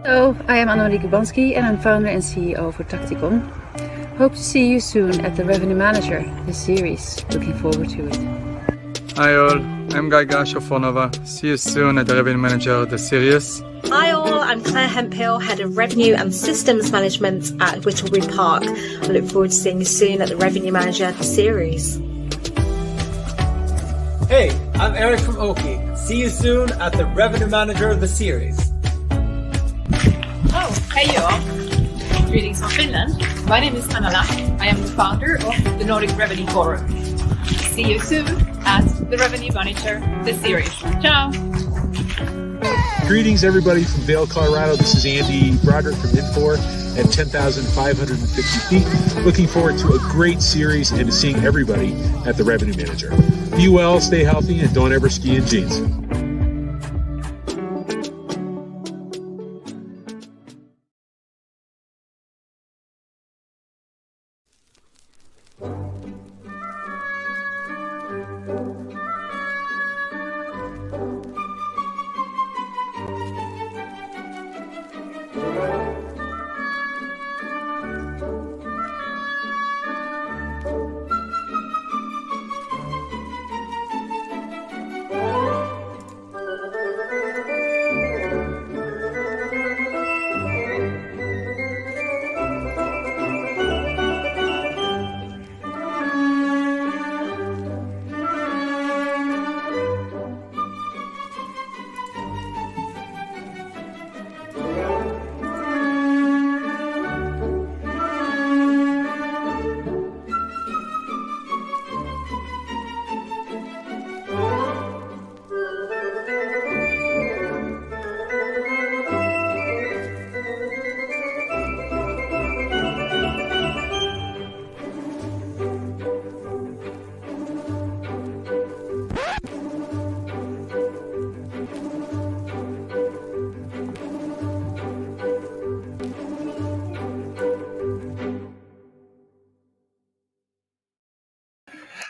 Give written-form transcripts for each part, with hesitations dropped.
Hello, I am Anna and I'm founder and CEO for Tacticon. Hope to see you soon at the Revenue Manager, the series. Looking forward to it. Hi all, I'm Guy Gash of Fornova. See you soon at the Revenue Manager, the series. Hi all, I'm Claire Hemphill, Head of Revenue and Systems Management at Whittlebury Park. I look forward to seeing you soon at the Revenue Manager, the series. Hey, I'm Eric from Oki. See you soon at the Revenue Manager, the series. Oh, hey you all. Greetings from Finland. My name is Hanna. I am the founder of the Nordic Revenue Forum. See you soon at the Revenue Manager, the series. Ciao. Greetings everybody from Vail, Colorado. This is Andy Broderick from Infor at 10,550 feet. Looking forward to a great series and to seeing everybody at the Revenue Manager. Be well, stay healthy, and don't ever ski in jeans.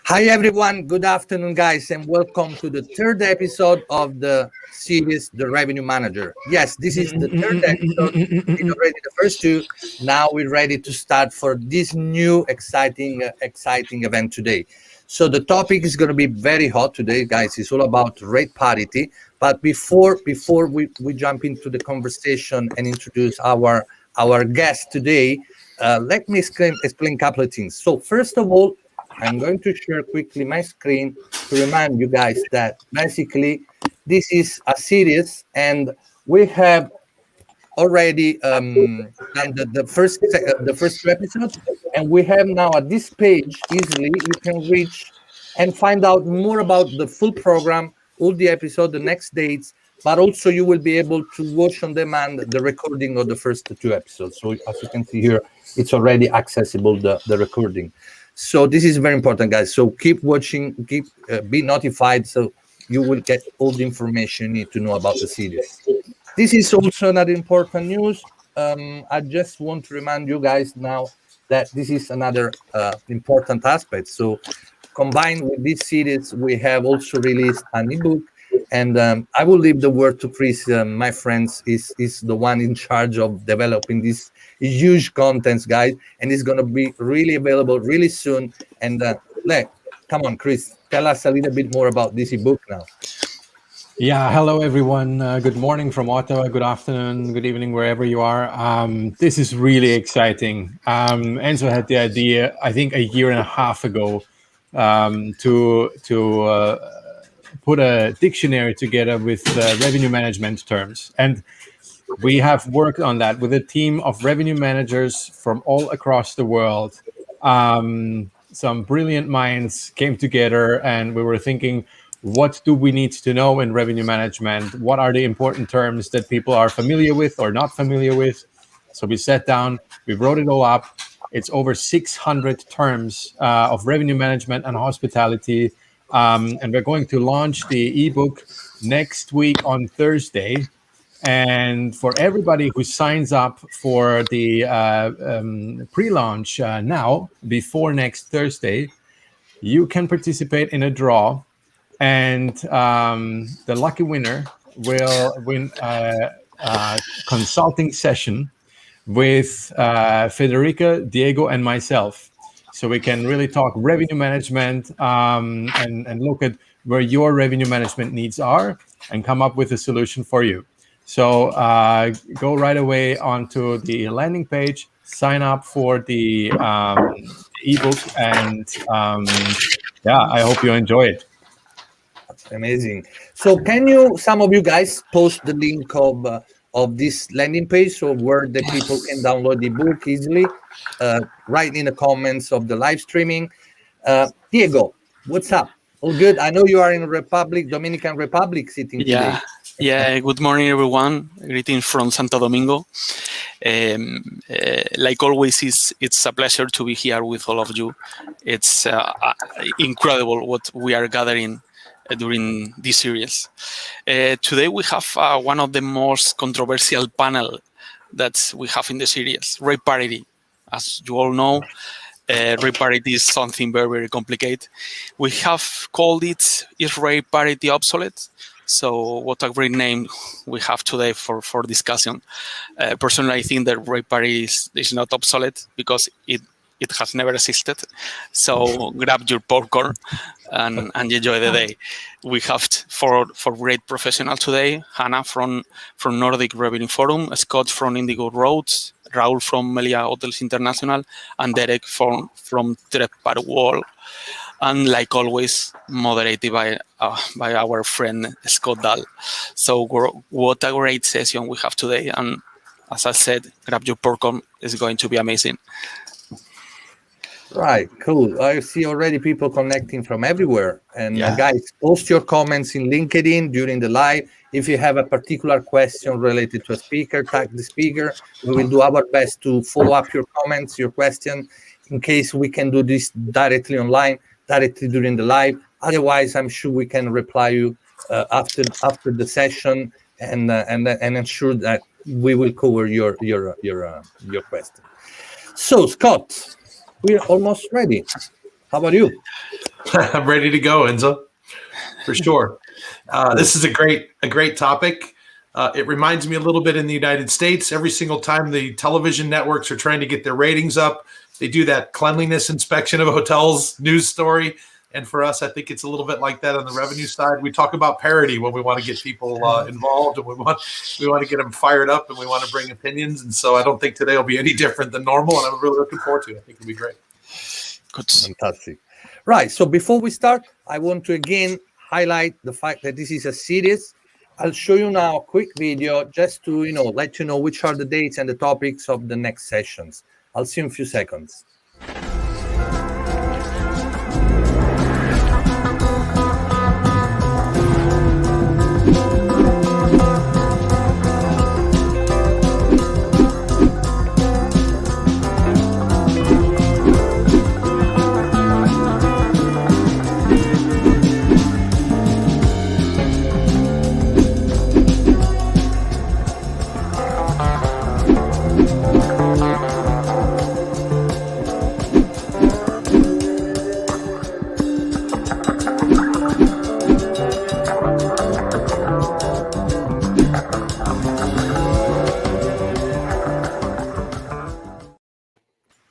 Hi everyone, good afternoon guys, and welcome to the third episode of the series, The Revenue Manager. Yes, this is the third episode, it's already the first two. Now we're ready to start for this new exciting event today. So the topic is going to be very hot today, guys. It's all about rate parity. But before we jump into the conversation and introduce our guest today, let me explain a couple of things. So first of all, I'm going to share quickly my screen to remind you guys that basically this is a series and we have already done the first two episodes, and we have now at this page easily you can reach and find out more about the full program, all the episodes, the next dates, but also you will be able to watch on demand the recording of the first two episodes. So as you can see here, it's already accessible, the recording. So this is very important, guys. So keep watching, be notified, so you will get all the information you need to know about the series. This is also another important news. I just want to remind you guys now that this is another important aspect. So combined with this series, we have also released an ebook, and I will leave the word to Chris. My friends is the one in charge of developing this huge contents, guys, and it's going to be really available really soon. And come on, Chris, tell us a little bit more about this ebook now. Yeah, hello everyone. Good morning from Ottawa. Good afternoon, good evening, wherever you are. This is really exciting. Enzo had the idea, I think, a year and a half ago, to put a dictionary together with revenue management terms. And we have worked on that with a team of revenue managers from all across the world. Some brilliant minds came together and we were thinking, what do we need to know in revenue management? What are the important terms that people are familiar with or not familiar with? So we sat down, we wrote it all up. It's over 600 terms of revenue management and hospitality. And we're going to launch the ebook next week on Thursday. And for everybody who signs up for the pre-launch now, before next Thursday, you can participate in a draw. And the lucky winner will win consulting session with Federica, Diego, and myself. So we can really talk revenue management and look at where your revenue management needs are and come up with a solution for you. So go right away onto the landing page, sign up for the ebook, and I hope you enjoy it. Amazing. So can you, some of you guys, post the link of this landing page, so where the people can download the book easily, right in the comments of the live streaming. Diego, what's up? All good? I know you are in Dominican Republic sitting today. Yeah, good morning, everyone. Greetings from Santo Domingo. Like always, it's a pleasure to be here with all of you. It's incredible what we are gathering during this series. Today we have one of the most controversial panel that we have in the series, rate parity. As you all know, rate parity is something very, very complicated. We have called it, is rate parity obsolete? So what a great name we have today for discussion. Personally, I think that rate parity is not obsolete because it has never existed. So grab your popcorn and enjoy the day. We have four great professionals today: Hanna from Nordic Revenue Forum, Scott from Indigo Roches, Raúl from Meliá Hotels International, and Derek from TrevPAR World. And like always, moderated by our friend Scott Dahl. So what a great session we have today. And as I said, grab your popcorn. It's going to be amazing. Right, cool. I see already people connecting from everywhere. And guys, post your comments in LinkedIn during the live. If you have a particular question related to a speaker, tag the speaker. We will do our best to follow up your comments, your question, in case we can do this directly online, directly during the live. Otherwise, I'm sure we can reply you after the session and ensure that we will cover your question. So, Scott, we're almost ready. How about you? I'm ready to go, Enzo, for sure. This is a great topic. It reminds me a little bit in the United States. Every single time the television networks are trying to get their ratings up, they do that cleanliness inspection of a hotel's news story. And for us, I think it's a little bit like that on the revenue side. We talk about parity when we want to get people involved, and we want to get them fired up, and we want to bring opinions. And so I don't think today will be any different than normal, and I'm really looking forward to it. I think it'll be great. Good. Fantastic. Right. So before we start, I want to again highlight the fact that this is a series. I'll show you now a quick video just to let you know which are the dates and the topics of the next sessions. I'll see you in a few seconds.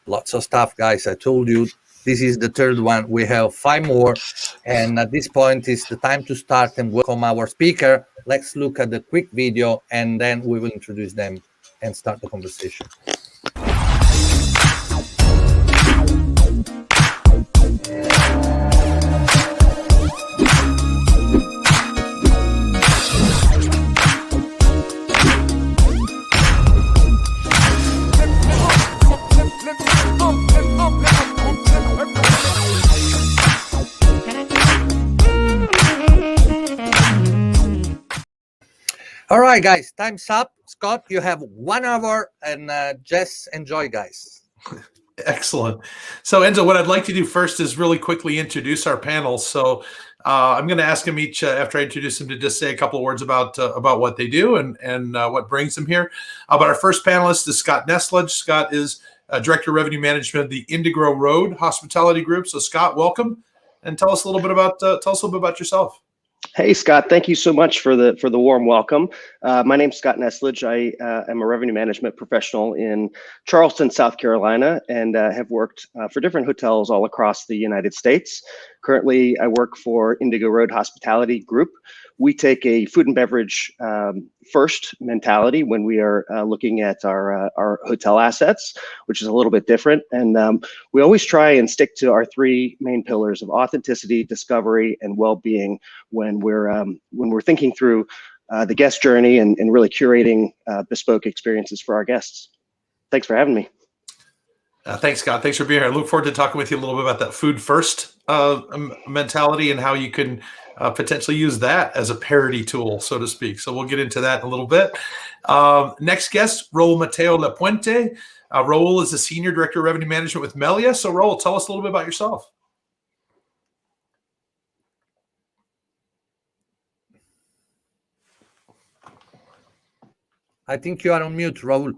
Lots of stuff, guys. I told you this is the third one. We have 5 more, and at this point it's the time to start and welcome our speaker. Let's look at the quick video, and then we will introduce them and start the conversation. All right, guys, time's up. Scott, you have 1 hour, and just enjoy, guys. Excellent. So, Enzo, what I'd like to do first is really quickly introduce our panel. So I'm going to ask them each, after I introduce them, to just say a couple of words about what they do and what brings them here. But our first panelist is Scott Neslage. Scott is Director of Revenue Management of the Indigo Road Hospitality Group. So, Scott, welcome, and tell us a little bit about yourself. Hey, Scott, thank you so much for the warm welcome. My name's Scott Neslage. I am a revenue management professional in Charleston, South Carolina, and have worked for different hotels all across the United States. Currently, I work for Indigo Road Hospitality Group. We take a food and beverage first mentality when we are looking at our hotel assets, which is a little bit different. And we always try and stick to our three main pillars of authenticity, discovery, and well-being when we're thinking through the guest journey and really curating bespoke experiences for our guests. Thanks for having me. Thanks, Scott. Thanks for being here. I look forward to talking with you a little bit about that food first mentality and how you can potentially use that as a parity tool, so to speak. So we'll get into that in a little bit. Next guest, Raúl Mateo Lapuente. Raúl is the Senior Director of Revenue Management with Meliá. So Raúl, tell us a little bit about yourself. I think you are on mute, Raúl.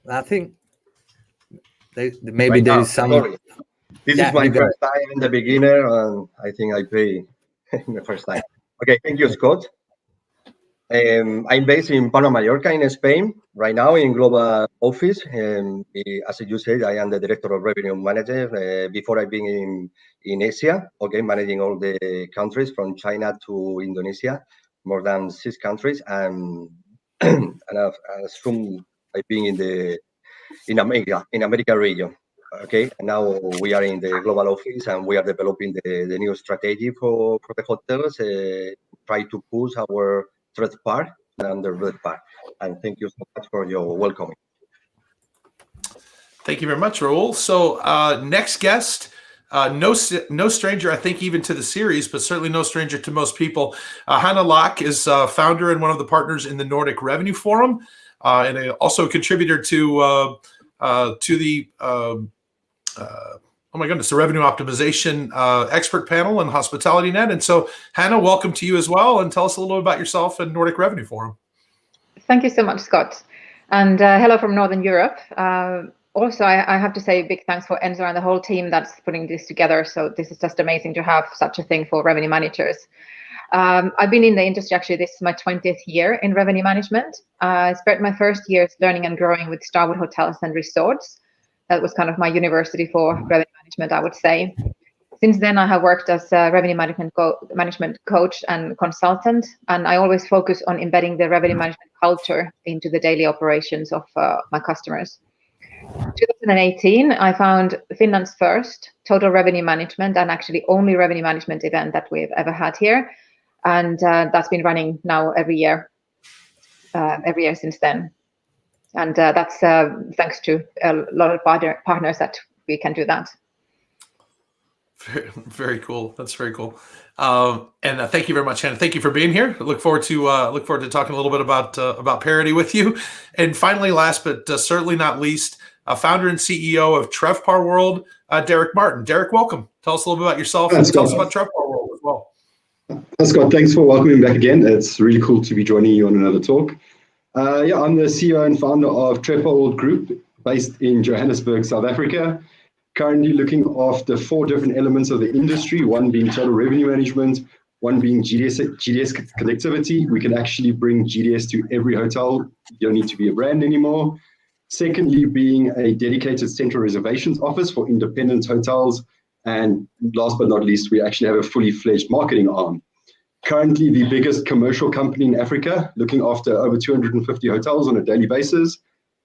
I think maybe right there now, is some. sorry. This is my first time in the beginner, and I think I pay the first time. Okay, thank you, Scott. I'm based in Palma, Mallorca, in Spain, right now in global office. As you said, I am the director of revenue manager. Before I've been in Asia, okay, managing all the countries from China to Indonesia, more than 6 countries, and soon I've been in America region. Okay, and now we are in the global office and we are developing the new strategy for the hotels. Try to push our TrevPAR under TrevPAR. And thank you so much for your welcoming. Thank you very much, Raúl. So next guest, no stranger, I think, even to the series, but certainly no stranger to most people. Hanna is founder and one of the partners in the Nordic Revenue Forum, and also a contributor to the oh my goodness, the revenue optimization expert panel and Hospitality Net. And so, Hanna, welcome to you as well, and tell us a little bit about yourself and Nordic Revenue Forum. Thank you so much, Scott, and hello from Northern Europe. Also, I have to say big thanks for Enzo and the whole team that's putting this together. So this is just amazing to have such a thing for revenue managers. I've been in the industry, actually, this is my 20th year in revenue management. I spent my first years learning and growing with Starwood Hotels and Resorts. That was kind of my university for revenue management, I would say. Since then, I have worked as a revenue management coach and consultant, and I always focus on embedding the revenue management culture into the daily operations of my customers. 2018, I found Finland's first total revenue management and actually only revenue management event that we've ever had here. And that's been running now every year since then. And that's thanks to a lot of partners that we can do that. Very, very cool. That's very cool. And thank you very much, Hanna. Thank you for being here. I look forward to talking a little bit about parity with you. And finally, last but certainly not least, founder and CEO of TrevPAR World, Derek Martin. Derek, welcome. Tell us a little bit about yourself and tell us about TrevPAR World as well. Scott, thanks for welcoming me back again. It's really cool to be joining you on another talk. I'm the CEO and founder of TrevPAR World Group, based in Johannesburg, South Africa. Currently looking after 4 different elements of the industry, one being total revenue management, one being GDS connectivity. We can actually bring GDS to every hotel. You don't need to be a brand anymore. Secondly, being a dedicated central reservations office for independent hotels. And last but not least, we actually have a fully fledged marketing arm. Currently the biggest commercial company in Africa, looking after over 250 hotels on a daily basis.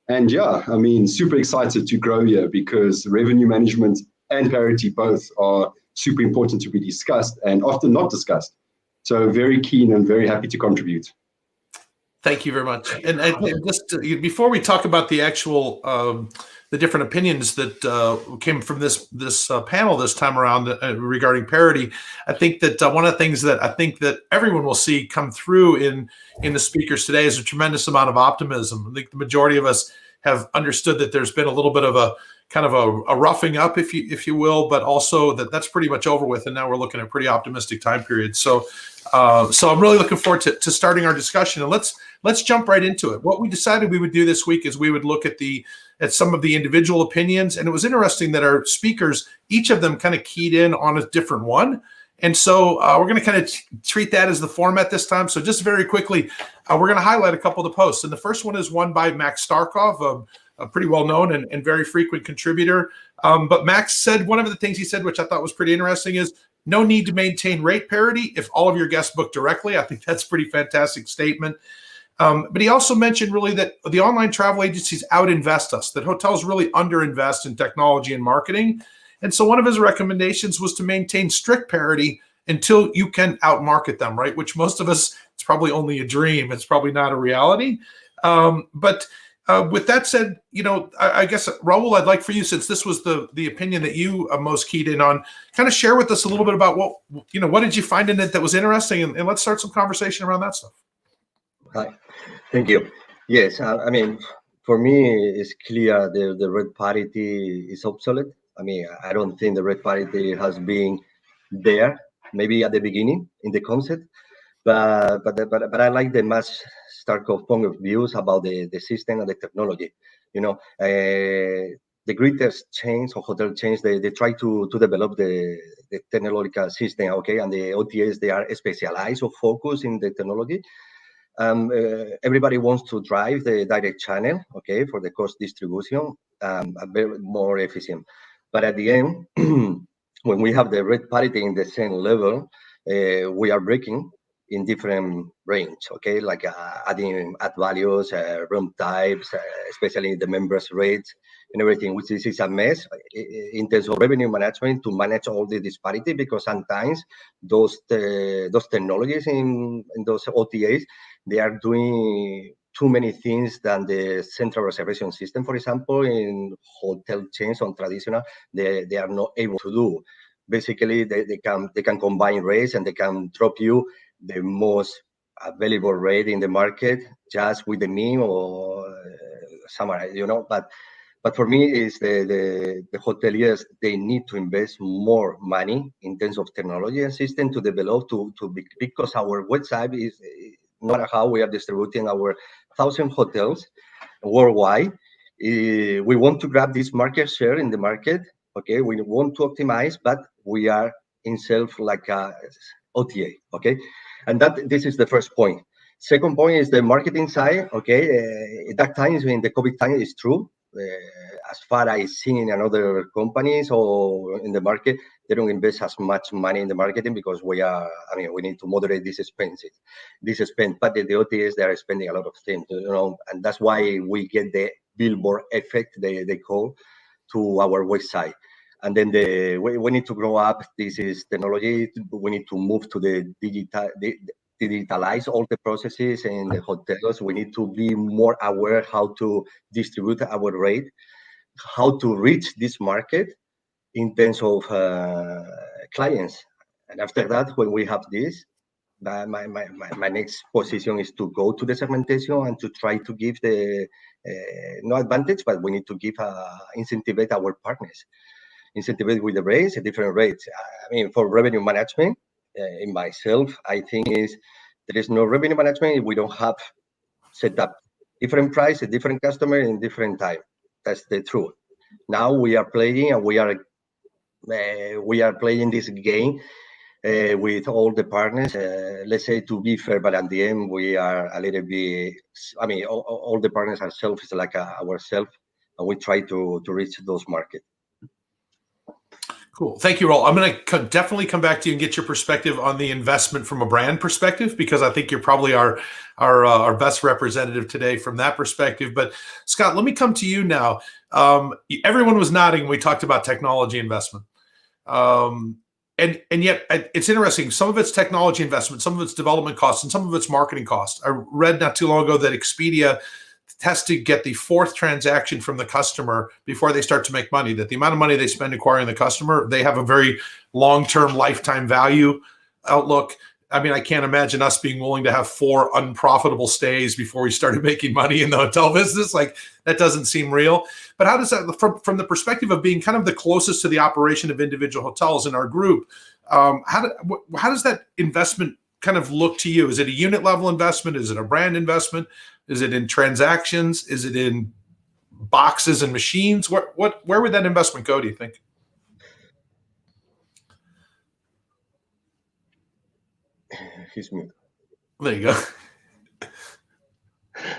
And yeah, I mean, super excited to grow here because revenue management and parity both are super important to be discussed and often not discussed. So very keen and very happy to contribute. Thank you very much. And just before we talk about the actual the different opinions that came from this panel this time around regarding parity, I think that one of the things that I think that everyone will see come through in the speakers today is a tremendous amount of optimism. I think the majority of us have understood that there's been a little bit of a kind of a roughing up, if you will, but also that's pretty much over with, and now we're looking at a pretty optimistic time period. So I'm really looking forward to starting our discussion. And let's let's jump right into it. What we decided we would do this week is we would look at some of the individual opinions. And it was interesting that our speakers, each of them kind of keyed in on a different one. And so we're going to kind of treat that as the format this time. So just very quickly, we're going to highlight a couple of the posts. And the first one is one by Max Starkov, a pretty well-known and very frequent contributor. But Max said, one of the things he said, which I thought was pretty interesting, is no need to maintain rate parity if all of your guests book directly. I think that's a pretty fantastic statement. But he also mentioned really that the online travel agencies out-invest us, that hotels really under-invest in technology and marketing. And so one of his recommendations was to maintain strict parity until you can outmarket them, right? Which most of us, it's probably only a dream. It's probably not a reality. But with that said, I guess, Raúl, I'd like for you, since this was the opinion that you most keyed in on, kind of share with us a little bit about what did you find in it that was interesting? And let's start some conversation around that stuff. Hi, thank you. Yes, I mean, for me, it's clear the rate parity is obsolete. I mean, I don't think the rate parity has been there, maybe at the beginning in the concept, but I like the Max Starkov point of views about the system and the technology. The greatest chains or hotel chains, they try to develop the technological system, okay, and the OTAs, they are specialized or focused in the technology. Everybody wants to drive the direct channel, okay, for the cost distribution, a bit more efficient. But at the end, when we have the rate parity in the same level, we are breaking in different range, okay, like adding add values, room types, especially the members rates and everything, which is a mess in terms of revenue management to manage all the disparity, because sometimes those technologies in those OTAs, they are doing too many things than the central reservation system, for example, in hotel chains on traditional, they are not able to do. Basically, they can combine rates and they can drop you the most available rate in the market just with the meme or summarize, But for me, is the hoteliers, they need to invest more money in terms of technology and system to develop because our website is, no matter how we are distributing our 1,000 hotels worldwide, we want to grab this market share in the market. Okay, we want to optimize, but we are in self like a OTA. Okay, and this is the first point. Second point is the marketing side. Okay, at that time, in the COVID time, is true. As far as I've seen in other companies or in the market, they don't invest as much money in the marketing because we need to moderate this spend. But the OTAs, they are spending a lot of things, and that's why we get the billboard effect, they call, to our website. And then we need to grow up. This is technology. We need to move to the digitalize all the processes in the hotels. We need to be more aware how to distribute our rate, how to reach this market in terms of clients. And after that, when we have this, my next position is to go to the segmentation and to try to give the no advantage, but we need to give incentivize our partners, incentivize with the rates, different rates. I mean, for revenue management, in myself, I think there is no revenue management if we don't have set up different price, a different customer in different time. That's the truth. Now we are playing, and we are playing this game with all the partners. Let's say, to be fair, but at the end we are a little bit. I mean, all the partners are selfish like ourselves, and we try to reach those markets. Cool. Thank you, Raúl. I'm going to definitely come back to you and get your perspective on the investment from a brand perspective, because I think you're probably our best representative today from that perspective. But Scott, let me come to you now. Everyone was nodding when we talked about technology investment. And yet it's interesting. Some of it's technology investment, some of it's development costs, and some of it's marketing costs. I read not too long ago that Expedia has to get the fourth transaction from the customer before they start to make money, that the amount of money they spend acquiring the customer, they have a very long-term lifetime value outlook. I mean, I can't imagine us being willing to have 4 unprofitable stays before we started making money in the hotel business. Like, that doesn't seem real. But how does that, from the perspective of being kind of the closest to the operation of individual hotels in our group, how does that investment kind of look to you? Is it a unit level investment? Is it a brand investment? Is it in transactions? Is it in boxes and machines? Where would that investment go, do you think? He's mute. There you go.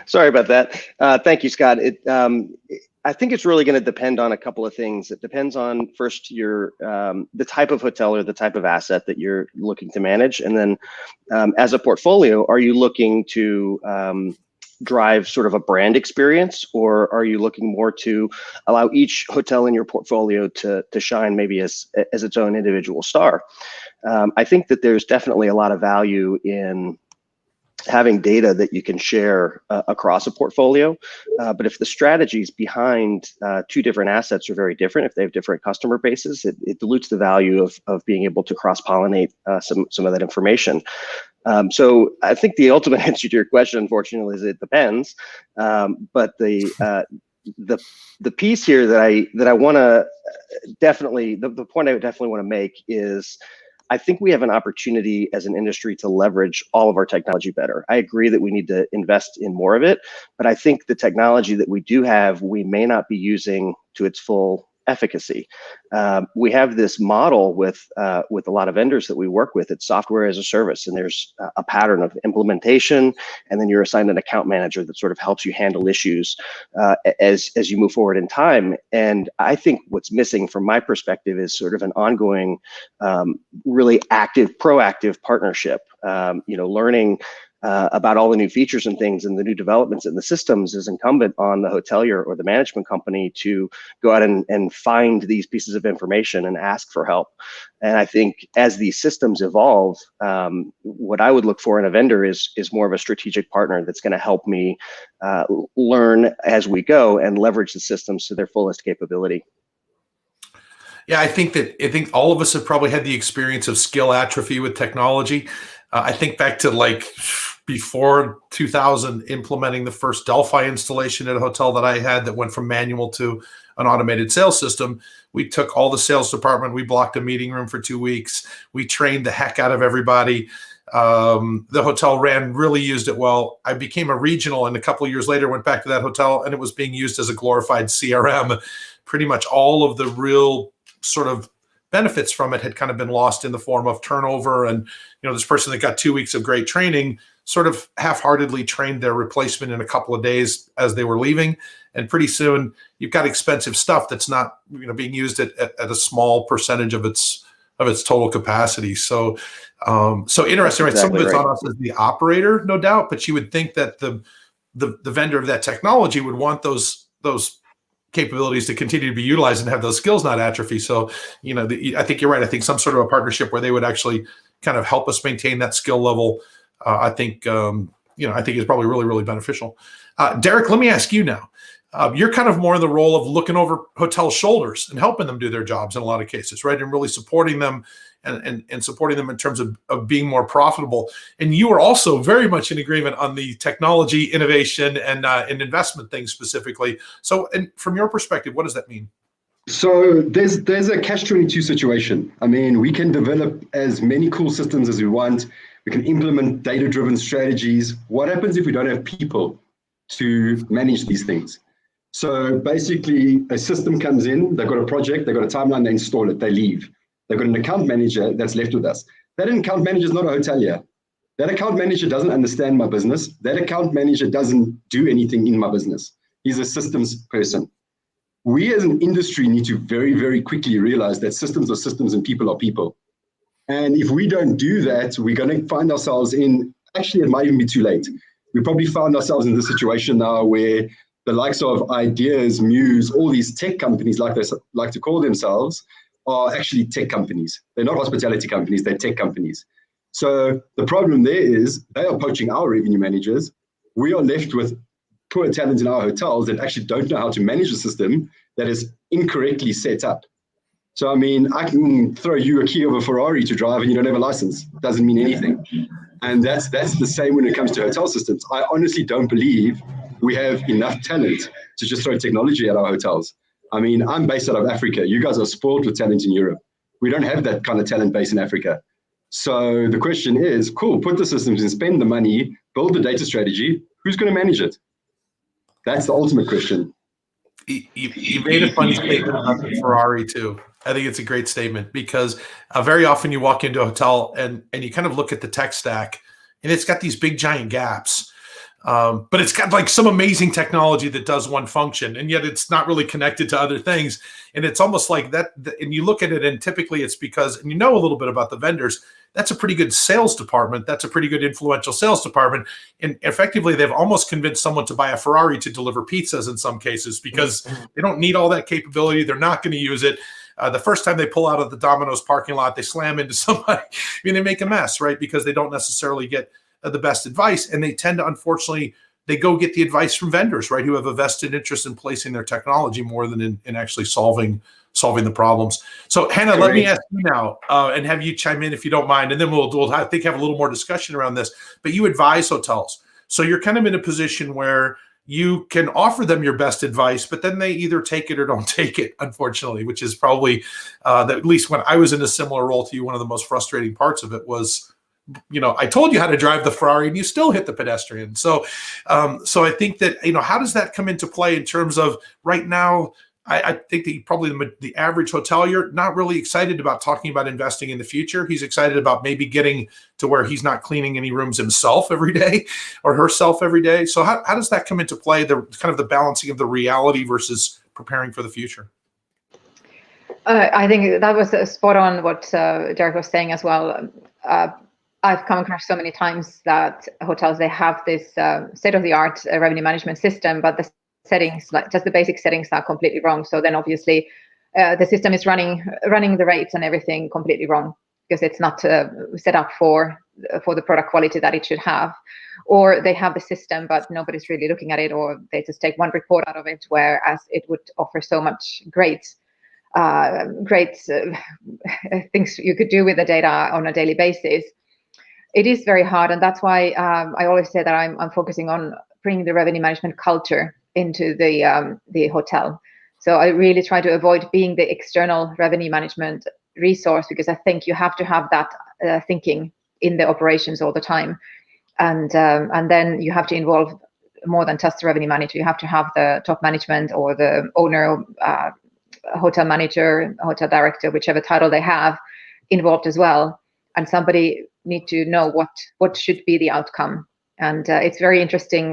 Sorry about that. Thank you, Scott. I think it's really going to depend on a couple of things. It depends on first the type of hotel or the type of asset that you're looking to manage, and then as a portfolio, are you looking to drive sort of a brand experience, or are you looking more to allow each hotel in your portfolio to shine maybe as its own individual star? I think that there's definitely a lot of value in having data that you can share across a portfolio. But if the strategies behind two different assets are very different, if they have different customer bases, it dilutes the value of being able to cross-pollinate some of that information. So I think the ultimate answer to your question, unfortunately, is it depends. But the piece here that I want to definitely, the point I would definitely want to make is, I think we have an opportunity as an industry to leverage all of our technology better. I agree that we need to invest in more of it, but I think the technology that we do have, we may not be using to its full efficacy. We have this model with a lot of vendors that we work with. It's software as a service, and there's a pattern of implementation, and then you're assigned an account manager that sort of helps you handle issues as you move forward in time. And I think what's missing from my perspective is sort of an ongoing, really active, proactive partnership. Learning about all the new features and things and the new developments in the systems is incumbent on the hotelier or the management company to go out and find these pieces of information and ask for help. And I think as these systems evolve, what I would look for in a vendor is more of a strategic partner that's going to help me learn as we go and leverage the systems to their fullest capability. Yeah, I think all of us have probably had the experience of skill atrophy with technology. I think back to like before 2000, implementing the first Delphi installation at a hotel that I had that went from manual to an automated sales system. We took all the sales department, we blocked a meeting room for 2 weeks. We trained the heck out of everybody. The hotel really used it well. I became a regional, and a couple of years later went back to that hotel, and it was being used as a glorified CRM. Pretty much all of the real sort of benefits from it had kind of been lost in the form of turnover. And, this person that got 2 weeks of great training sort of half-heartedly trained their replacement in a couple of days as they were leaving. And pretty soon you've got expensive stuff that's not, being used at a small percentage of its total capacity. So interesting, right? Some of it's on us as the operator, no doubt, but you would think that the vendor of that technology would want those capabilities to continue to be utilized and have those skills not atrophy. So, I think you're right. I think some sort of a partnership where they would actually kind of help us maintain that skill level, I think is probably really, really beneficial. Derek, let me ask you now. You're kind of more in the role of looking over hotel shoulders and helping them do their jobs in a lot of cases, right? And really supporting them and supporting them in terms of being more profitable. And you are also very much in agreement on the technology, innovation, and investment things specifically. So, and from your perspective, what does that mean? So there's a catch-22 situation. I mean, we can develop as many cool systems as we want. We can implement data-driven strategies. What happens if we don't have people to manage these things? So basically, a system comes in, they've got a project, they've got a timeline, they install it, they leave. They've got an account manager that's left with us. That account manager is not a hotelier. That account manager doesn't understand my business. That account manager doesn't do anything in my business. He's a systems person. We as an industry need to very, very quickly realize that systems are systems and people are people. And if we don't do that, we're going to find ourselves in, actually, it might even be too late. We probably found ourselves in this situation now where the likes of Ideas, Muse, all these tech companies, like they like to call themselves, are actually tech companies. They're not hospitality companies, they're tech companies. So the problem there is they are poaching our revenue managers. We are left with poor talent in our hotels that actually don't know how to manage a system that is incorrectly set up. So, I mean, I can throw you a key of a Ferrari to drive and you don't have a license. It doesn't mean anything. And that's the same when it comes to hotel systems. I honestly don't believe we have enough talent to just throw technology at our hotels. I mean, I'm based out of Africa. You guys are spoiled with talent in Europe. We don't have that kind of talent base in Africa. So the question is, cool, put the systems in, spend the money, build the data strategy. Who's going to manage it? That's the ultimate question. You made a funny statement about the Ferrari too. I think it's a great statement because very often you walk into a hotel and you kind of look at the tech stack and it's got these big giant gaps. But it's got like some amazing technology that does one function, and yet it's not really connected to other things. And it's almost like that. And you look at it, and typically it's because, and you know a little bit about the vendors, that's a pretty good sales department. That's a pretty good influential sales department. And effectively, they've almost convinced someone to buy a Ferrari to deliver pizzas in some cases because they don't need all that capability. They're not going to use it. The first time they pull out of the Domino's parking lot, they slam into somebody. I mean, they make a mess, right? Because they don't necessarily get the best advice, and they tend to, unfortunately, they go get the advice from vendors, right, who have a vested interest in placing their technology more than in actually solving the problems. So, Hanna, let me ask you now, and have you chime in if you don't mind, and then we'll I think have a little more discussion around this. But you advise hotels, so you're kind of in a position where you can offer them your best advice, but then they either take it or don't take it, unfortunately, which is probably, at least when I was in a similar role to you, one of the most frustrating parts of it was, you know, I told you how to drive the Ferrari and you still hit the pedestrian. So, so I think that, you know, how does that come into play in terms of right now? I think that probably the average hotelier not really excited about talking about investing in the future. He's excited about maybe getting to where he's not cleaning any rooms himself every day or herself every day. So how does that come into play? The kind of the balancing of the reality versus preparing for the future. I think that was spot on what Derek was saying as well. I've come across so many times that hotels, they have this state-of-the-art revenue management system, but the settings, like just the basic settings, are completely wrong. So then obviously the system is running the rates and everything completely wrong because it's not set up for the product quality that it should have. Or they have the system, but nobody's really looking at it, or they just take one report out of it, whereas it would offer so much great things you could do with the data on a daily basis. It is very hard, and that's why I always say that I'm focusing on bringing the revenue management culture into the hotel. So I really try to avoid being the external revenue management resource, because I think you have to have that thinking in the operations all the time, and then you have to involve more than just the revenue manager. You have to have the top management or the owner, hotel manager, hotel director, whichever title they have, involved as well, and somebody need to know what should be the outcome. And it's very interesting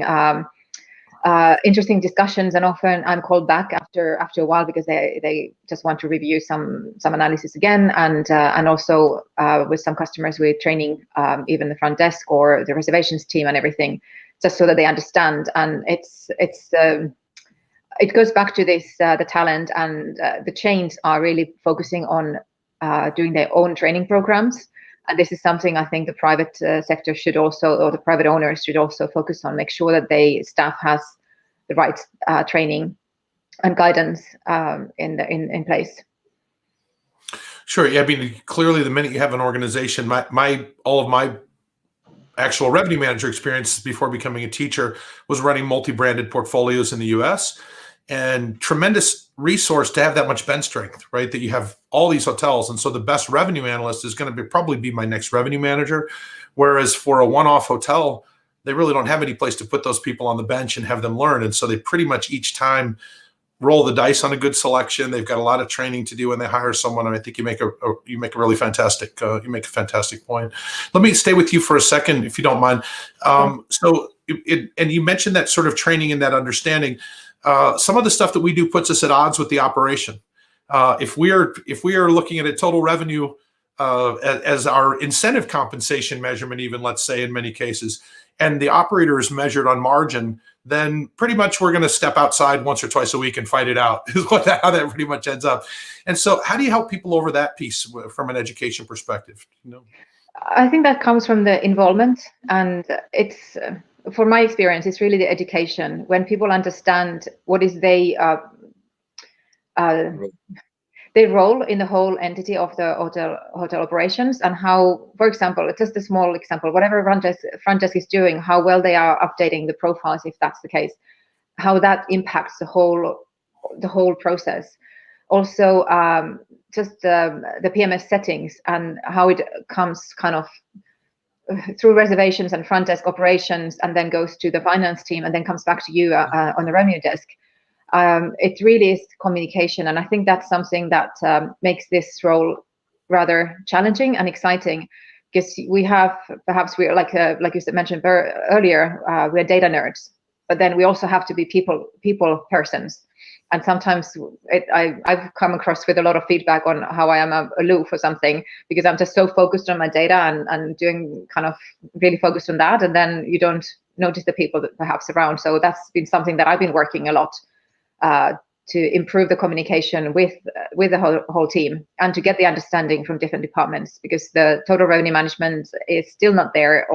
discussions, and often I'm called back after a while because they just want to review some analysis again, and also with some customers we're training even the front desk or the reservations team and everything, just so that they understand. And it goes back to this the talent, and the chains are really focusing on doing their own training programs. And this is something I think the private sector should also, or the private owners should also focus on, make sure that staff has the right training and guidance in place. Sure. Yeah. I mean, clearly, the minute you have an organization, all of my actual revenue manager experience before becoming a teacher was running multi-branded portfolios in the U.S. and tremendous resource to have that much bench strength, right? That you have all these hotels. And so the best revenue analyst is going to probably be my next revenue manager. Whereas for a one-off hotel, they really don't have any place to put those people on the bench and have them learn. And so they pretty much each time roll the dice on a good selection. They've got a lot of training to do when they hire someone. And I think you make a really fantastic, fantastic point. Let me stay with you for a second, if you don't mind. And you mentioned that sort of training and that understanding. Some of the stuff that we do puts us at odds with the operation. If we are looking at a total revenue as our incentive compensation measurement, even, let's say, in many cases, and the operator is measured on margin, then pretty much we're going to step outside once or twice a week and fight it out, is how that pretty much ends up. And so how do you help people over that piece from an education perspective? I think that comes from the involvement, and it's for my experience, it's really the education. When people understand what is their role in the whole entity of the hotel operations, and how, for example, just a small example, whatever front desk is doing, how well they are updating the profiles, if that's the case, how that impacts the whole process. Also, just the PMS settings and how it comes kind of through reservations and front desk operations, and then goes to the finance team, and then comes back to you on the revenue desk. It really is communication, and I think that's something that makes this role rather challenging and exciting, because we have, perhaps we're like you mentioned earlier, we're data nerds, but then we also have to be people persons. And sometimes I've come across with a lot of feedback on how I am aloof or something, because I'm just so focused on my data and doing kind of really focused on that. And then you don't notice the people that perhaps around. So that's been something that I've been working a lot to improve the communication with the whole team, and to get the understanding from different departments, because the total revenue management is still not there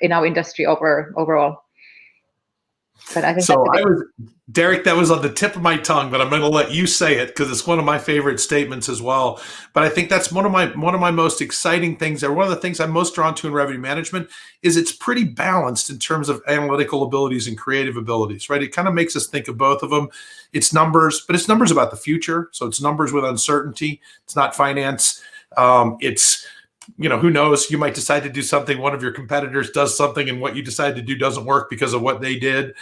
in our industry overall. But I think so. Derek, that was on the tip of my tongue, but I'm going to let you say it because it's one of my favorite statements as well. But I think that's one of my most exciting things, or one of the things I'm most drawn to in revenue management, is it's pretty balanced in terms of analytical abilities and creative abilities, right? It kind of makes us think of both of them. It's numbers, but it's numbers about the future. So it's numbers with uncertainty. It's not finance. It's, who knows? You might decide to do something. One of your competitors does something, and what you decide to do doesn't work because of what they did.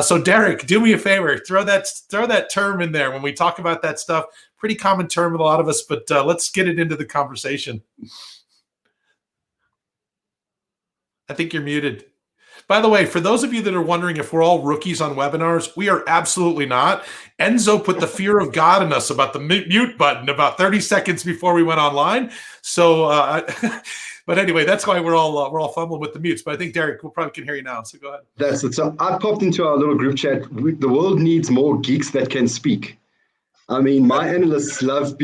So Derek, do me a favor, throw that term in there when we talk about that stuff. Pretty common term with a lot of us, but let's get it into the conversation. I think you're muted. By the way, for those of you that are wondering if we're all rookies on webinars, we are absolutely not. Enzo put the fear of God in us about the mute button about 30 seconds before we went online. So, but anyway, that's why we're all fumbling with the mutes. But I think Derek, we probably can hear you now. So go ahead. That's it. So I popped into our little group chat. The world needs more geeks that can speak. I mean, my analysts love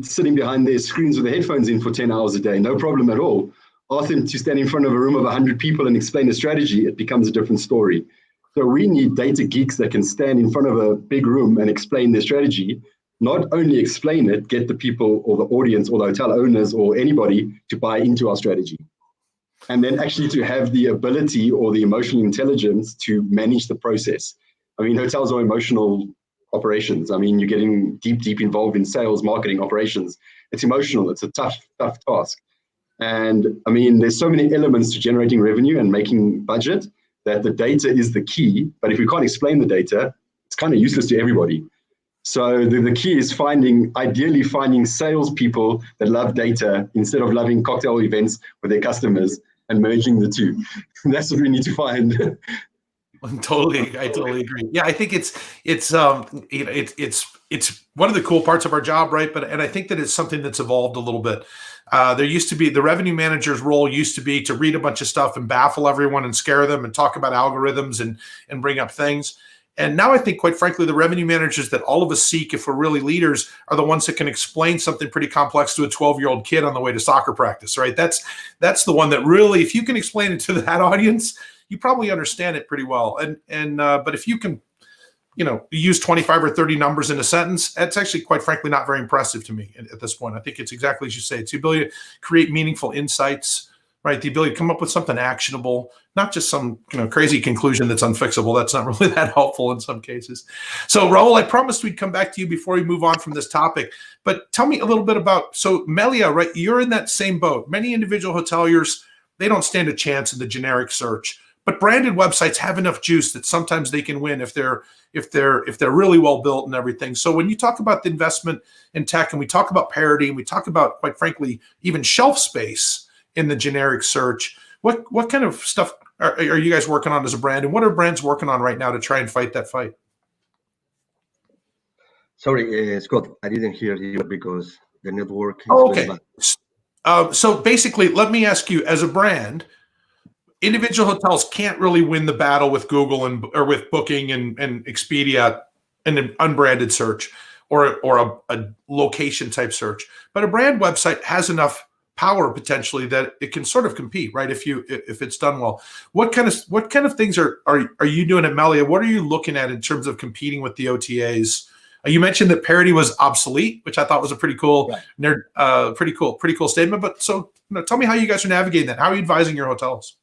sitting behind their screens with their headphones in for 10 hours a day. No problem at all. Ask them to stand in front of a room of 100 people and explain a strategy, it becomes a different story. So we need data geeks that can stand in front of a big room and explain their strategy, not only explain it, get the people or the audience or the hotel owners or anybody to buy into our strategy. And then actually to have the ability or the emotional intelligence to manage the process. I mean, hotels are emotional operations. I mean, you're getting deep involved in sales, marketing, operations. It's emotional. It's a tough task. And I mean, there's so many elements to generating revenue and making budget that the data is the key. But if we can't explain the data, it's kind of useless to everybody. So the key is ideally finding salespeople that love data instead of loving cocktail events with their customers, and merging the two. That's what we need to find. I totally agree. Yeah, I think it's one of the cool parts of our job, right? And I think that it's something that's evolved a little bit. There used to be, the revenue manager's role used to be to read a bunch of stuff and baffle everyone and scare them and talk about algorithms and bring up things. And now I think, quite frankly, the revenue managers that all of us seek, if we're really leaders, are the ones that can explain something pretty complex to a 12-year-old kid on the way to soccer practice, right? That's the one that really, if you can explain it to that audience, you probably understand it pretty well. But if you can, use 25 or 30 numbers in a sentence, that's actually, quite frankly, not very impressive to me at this point. I think it's exactly as you say. It's the ability to create meaningful insights, right? The ability to come up with something actionable, not just some crazy conclusion that's unfixable. That's not really that helpful in some cases. So Raúl, I promised we'd come back to you before we move on from this topic. But tell me a little bit about, so Meliá, right? You're in that same boat. Many individual hoteliers, they don't stand a chance in the generic search. But branded websites have enough juice that sometimes they can win if they're really well built and everything. So when you talk about the investment in tech, and we talk about parity, and we talk about, quite frankly, even shelf space in the generic search, what kind of stuff are you guys working on as a brand, and what are brands working on right now to try and fight that fight? Sorry, Scott, I didn't hear you because the network is okay. very bad. So basically, let me ask you, as a brand, individual hotels can't really win the battle with Google or with Booking and Expedia and an unbranded search or a location type search. But a brand website has enough power potentially that it can sort of compete, right? If it's done well. What kind of things are you doing at Meliá? What are you looking at in terms of competing with the OTAs? You mentioned that parity was obsolete, which I thought was a pretty cool, pretty cool statement. But so tell me how you guys are navigating that. How are you advising your hotels?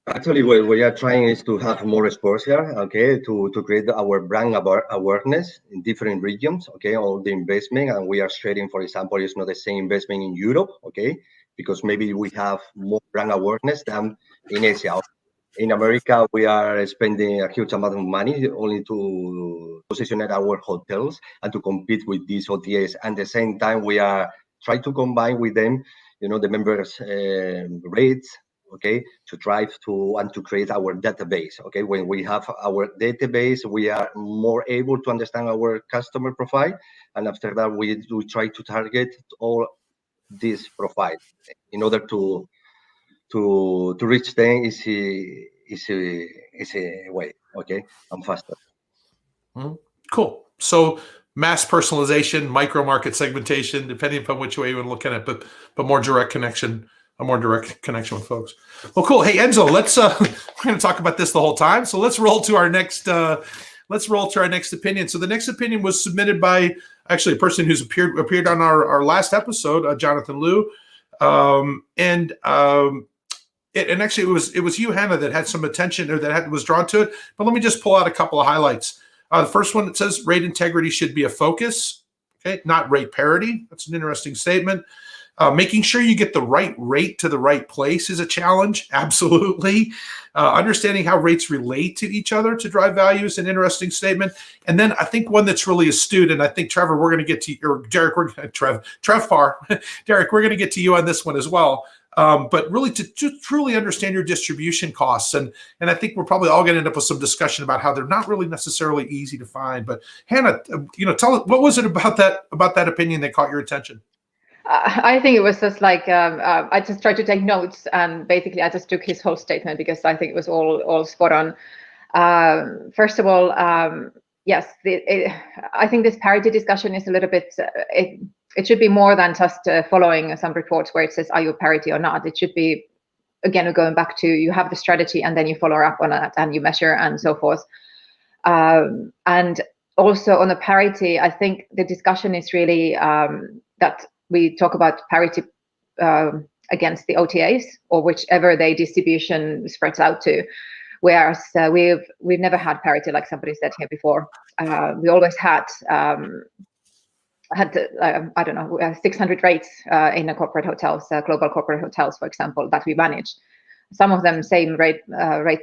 Actually, what we are trying is to have more exposure, okay, to create our brand awareness in different regions, okay, all the investment, and we are sharing, for example, it's not the same investment in Europe, okay, because maybe we have more brand awareness than in Asia. In America, we are spending a huge amount of money only to position our hotels and to compete with these OTAs. And at the same time, we are trying to combine with them, you know, the members' rates, okay, to drive to and to create our database. Okay, when we have our database, we are more able to understand our customer profile, and after that, we try to target all this profile in order to reach them easy way, okay, and faster. Cool. So mass personalization, micro market segmentation, depending upon which way you want to look at it, but more direct connection, a more direct connection with folks. Well, cool. Hey, Enzo, let's we're going to talk about this the whole time. So let's roll to our next opinion. So the next opinion was submitted by actually a person who's appeared on our last episode, Jonathan Liu, and actually it was you, Hanna, that had some attention or that was drawn to it. But let me just pull out a couple of highlights. The first one, it says rate integrity should be a focus, okay, not rate parity. That's an interesting statement. Making sure you get the right rate to the right place is a challenge. Absolutely. Understanding how rates relate to each other to drive value is an interesting statement. And then I think one that's really astute, and I think Trevor, we're going to get to, or Derek, TrevPAR, Derek, we're going to get to you on this one as well. But really to truly understand your distribution costs. And I think we're probably all going to end up with some discussion about how they're not really necessarily easy to find. But Hanna, tell us, what was it about that opinion that caught your attention? I think it was just like, I just tried to take notes, and basically I just took his whole statement because I think it was all spot on. First of all, yes, I think this parity discussion is a little bit, it should be more than just following some reports where it says, are you parity or not? It should be, again, going back to, you have the strategy and then you follow up on it and you measure and so forth. And also on the parity, I think the discussion is really that we talk about parity against the OTAs or whichever their distribution spreads out to. Whereas we've never had parity, like somebody said here before. We always had I don't know, 600 rates in a corporate hotels, global corporate hotels, for example, that we manage. Some of them same rate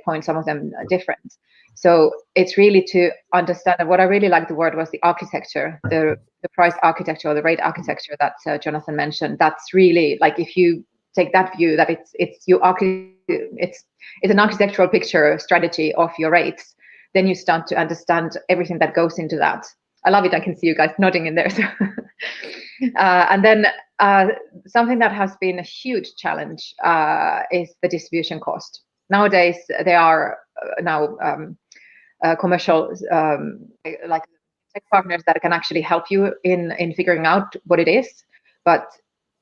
point, some of them different. So it's really to understand, and what I really liked the word was the architecture, the price architecture or the rate architecture that Jonathan mentioned. That's really like, if you take that view that it's an architectural picture strategy of your rates, then you start to understand everything that goes into that. I love it. I can see you guys nodding in there. So. And then something that has been a huge challenge is the distribution cost. Nowadays, there are commercial like tech partners that can actually help you in figuring out what it is, but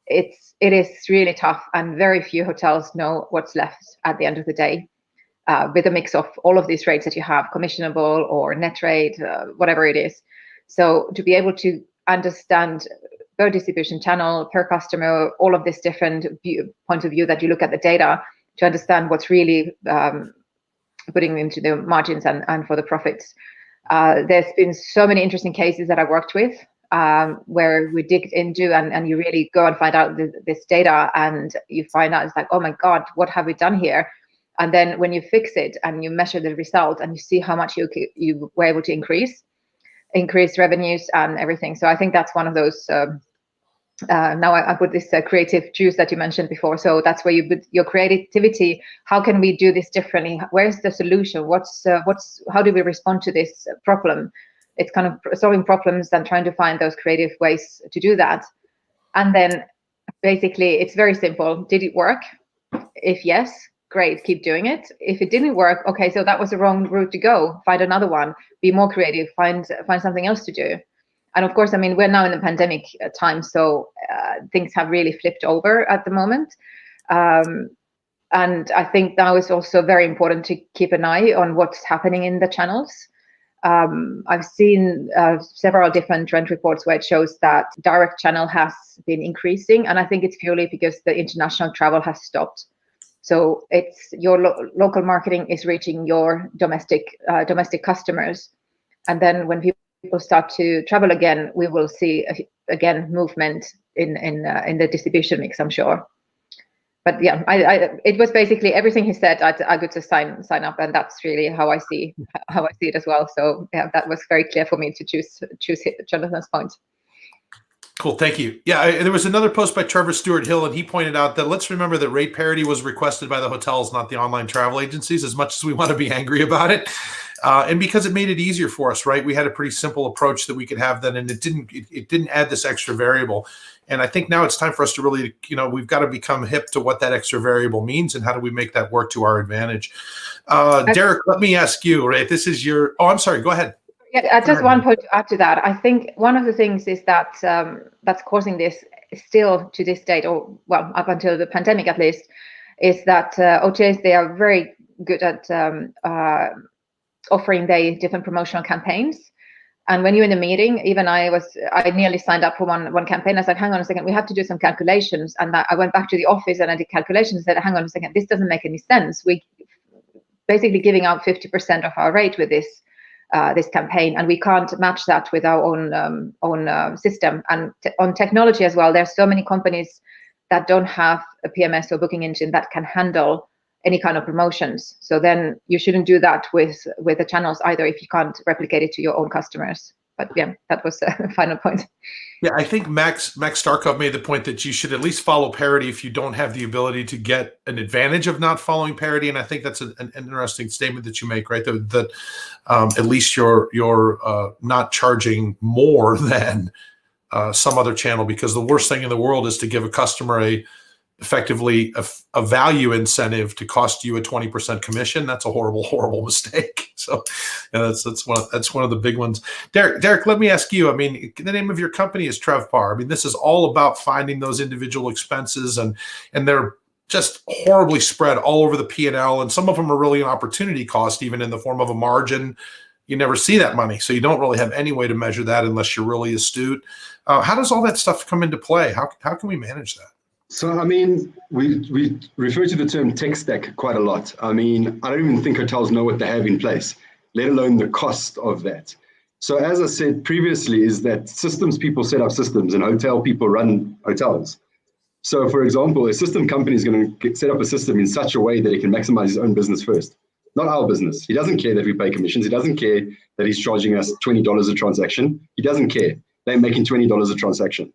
it is really tough, and very few hotels know what's left at the end of the day. With a mix of all of these rates that you have, commissionable or net rate, whatever it is. So to be able to understand per distribution channel, per customer, all of this different point of view that you look at the data to understand what's really putting into the margins and for the profits. There's been so many interesting cases that I worked with where we digged into and you really go and find out this data, and you find out it's like, oh my God, what have we done here? And then when you fix it and you measure the result and you see how much you were able to increase revenues and everything. So I think that's one of those, now I put this creative juice that you mentioned before. So that's where you put your creativity. How can we do this differently? Where's the solution? How do we respond to this problem? It's kind of solving problems and trying to find those creative ways to do that. And then basically it's very simple. Did it work? If yes, great, keep doing it. If it didn't work, okay, so that was the wrong route to go. Find another one, be more creative, find something else to do. And of course, I mean, we're now in the pandemic time, so things have really flipped over at the moment. And I think now it's also very important to keep an eye on what's happening in the channels. I've seen several different trend reports where it shows that direct channel has been increasing, and I think it's purely because the international travel has stopped. So it's your local marketing is reaching your domestic customers, and then when people start to travel again, we will see again movement in the distribution mix, I'm sure. But yeah, it was basically everything he said. I could just sign up, and that's really how I see it as well. So yeah, that was very clear for me to choose Jonathan's point. Cool, thank you. Yeah, there was another post by Trevor Stewart Hill, and he pointed out that let's remember that rate parity was requested by the hotels, not the online travel agencies, as much as we want to be angry about it. And because it made it easier for us, right? We had a pretty simple approach that we could have then, and it didn't add this extra variable. And I think now it's time for us to really, we've got to become hip to what that extra variable means and how do we make that work to our advantage. Derek, let me ask you, right? This is your, I'm sorry, go ahead. Yeah, just one point to add to that. I think one of the things is that that's causing this still to this date, or well, up until the pandemic at least, is that OTAs, they are very good at offering their different promotional campaigns. And when you're in a meeting, even I nearly signed up for one campaign. I said, hang on a second, we have to do some calculations. And I went back to the office and I did calculations and said, hang on a second, this doesn't make any sense. We basically giving out 50% of our rate with this campaign, and we can't match that with our own system. And on technology as well, there's so many companies that don't have a PMS or booking engine that can handle any kind of promotions. So then you shouldn't do that with the channels either if you can't replicate it to your own customers. But yeah, that was the final point. Yeah, I think Max Starkov made the point that you should at least follow parity if you don't have the ability to get an advantage of not following parity. And I think that's an interesting statement that you make, right? That at least you're not charging more than some other channel, because the worst thing in the world is to give a customer effectively a value incentive to cost you a 20% commission. That's a horrible mistake. So yeah, that's one of the big ones. Derek, let me ask you, I mean, the name of your company is TrevPAR. I mean, this is all about finding those individual expenses, and they're just horribly spread all over the P&L. And some of them are really an opportunity cost, even in the form of a margin. You never see that money. So you don't really have any way to measure that unless you're really astute. How does all that stuff come into play? How can we manage that? So, I mean, we refer to the term tech stack quite a lot. I mean, I don't even think hotels know what they have in place, let alone the cost of that. So as I said previously, is that systems people set up systems and hotel people run hotels. So for example, a system company is going to set up a system in such a way that it can maximize his own business first, not our business. He doesn't care that we pay commissions. He doesn't care that he's charging us $20 a transaction. He doesn't care. They're making $20 a transaction.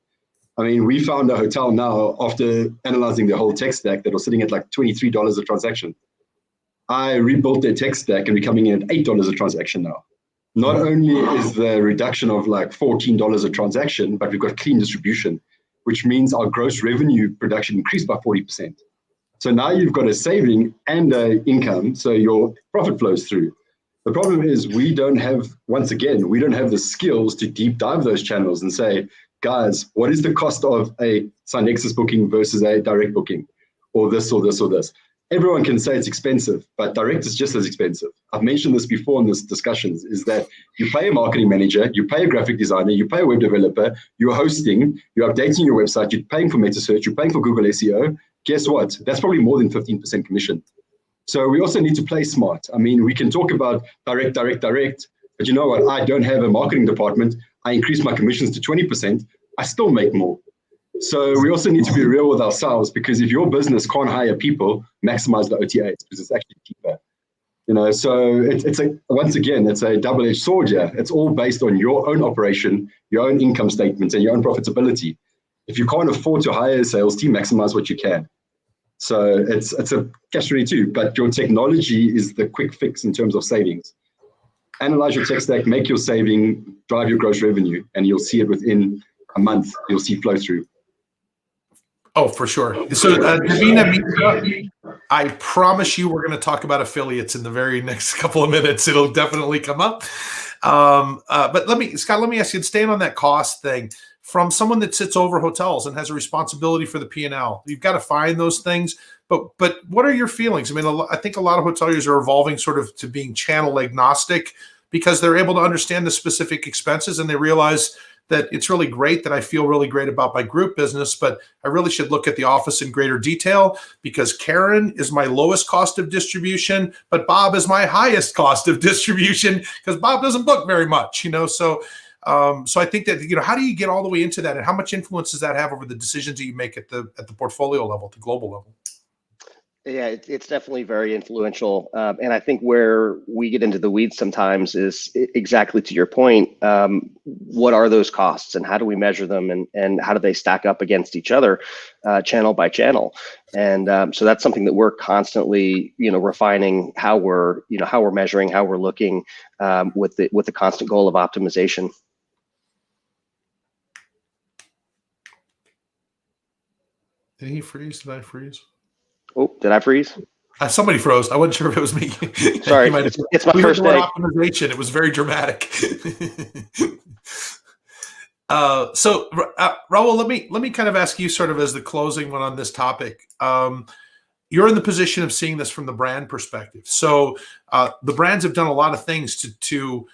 I mean, we found a hotel now after analyzing the whole tech stack that was sitting at like $23 a transaction. I rebuilt their tech stack and we're coming in at $8 a transaction now. Not only is the reduction of like $14 a transaction, but we've got clean distribution, which means our gross revenue production increased by 40%. So now you've got a saving and an income, so your profit flows through. The problem is we don't have the skills to deep dive those channels and say, guys, what is the cost of a Synexus booking versus a direct booking, or this or this or this? Everyone can say it's expensive, but direct is just as expensive. I've mentioned this before in this discussions, is that you pay a marketing manager, you pay a graphic designer, you pay a web developer, you're hosting, you're updating your website, you're paying for meta search, you're paying for Google SEO. Guess what? That's probably more than 15% commission. So we also need to play smart. I mean, we can talk about direct, but you know what? I don't have a marketing department. I increase my commissions to 20%. I still make more. So we also need to be real with ourselves, because if your business can't hire people, maximize the OTAs because it's actually cheaper. You know, so once again, it's a double-edged sword here. It's all based on your own operation, your own income statements, and your own profitability. If you can't afford to hire a sales team, maximize what you can. So it's a catch-22, but your technology is the quick fix in terms of savings. Analyze your tech stack, make your saving, drive your gross revenue, and you'll see it within a month. You'll see flow through. Oh, for sure. So, Davina, I promise you we're going to talk about affiliates in the very next couple of minutes. It'll definitely come up. But Scott, let me ask you, staying on that cost thing, from someone that sits over hotels and has a responsibility for the P&L, you've got to find those things. But what are your feelings? I mean, I think a lot of hoteliers are evolving sort of to being channel agnostic because they're able to understand the specific expenses and they realize that it's really great that I feel really great about my group business, but I really should look at the office in greater detail because Karen is my lowest cost of distribution, but Bob is my highest cost of distribution because Bob doesn't book very much, So I think that, how do you get all the way into that, and how much influence does that have over the decisions that you make at the portfolio level, at the global level? Yeah, it's definitely very influential. And I think where we get into the weeds sometimes is exactly to your point. What are those costs and how do we measure them, and how do they stack up against each other, channel by channel? And so that's something that we're constantly, refining how we're measuring, how we're looking, with the constant goal of optimization. Did he freeze? Did I freeze? Oh, did I freeze? Somebody froze. I wasn't sure if it was me. Sorry, it's my first day. Optimization. It was very dramatic. So Raúl, let me kind of ask you sort of as the closing one on this topic. You're in the position of seeing this from the brand perspective. So the brands have done a lot of things to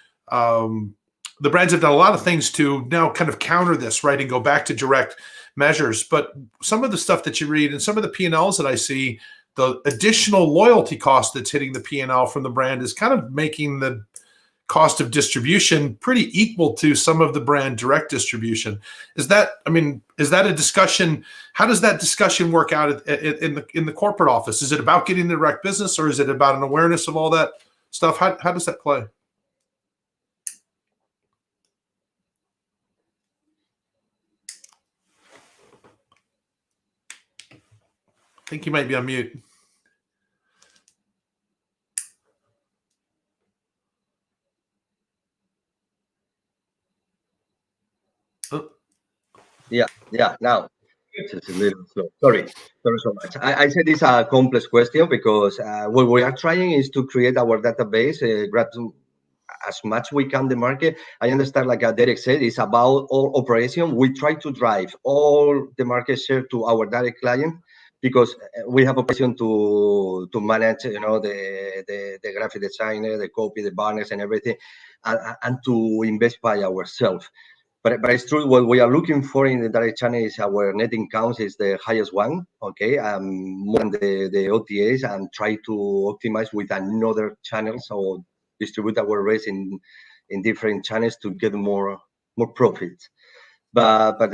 now kind of counter this, right, and go back to direct measures. But some of the stuff that you read and some of the P&Ls that I see, the additional loyalty cost that's hitting the P&L from the brand is kind of making the cost of distribution pretty equal to some of the brand direct distribution. Is that a discussion? How does that discussion work out in the corporate office? Is it about getting the direct business, or is it about an awareness of all that stuff? How does that play? I think you might be on mute. Oh. Yeah. Now it's a little slow. Sorry so much. I said it's a complex question because what we are trying is to create our database, grab as much we can the market. I understand, like Derek said, it's about all operation. We try to drive all the market share to our direct client, because we have a passion to manage, the graphic designer, the copy, the banners, and everything, and to invest by ourselves. But it's true, what we are looking for in the direct channel is our net income is the highest one, okay, more than the OTAs, and try to optimize with another channel, so distribute our rates in different channels to get more profit. But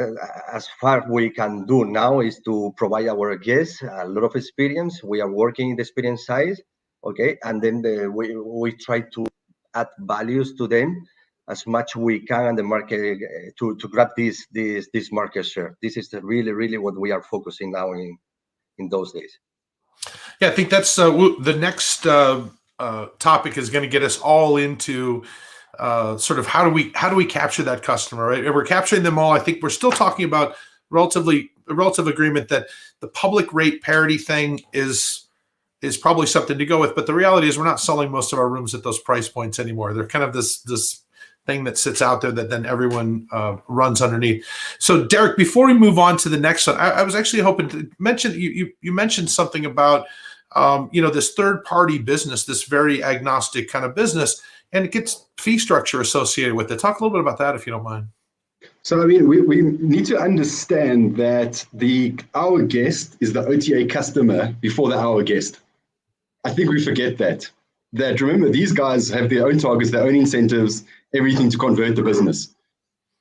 as far we can do now is to provide our guests a lot of experience. We are working in the experience side, okay, and then we try to add values to them as much we can in the market to grab this market share. This is really what we are focusing now in those days. Yeah, I think that's the next topic is going to get us all into sort of how do we capture that customer, right? And we're capturing them all. I think we're still talking about relative agreement that the public rate parity thing is probably something to go with. But the reality is we're not selling most of our rooms at those price points anymore. They're kind of this thing that sits out there that then everyone runs underneath. So Derek, before we move on to the next one, I was actually hoping to mention, you mentioned something about this third party business, this very agnostic kind of business, and it gets fee structure associated with it. Talk a little bit about that, if you don't mind. So, we need to understand that our guest is the OTA customer before the our guest. I think we forget that. Remember, these guys have their own targets, their own incentives, everything to convert the business.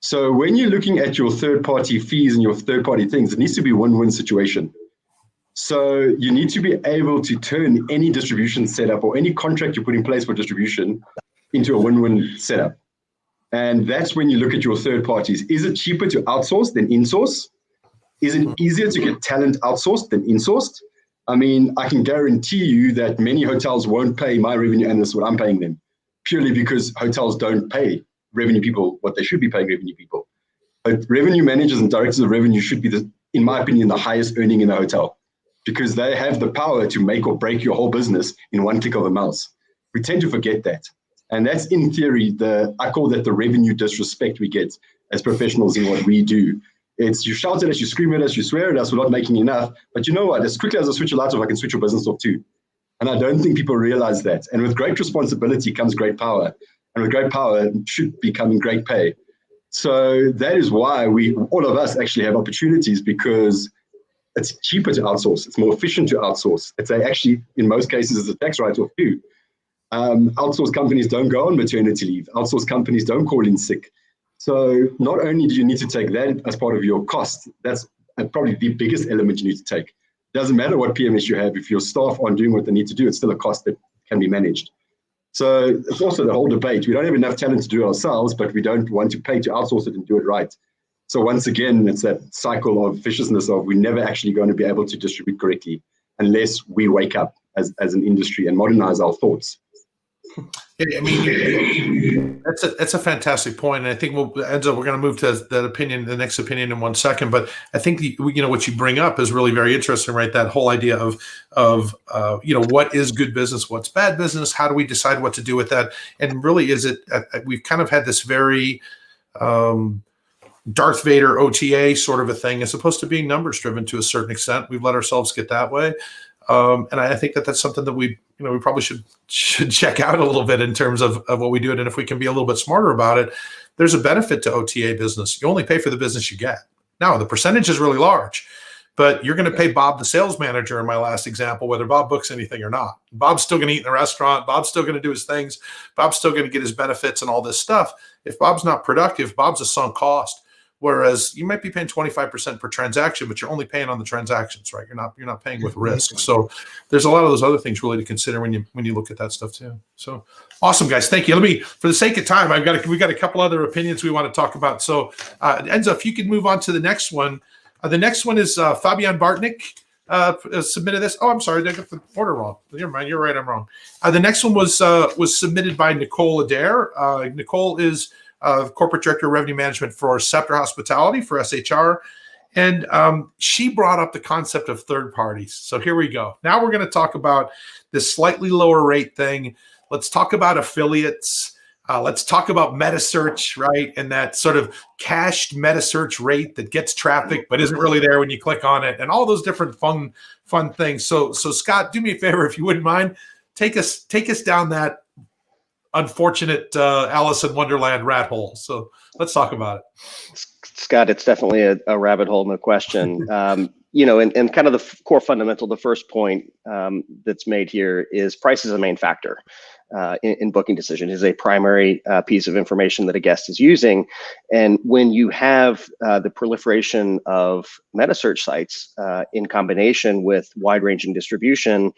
So when you're looking at your third-party fees and your third-party things, it needs to be a win-win situation. So you need to be able to turn any distribution setup or any contract you put in place for distribution into a win-win setup. And that's when you look at your third parties. Is it cheaper to outsource than insource? Is it easier to get talent outsourced than insourced? I can guarantee you that many hotels won't pay my revenue analysts what I'm paying them, purely because hotels don't pay revenue people what they should be paying revenue people. But revenue managers and directors of revenue should be, in my opinion, the highest earning in the hotel, because they have the power to make or break your whole business in one click of a mouse. We tend to forget that. And that's, in theory, I call that the revenue disrespect we get as professionals in what we do. It's you shout at us, you scream at us, you swear at us, we're not making enough. But you know what? As quickly as I switch a light off, I can switch your business off too. And I don't think people realize that. And with great responsibility comes great power. And with great power should be coming great pay. So that is why all of us actually have opportunities, because it's cheaper to outsource. It's more efficient to outsource. It's actually, in most cases, it's a tax write-off too. Outsourced companies don't go on maternity leave. Outsourced companies don't call in sick. So not only do you need to take that as part of your cost, that's probably the biggest element you need to take. Doesn't matter what PMS you have, if your staff aren't doing what they need to do, it's still a cost that can be managed. So it's also the whole debate. We don't have enough talent to do it ourselves, but we don't want to pay to outsource it and do it right. So once again, it's that cycle of viciousness of we're never actually going to be able to distribute correctly unless we wake up as an industry and modernize our thoughts. I mean, that's a fantastic point, and I think Enzo, we're going to move to that opinion, the next opinion, in 1 second. But I think what you bring up is really very interesting, right? That whole idea of what is good business, what's bad business, how do we decide what to do with that, and really is it? We've kind of had this very Darth Vader OTA sort of a thing, as opposed to being numbers driven to a certain extent. We've let ourselves get that way. And I think that's something that we probably should check out a little bit in terms of what we do. And if we can be a little bit smarter about it, there's a benefit to OTA business. You only pay for the business you get. Now, the percentage is really large, but you're going to pay Bob, the sales manager, in my last example, whether Bob books anything or not. Bob's still going to eat in the restaurant. Bob's still going to do his things. Bob's still going to get his benefits and all this stuff. If Bob's not productive, Bob's a sunk cost. Whereas you might be paying 25% per transaction, but you're only paying on the transactions, right? You're not paying with risk. So there's a lot of those other things really to consider when you look at that stuff too. So awesome, guys, thank you. Let me, for the sake of time, we got a couple other opinions we want to talk about. So Enzo, if you could move on to the next one. The next one is Fabian Bartnik submitted this. Oh, I'm sorry, I got the order wrong. Never mind, you're right, I'm wrong. The next one was submitted by Nicole Adair. Nicole is Corporate Director of Revenue Management for Scepter Hospitality for SHR. And she brought up the concept of third parties. So here we go. Now we're going to talk about this slightly lower rate thing. Let's talk about affiliates. Let's talk about meta search, right? And that sort of cached meta search rate that gets traffic but isn't really there when you click on it, and all those different fun things. So Scott, do me a favor, if you wouldn't mind, take us down that unfortunate Alice in Wonderland rat hole. So let's talk about it. Scott, it's definitely a rabbit hole, no question. And kind of the core fundamental, the first point that's made here is price is a main factor in booking decision, is a primary piece of information that a guest is using. And when you have the proliferation of meta search sites in combination with wide-ranging distribution,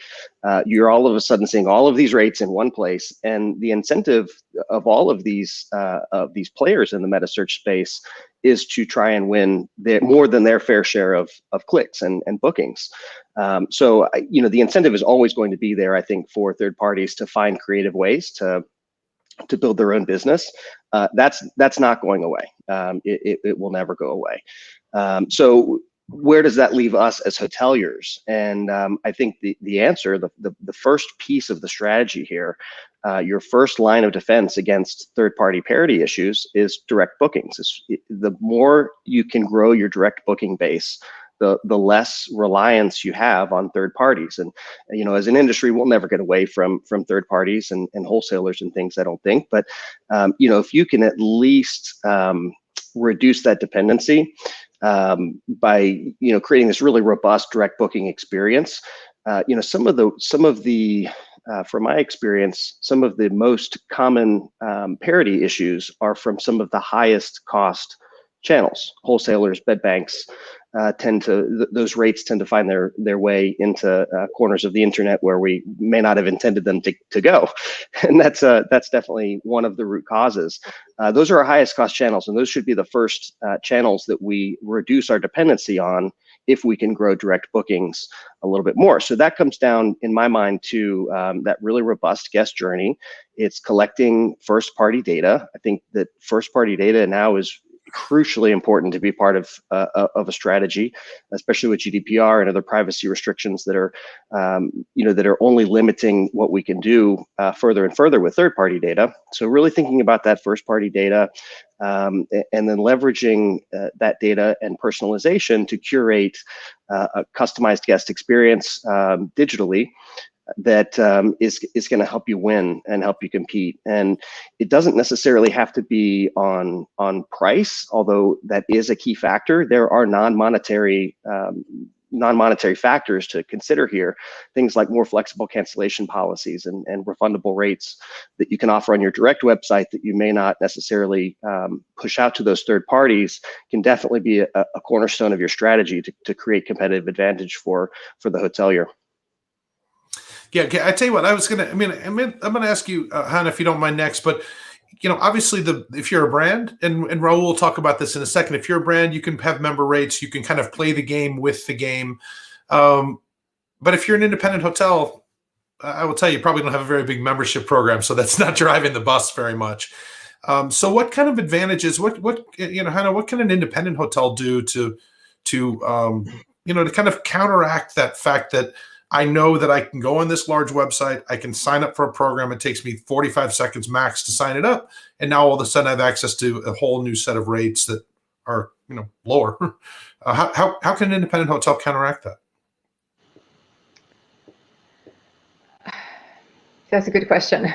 you're all of a sudden seeing all of these rates in one place. And the incentive of all of these players in the meta search space is to try and win more than their fair share of clicks and bookings. So the incentive is always going to be there, I think, for third parties to find creative ways to build their own business. That's not going away. It will never go away. So where does that leave us as hoteliers? And I think the answer, the first piece of the strategy here, your first line of defense against third-party parity issues is direct bookings. The more you can grow your direct booking base, the less reliance you have on third parties. And as an industry, we'll never get away from third parties and wholesalers and things, I don't think. But if you can at least reduce that dependency by creating this really robust direct booking experience, some of the from my experience, some of the most common parity issues are from some of the highest cost channels. Wholesalers, bed banks, those rates tend to find their way into corners of the internet where we may not have intended them to go. And that's definitely one of the root causes. Those are our highest cost channels, and those should be the first channels that we reduce our dependency on if we can grow direct bookings a little bit more. So that comes down, in my mind, to that really robust guest journey. It's collecting first-party data. I think that first-party data now is crucially important to be part of a strategy, especially with GDPR and other privacy restrictions that are, that are only limiting what we can do further and further with third-party data. So really thinking about that first-party data, and then leveraging that data and personalization to curate a customized guest experience digitally. that is going to help you win and help you compete. And it doesn't necessarily have to be on price, although that is a key factor. There are non-monetary factors to consider here, things like more flexible cancellation policies and refundable rates that you can offer on your direct website that you may not necessarily push out to those third parties can definitely be a cornerstone of your strategy to create competitive advantage for the hotelier. Yeah, I tell you what, I'm gonna ask you, Hanna, if you don't mind next, but obviously if you're a brand, and Raúl will talk about this in a second, if you're a brand, you can have member rates, you can kind of play the game with the game. But if you're an independent hotel, I will tell you, probably don't have a very big membership program, so that's not driving the bus very much. So what kind of advantages, Hanna, what can an independent hotel do to kind of counteract that fact that I know that I can go on this large website, I can sign up for a program, it takes me 45 seconds max to sign it up, and now all of a sudden I have access to a whole new set of rates that are lower. How can an independent hotel counteract that? That's a good question.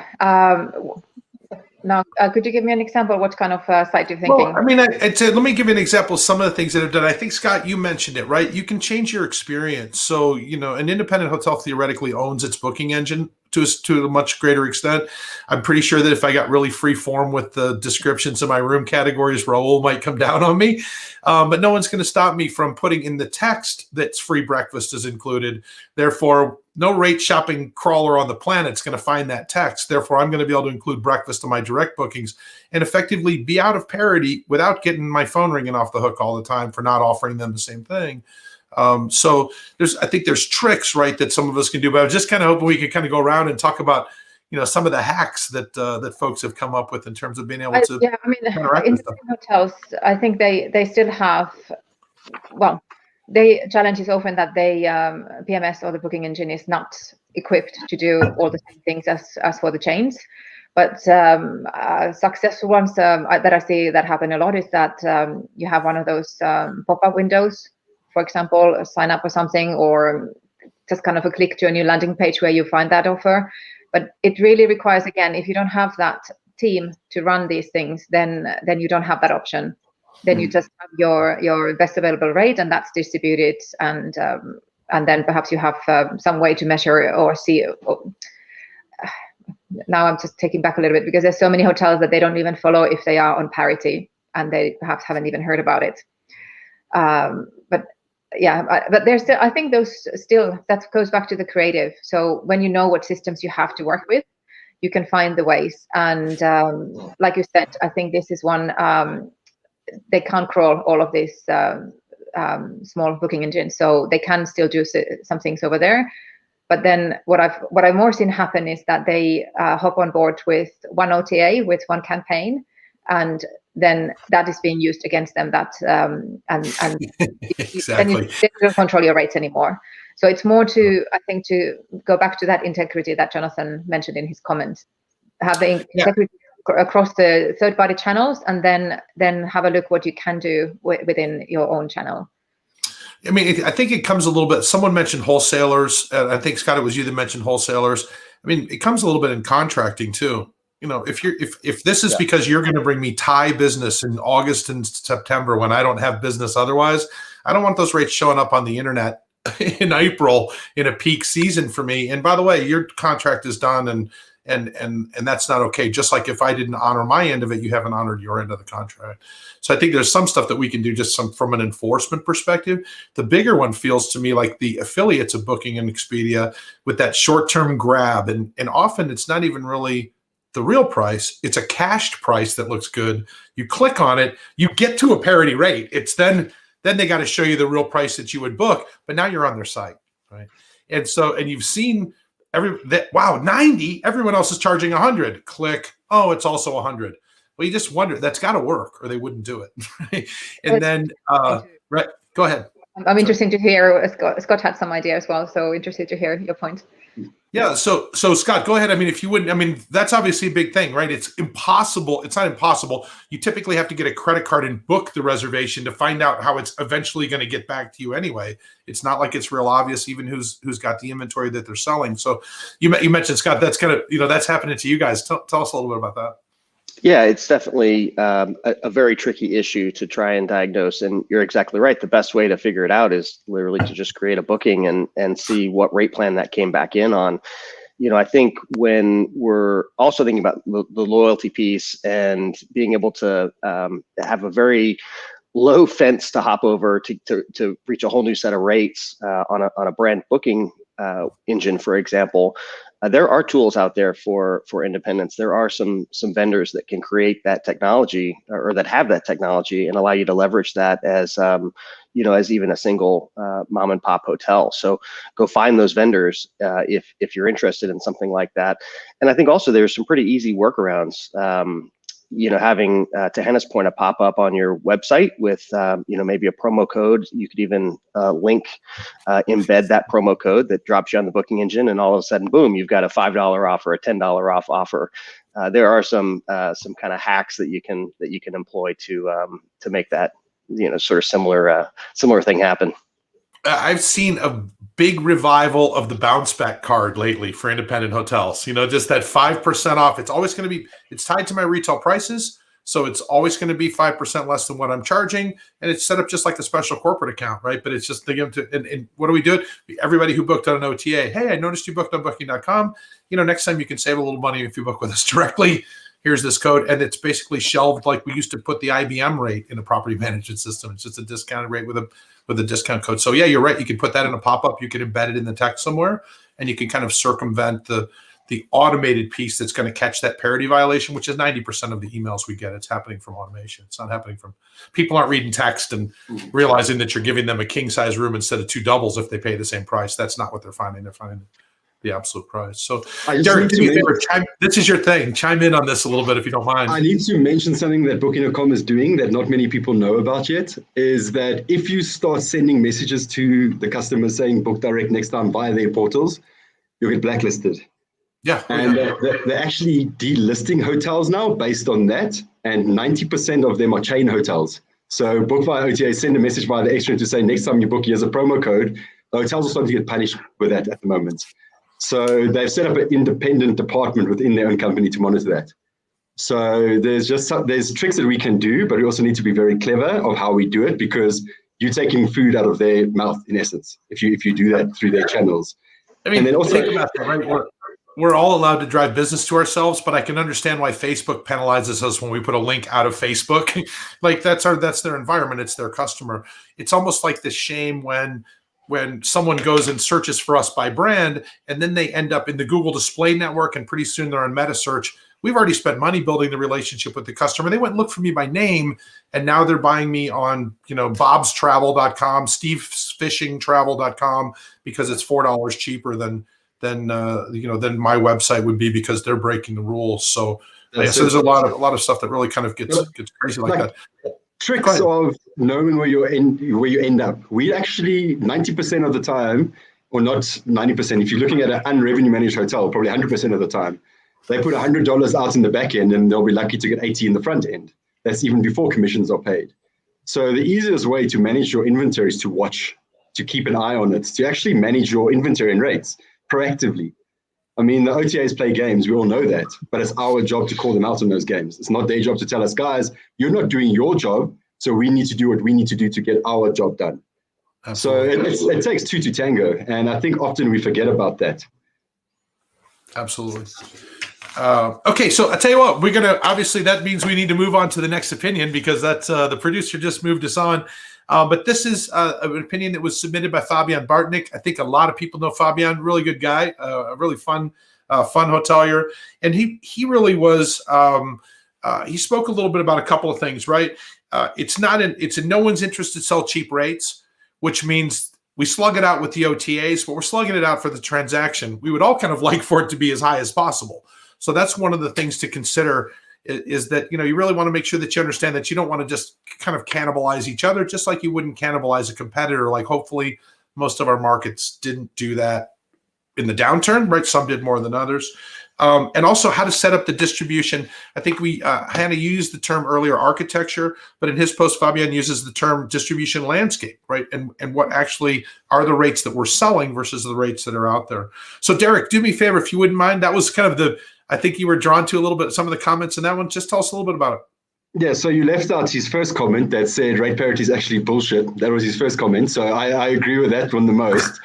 Now, could you give me an example? What kind of site you're thinking? Well, I mean, let me give you an example of some of the things that have done. I think, Scott, you mentioned it, right? You can change your experience. So, an independent hotel theoretically owns its booking engine to a much greater extent. I'm pretty sure that if I got really free form with the descriptions of my room categories, Raúl might come down on me. But no one's going to stop me from putting in the text that's free breakfast is included. Therefore, no rate shopping crawler on the planet is going to find that text. Therefore, I'm going to be able to include breakfast in my direct bookings and effectively be out of parity without getting my phone ringing off the hook all the time for not offering them the same thing. So I think there's tricks, right, that some of us can do. But I was just kind of hoping we could kind of go around and talk about, some of the hacks that folks have come up with in terms of being able to. Yeah, I mean, in hotels, I think they still have, well, the challenge is often that they PMS or the booking engine is not equipped to do all the same things as for the chains. But successful ones that I see that happen a lot is that you have one of those pop-up windows, for example, sign up for something, or just kind of a click to a new landing page where you find that offer. But it really requires, again, if you don't have that team to run these things, then you don't have that option. Then you just have your best available rate, and that's distributed, and then perhaps you have some way to measure or see. Now I'm just taking back a little bit because there's so many hotels that they don't even follow if they are on parity, and they perhaps haven't even heard about it. But there's still, I think that goes back to the creative. So when you know what systems you have to work with, you can find the ways. And like you said, I think this is one. They can't crawl all of these small booking engines, so they can still do some things over there. But then what I've more seen happen is that they hop on board with one OTA with one campaign, and then that is being used against them. And exactly. Then you don't control your rates anymore. So it's more to, I think, to go back to that integrity that Jonathan mentioned in his comments. Have the integrity across the third-party channels, and then have a look what you can do within your own channel. I mean, I think it comes a little bit. Someone mentioned wholesalers. I think, Scott, it was you that mentioned wholesalers. I mean, it comes a little bit in contracting too. If this is because you're going to bring me Thai business in August and September when I don't have business otherwise, I don't want those rates showing up on the internet in April in a peak season for me. And by the way, your contract is done, and that's not okay. Just like if I didn't honor my end of it, you haven't honored your end of the contract. So I think there's some stuff that we can do just from an enforcement perspective. The bigger one feels to me like the affiliates of Booking and Expedia with that short-term grab. And often it's not even really the real price. It's a cached price that looks good. You click on it, you get to a parity rate. It's then they got to show you the real price that you would book, but now you're on their site, right? And you've seen 90, everyone else is charging 100. Click, oh, it's also 100. Well, you just wonder, that's got to work or they wouldn't do it. And then, right, go ahead. I'm interested to hear. Scott had some idea as well, so interested to hear your point. Yeah. So Scott, go ahead. I mean, if you wouldn't, I mean, that's obviously a big thing, right? It's impossible. It's not impossible. You typically have to get a credit card and book the reservation to find out how it's eventually going to get back to you anyway. It's not like it's real obvious, even who's got the inventory that they're selling. So you mentioned, Scott, that's kind of, that's happening to you guys. Tell us a little bit about that. Yeah, it's definitely a very tricky issue to try and diagnose. And you're exactly right. The best way to figure it out is literally to just create a booking and see what rate plan that came back in on. I think when we're also thinking about the loyalty piece and being able to have a very low fence to hop over to reach a whole new set of rates on a brand booking engine, for example, there are tools out there for independents. There are some vendors that can create that technology or that have that technology and allow you to leverage that as as even a single mom and pop hotel. So go find those vendors if you're interested in something like that. And I think also there's some pretty easy workarounds. Having, to Hanna's point, a pop-up on your website with, maybe a promo code. You could even embed that promo code that drops you on the booking engine, and all of a sudden, boom, you've got a $5 offer, a $10 off offer. There are some kind of hacks that you can employ to make that, sort of similar thing happen. I've seen a big revival of the bounce back card lately for independent hotels. Just that 5% off. It's always going to be, it's tied to my retail prices. So it's always going to be 5% less than what I'm charging. And it's set up just like a special corporate account, right? But it's just, they give them to, and what do we do? Everybody who booked on an OTA, hey, I noticed you booked on booking.com. Next time you can save a little money if you book with us directly. Here's this code. And it's basically shelved like we used to put the IBM rate in a property management system. It's just a discounted rate with a discount code. So yeah, you're right. You can put that in a pop-up. You can embed it in the text somewhere, and you can kind of circumvent the automated piece that's going to catch that parity violation, which is 90% of the emails we get. It's happening from automation. It's not happening from people aren't reading text and realizing that you're giving them a king size room instead of 2 doubles if they pay the same price. That's not what they're finding. They're finding the absolute price. So Derek, this is your thing. Chime in on this a little bit if you don't mind. I need to mention something that Booking.com is doing that not many people know about yet, is that if you start sending messages to the customers saying book direct next time via their portals, you'll get blacklisted. Yeah. And they're actually delisting hotels now based on that. And 90% of them are chain hotels. So book via OTA, send a message via the extra to say next time you book, here's a promo code. The hotels are starting to get punished with that at the moment. So they've set up an independent department within their own company to monitor that. So there's tricks that we can do, but we also need to be very clever of how we do it, because you're taking food out of their mouth in essence if you do that through their channels. I mean, and then also, think about that, right? We're all allowed to drive business to ourselves, but I can understand why Facebook penalizes us when we put a link out of Facebook. Like that's their environment, it's their customer. It's almost like the shame when someone goes and searches for us by brand, and then they end up in the Google display network, and pretty soon they're on meta search. We've already spent money building the relationship with the customer. They went and looked for me by name, and now they're buying me on, bobstravel.com, stevesfishingtravel.com, because it's $4 cheaper than my website would be, because they're breaking the rules. So there's a lot of stuff that really kind of gets crazy like that. Tricks of knowing where you end up. We actually 90% of the time, or not 90%, if you're looking at an unrevenue managed hotel, probably 100% of the time, they put $100 out in the back end and they'll be lucky to get 80 in the front end. That's even before commissions are paid. So the easiest way to manage your inventory is to watch, to keep an eye on it, to actually manage your inventory and rates proactively. I mean, the OTAs play games, we all know that, but it's our job to call them out on those games. It's not their job to tell us, guys, you're not doing your job, so we need to do what we need to do to get our job done. Absolutely. So it takes 2 to tango, and I think often we forget about that. Absolutely. Okay, so I tell you what, we're gonna, obviously that means we need to move on to the next opinion, because that's the producer just moved us on. But this is an opinion that was submitted by Fabian Bartnick. I think a lot of people know Fabian, really good guy, a really fun hotelier. And he really was, he spoke a little bit about a couple of things, right? It's in no one's interest to sell cheap rates, which means we slug it out with the OTAs, but we're slugging it out for the transaction. We would all kind of like for it to be as high as possible. So that's one of the things to consider is that, you really want to make sure that you understand that you don't want to just kind of cannibalize each other, just like you wouldn't cannibalize a competitor. Like hopefully most of our markets didn't do that in the downturn, right? Some did more than others. And also how to set up the distribution. I think Hanna used the term earlier, architecture, but in his post, Fabian uses the term distribution landscape, right? And what actually are the rates that we're selling versus the rates that are out there. So Derek, do me a favor, if you wouldn't mind. That was kind of I think you were drawn to a little bit, some of the comments in that one. Just tell us a little bit about it. Yeah, so you left out his first comment that said rate parity is actually bullshit. That was his first comment. So I agree with that one the most.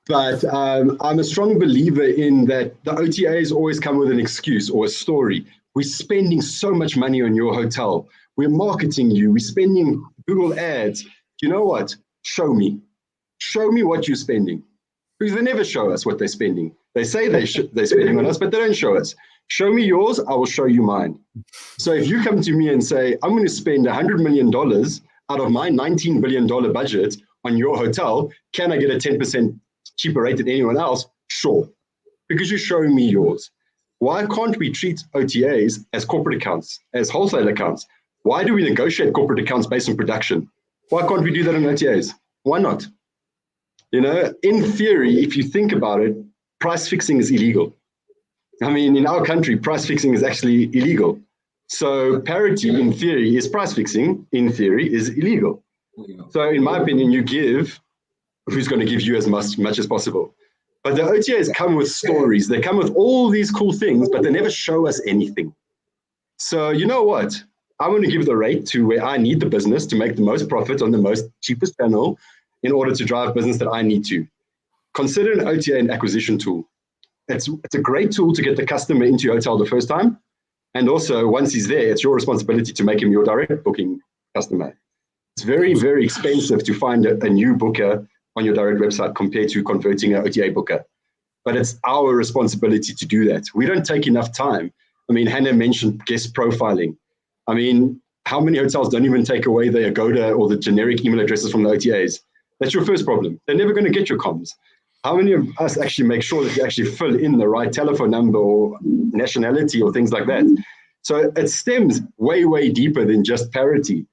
But I'm a strong believer in that the OTAs always come with an excuse or a story. We're spending so much money on your hotel. We're marketing you. We're spending Google ads. You know what? Show me. Show me what you're spending. Because they never show us what they're spending. They say they're spending on us, but they don't show us. Show me yours, I will show you mine. So if you come to me and say, I'm going to spend $100 million out of my $19 billion budget on your hotel, can I get a 10% cheaper rate than anyone else? Sure, because you're showing me yours. Why can't we treat OTAs as corporate accounts, as wholesale accounts? Why do we negotiate corporate accounts based on production? Why can't we do that on OTAs? Why not? In theory, if you think about it, price fixing is illegal. I mean, in our country, price fixing is actually illegal. So parity, in theory, is price fixing. In theory, is illegal. So in my opinion, you give who's going to give you as much as possible. But the OTAs come with stories. They come with all these cool things, but they never show us anything. So you know what? I'm going to give the rate to where I need the business to make the most profit on the most cheapest channel in order to drive business that I need to. Consider an OTA an acquisition tool. It's a great tool to get the customer into your hotel the first time. And also, once he's there, it's your responsibility to make him your direct booking customer. It's very, very expensive to find a new booker on your direct website compared to converting an OTA booker. But it's our responsibility to do that. We don't take enough time. I mean, Hanna mentioned guest profiling. I mean, how many hotels don't even take away the Agoda or the generic email addresses from the OTAs? That's your first problem. They're never going to get your comms. How many of us actually make sure that you actually fill in the right telephone number or nationality or things like that? So it stems way, way deeper than just parity.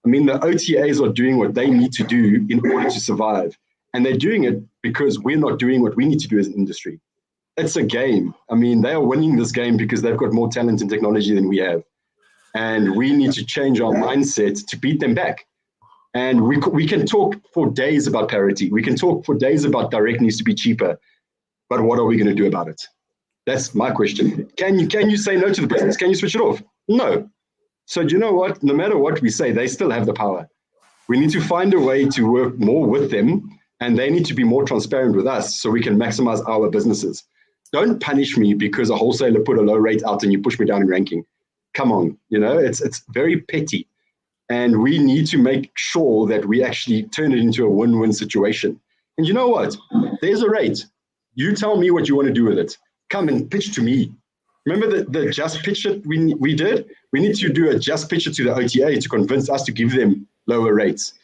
I mean, the OTAs are doing what they need to do in order to survive. And they're doing it because we're not doing what we need to do as an industry. It's a game. I mean, they are winning this game because they've got more talent and technology than we have. And we need to change our mindset to beat them back. And we can talk for days about parity. We can talk for days about direct needs to be cheaper. But what are we going to do about it? That's my question. Can you say no to the business? Can you switch it off? No. So do you know what? No matter what we say, they still have the power. We need to find a way to work more with them, and they need to be more transparent with us so we can maximize our businesses. Don't punish me because a wholesaler put a low rate out and you push me down in ranking. Come on, it's very petty. And we need to make sure that we actually turn it into a win-win situation. And you know what? There's a rate. You tell me what you want to do with it. Come and pitch to me. Remember the just pitch it we did? We need to do a just pitch it to the OTA to convince us to give them lower rates.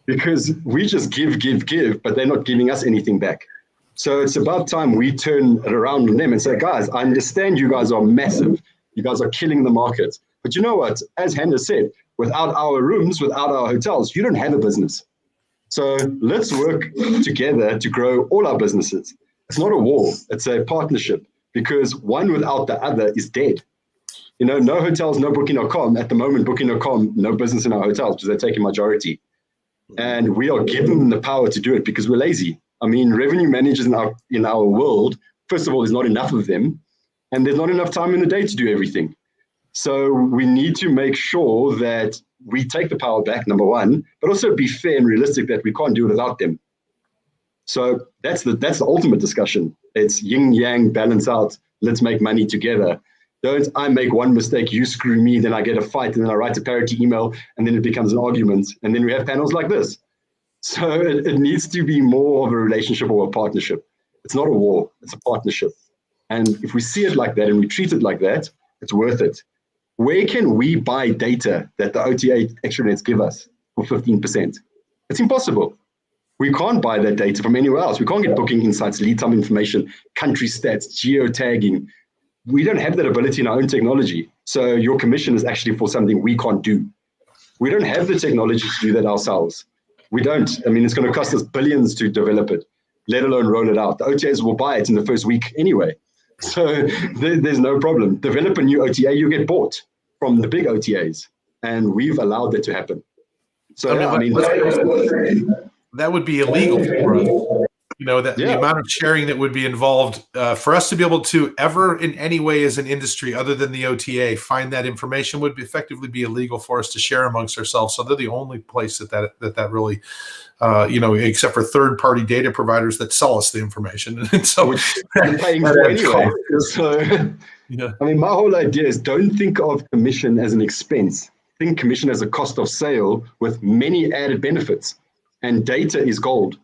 Because we just give, but they're not giving us anything back. So it's about time we turn it around on them and say, guys, I understand you guys are massive. You guys are killing the market. But you know what? As Hanna said, without our rooms, without our hotels, you don't have a business. So let's work together to grow all our businesses. It's not a war. It's a partnership because one without the other is dead. No hotels, no Booking.com. At the moment, Booking.com, no business in our hotels because they're taking majority. And we are given them the power to do it because we're lazy. I mean, revenue managers in our world, first of all, there's not enough of them. And there's not enough time in the day to do everything. So we need to make sure that we take the power back, number one, but also be fair and realistic that we can't do it without them. So that's the ultimate discussion. It's yin yang, balance out. Let's make money together. Don't I make one mistake, you screw me, then I get a fight, and then I write a parity email, and then it becomes an argument, and then we have panels like this. So it needs to be more of a relationship or a partnership. It's not a war, it's a partnership. And if we see it like that and we treat it like that, it's worth it. Where can we buy data that the OTA extranets give us for 15%? It's impossible. We can't buy that data from anywhere else. We can't get booking insights, lead time information, country stats, geotagging. We don't have that ability in our own technology. So your commission is actually for something we can't do. We don't have the technology to do that ourselves. We don't. I mean, it's going to cost us billions to develop it, let alone roll it out. The OTAs will buy it in the first week anyway. So there's no problem. Develop a new OTA, you get bought from the big OTAs. And we've allowed that to happen. So, that would be illegal for us. You know, that the amount of sharing that would be involved for us to be able to ever in any way as an industry other than the OTA find that information would effectively be illegal for us to share amongst ourselves. So they're the only place that really, you know, except for third-party data providers that sell us the information. And so we're paying for anyway. So, I mean, my whole idea is don't think of commission as an expense. Think commission as a cost of sale with many added benefits. And data is gold.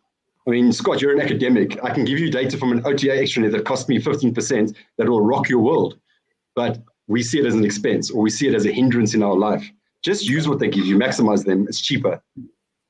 I mean, Scott, you're an academic. I can give you data from an OTA extranet that cost me 15% that will rock your world. But we see it as an expense, or we see it as a hindrance in our life. Just use what they give you, maximize them. It's cheaper.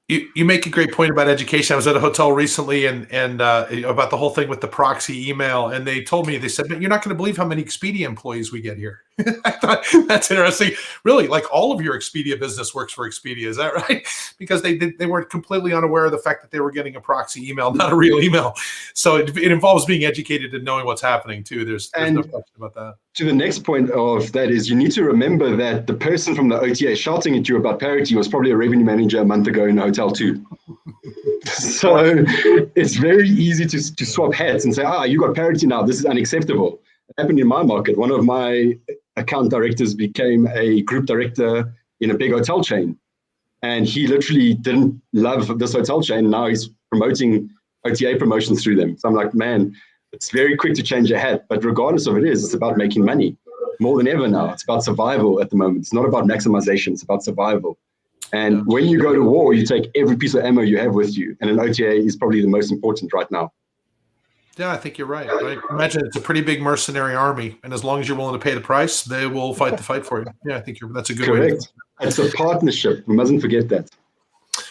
You make a great point about education. I was at a hotel recently and about the whole thing with the proxy email, and they told me, they said, "You're not going to believe how many Expedia employees we get here." I thought that's interesting. Really, like all of your Expedia business works for Expedia, is that right? Because they weren't completely unaware of the fact that they were getting a proxy email, not a real email. So it involves being educated and knowing what's happening too. There's no question about that. To the next point of that is you need to remember that the person from the OTA shouting at you about PARITY was probably a revenue manager a month ago in a hotel too. So it's very easy to swap hats and say, you got PARITY now, this is unacceptable. It happened in my market. One of my account directors became a group director in a big hotel chain. And he literally didn't love this hotel chain. Now he's promoting OTA promotions through them. So I'm like, man, it's very quick to change your hat. But regardless of it's about making money more than ever now. It's about survival at the moment. It's not about maximization. It's about survival. And when you go to war, you take every piece of ammo you have with you. And an OTA is probably the most important right now. Yeah, I think you're right. Imagine it's a pretty big mercenary army. And as long as you're willing to pay the price, they will fight the fight for you. Yeah, I think that's a good way. Correct. It's a partnership. We mustn't forget that.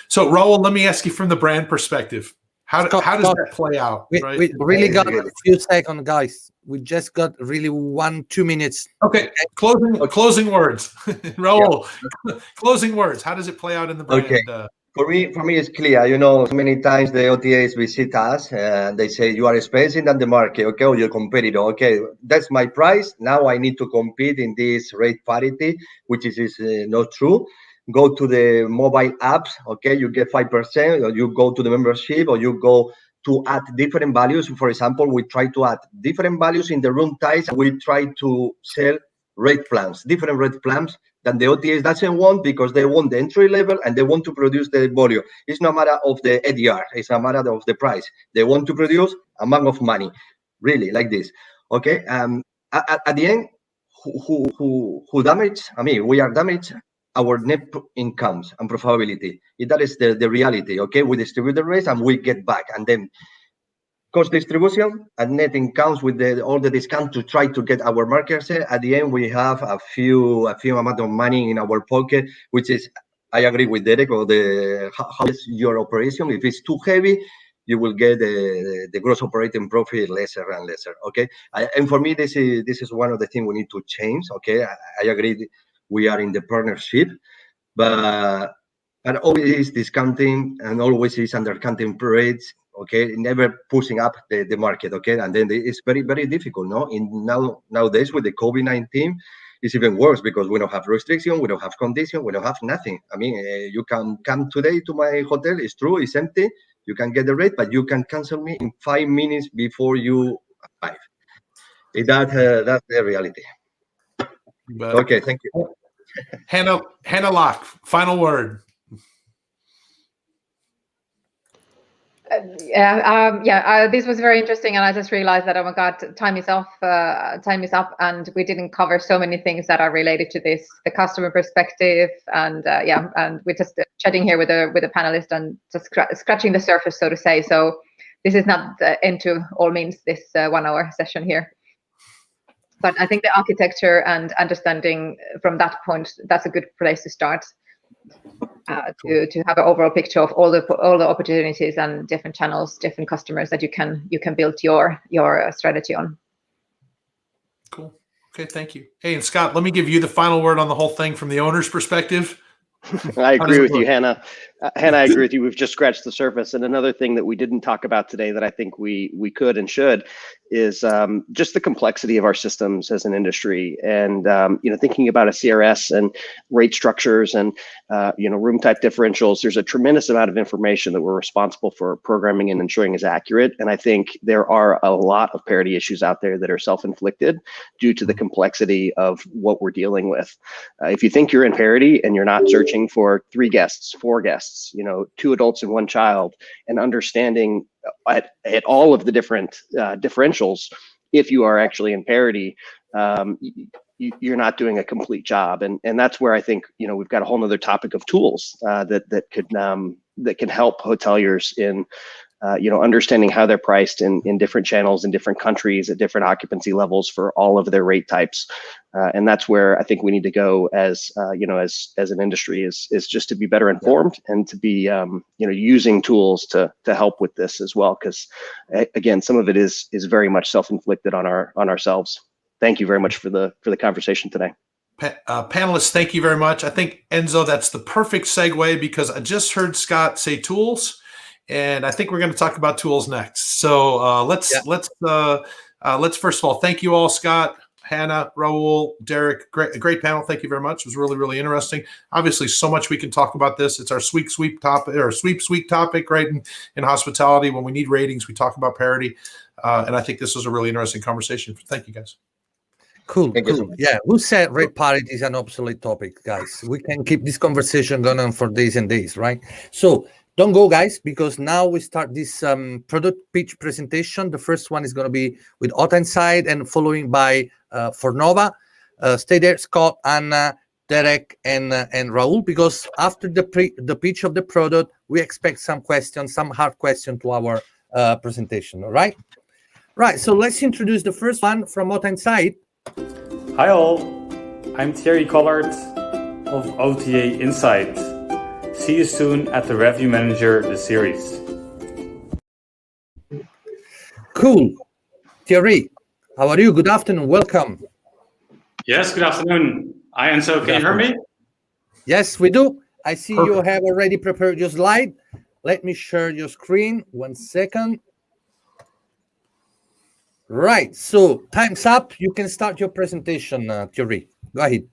So, Raúl, let me ask you from the brand perspective. How does that play out? We really got a few seconds, guys. We just got really 1-2 minutes. Okay, closing words. Raúl, closing words. How does it play out in the brand? Okay. For me, it's clear. You know, so many times the OTAs visit us and they say, you are expensive than the market, okay, or your competitor. Okay, that's my price. Now I need to compete in this rate parity, which is not true. Go to the mobile apps, okay, you get 5%, or you go to the membership, or you go to add different values. For example, we try to add different values in the room types. We try to sell rate plans, different rate plans that the OTAs doesn't want because they want the entry level and they want to produce the volume. It's no matter of the ADR, it's a matter of the price. They want to produce amount of money, really, like this. Okay, at the end, who damage? I mean, we are damaged our net incomes and profitability. That is the reality. Okay, we distribute the rates and we get back, and then cost distribution and net incomes with all the discount to try to get our market share. At the end, we have a few amount of money in our pocket, which is, I agree with Derek, or how is your operation. If it's too heavy, you will get the gross operating profit lesser and lesser. Okay, and for me, this is one of the things we need to change. Okay, I agree. We are in the partnership, but always is discounting and always is undercounting rates. Okay, never pushing up the market. Okay, and then it's very, very difficult. No, nowadays with the COVID-19, it's even worse because we don't have restriction, we don't have condition, we don't have nothing. I mean, you can come today to my hotel. It's true, it's empty. You can get the rate, but you can cancel me in 5 minutes before you arrive. That's the reality. Okay, thank you. Hanna Locke, final word. This was very interesting, and I just realized that, oh my God, time is up, and we didn't cover so many things that are related to this, the customer perspective, and and we're just chatting here with a panelist and just scratching the surface, so to say. So this is not the end to all means, this 1 hour session here. But I think the architecture and understanding from that point, that's a good place to start. To have an overall picture of all the opportunities and different channels, different customers that you can build your strategy on. Cool. Okay, thank you. Hey, and Scott, let me give you the final word on the whole thing from the owner's perspective. I agree with you, Hanna. Hanna, I agree with you. We've just scratched the surface. And another thing that we didn't talk about today that I think we could and should is just the complexity of our systems as an industry. And thinking about a CRS and rate structures and room type differentials, there's a tremendous amount of information that we're responsible for programming and ensuring is accurate. And I think there are a lot of parity issues out there that are self-inflicted due to the complexity of what we're dealing with. If you think you're in parity and you're not searching for 3 guests, 4 guests, 2 adults and 1 child, and understanding at all of the different differentials, if you are actually in parity, you're not doing a complete job. And that's where I think, we've got a whole nother topic of tools that can help hoteliers in understanding how they're priced in different channels in different countries at different occupancy levels for all of their rate types. And that's where I think we need to go as an industry is just to be better informed and to be, using tools to help with this as well. Because again, some of it is very much self-inflicted on ourselves. Thank you very much for the conversation today. Panelists, thank you very much. I think, Enzo, that's the perfect segue because I just heard Scott say tools. And I think we're going to talk about tools next. So let's first of all thank you all, Scott, Hanna, Raúl, Derek. Great panel. Thank you very much. It was really, really interesting. Obviously, so much we can talk about this. It's our sweep topic, or sweep topic, right? In hospitality, when we need ratings, we talk about parity. And I think this was a really interesting conversation. Thank you, guys. Cool. Yeah, who said rate parity is an obsolete topic, guys? We can keep this conversation going on for days and days, right? So don't go, guys, because now we start this product pitch presentation. The first one is going to be with OTA Inside and following by Fornova. Stay there, Scott, Anna, Derek, and Raúl, because after the pitch of the product, we expect some questions, some hard questions to our presentation, all right? Right, so let's introduce the first one from OTA Inside. Hi all, I'm Thierry Collard of OTA Insight. See you soon at the Revenuemanager, the series. Cool. Thierry, how are you? Good afternoon. Welcome. Yes, good afternoon. Hi, Enzo. Can you hear me? Yes, we do. I see you have already prepared your slide. Let me share your screen. 1 second. Right. So time's up. You can start your presentation, Thierry. Go ahead.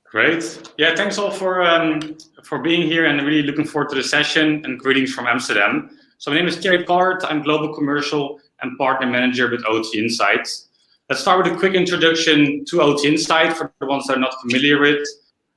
Great. Yeah, thanks all for being here and really looking forward to the session, and greetings from Amsterdam. So my name is Thierry Collard. I'm Global Commercial and Partner Manager with OTA Insight. Let's start with a quick introduction to OTA Insight for the ones that are not familiar with.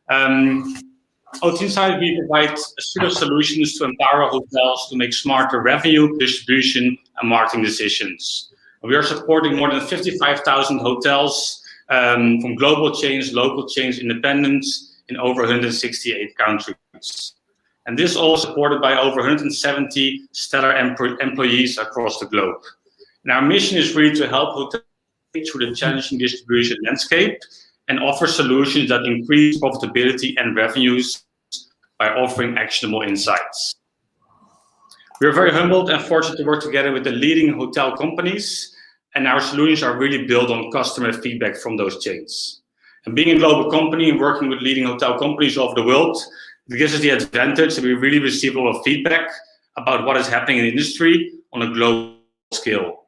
OTA Insight, we provide a suite of solutions to empower hotels to make smarter revenue, distribution, and marketing decisions. We are supporting more than 55,000 hotels from global chains, local chains, independents in over 168 countries. And this all supported by over 170 stellar employees across the globe. And our mission is really to help hotels through the challenging distribution landscape and offer solutions that increase profitability and revenues by offering actionable insights. We are very humbled and fortunate to work together with the leading hotel companies, and our solutions are really built on customer feedback from those chains. And being a global company and working with leading hotel companies all over the world, it gives us the advantage that we really receive a lot of feedback about what is happening in the industry on a global scale.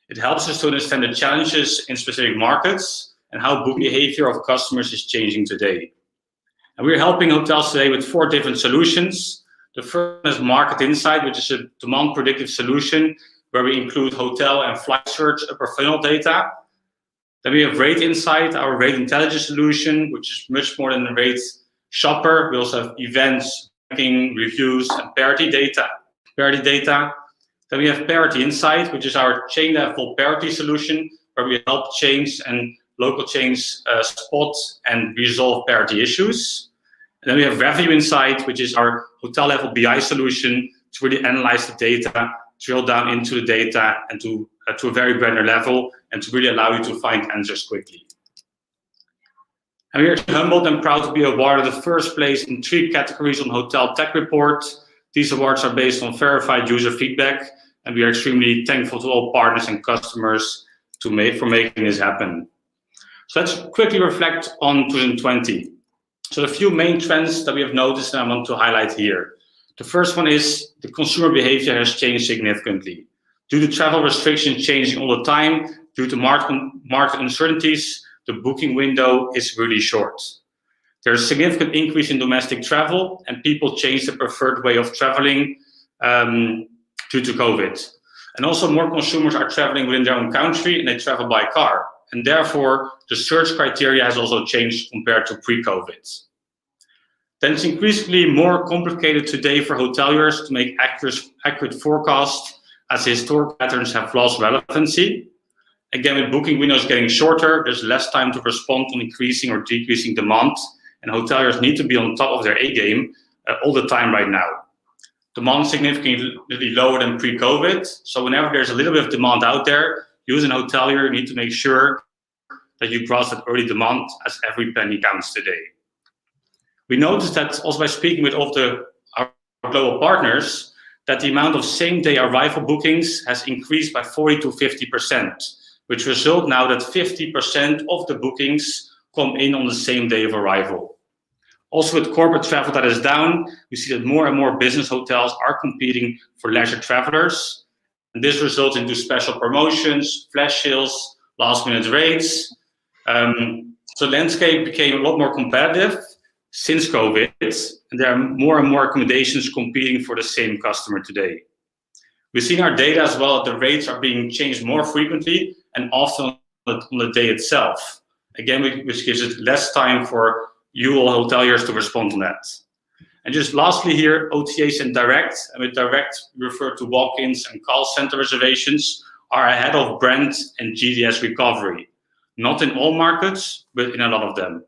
It helps us to understand the challenges in specific markets and how book behavior of customers is changing today. And we're helping hotels today with 4 different solutions. The first is Market Insight, which is a demand predictive solution where we include hotel and flight search upper funnel data. Then we have Rate Insight, our rate intelligence solution, which is much more than a rate shopper. We also have events, ranking, reviews, and parity data. Then we have Parity Insight, which is our chain level parity solution, where we help chains and local chains spot and resolve parity issues. And then we have Revenue Insight, which is our hotel level BI solution to really analyze the data, drill down into the data, and to a very granular level, and to really allow you to find answers quickly. And we are humbled and proud to be awarded the first place in 3 categories on Hotel Tech Report. These awards are based on verified user feedback, and we are extremely thankful to all partners and customers for making this happen. So let's quickly reflect on 2020. So the few main trends that we have noticed and I want to highlight here. The first one is the consumer behavior has changed significantly. Due to travel restrictions changing all the time, due to market uncertainties, the booking window is really short. There's a significant increase in domestic travel and people change their preferred way of traveling due to COVID. And also more consumers are traveling within their own country and they travel by car. And therefore, the search criteria has also changed compared to pre-COVID. Then it's increasingly more complicated today for hoteliers to make accurate forecasts as historic patterns have lost relevancy. Again, with booking windows getting shorter, there's less time to respond on increasing or decreasing demand, and hoteliers need to be on top of their A game all the time right now. Demand is significantly lower than pre-COVID, so whenever there's a little bit of demand out there, you as an hotelier need to make sure that you grasp that early demand, as every penny counts today. We noticed that also by speaking with all of our global partners, that the amount of same-day arrival bookings has increased by 40 to 50%, which result now that 50% of the bookings come in on the same day of arrival. Also with corporate travel that is down, we see that more and more business hotels are competing for leisure travelers. And this results into special promotions, flash sales, last-minute rates. So the landscape became a lot more competitive since COVID, and there are more and more accommodations competing for the same customer today. We see in our data as well that the rates are being changed more frequently and often on the day itself. Again, which gives it less time for you all hoteliers to respond on that. And just lastly here, OTAs and direct, and with direct we refer to walk-ins and call center reservations, are ahead of brand and GDS recovery. Not in all markets, but in a lot of them.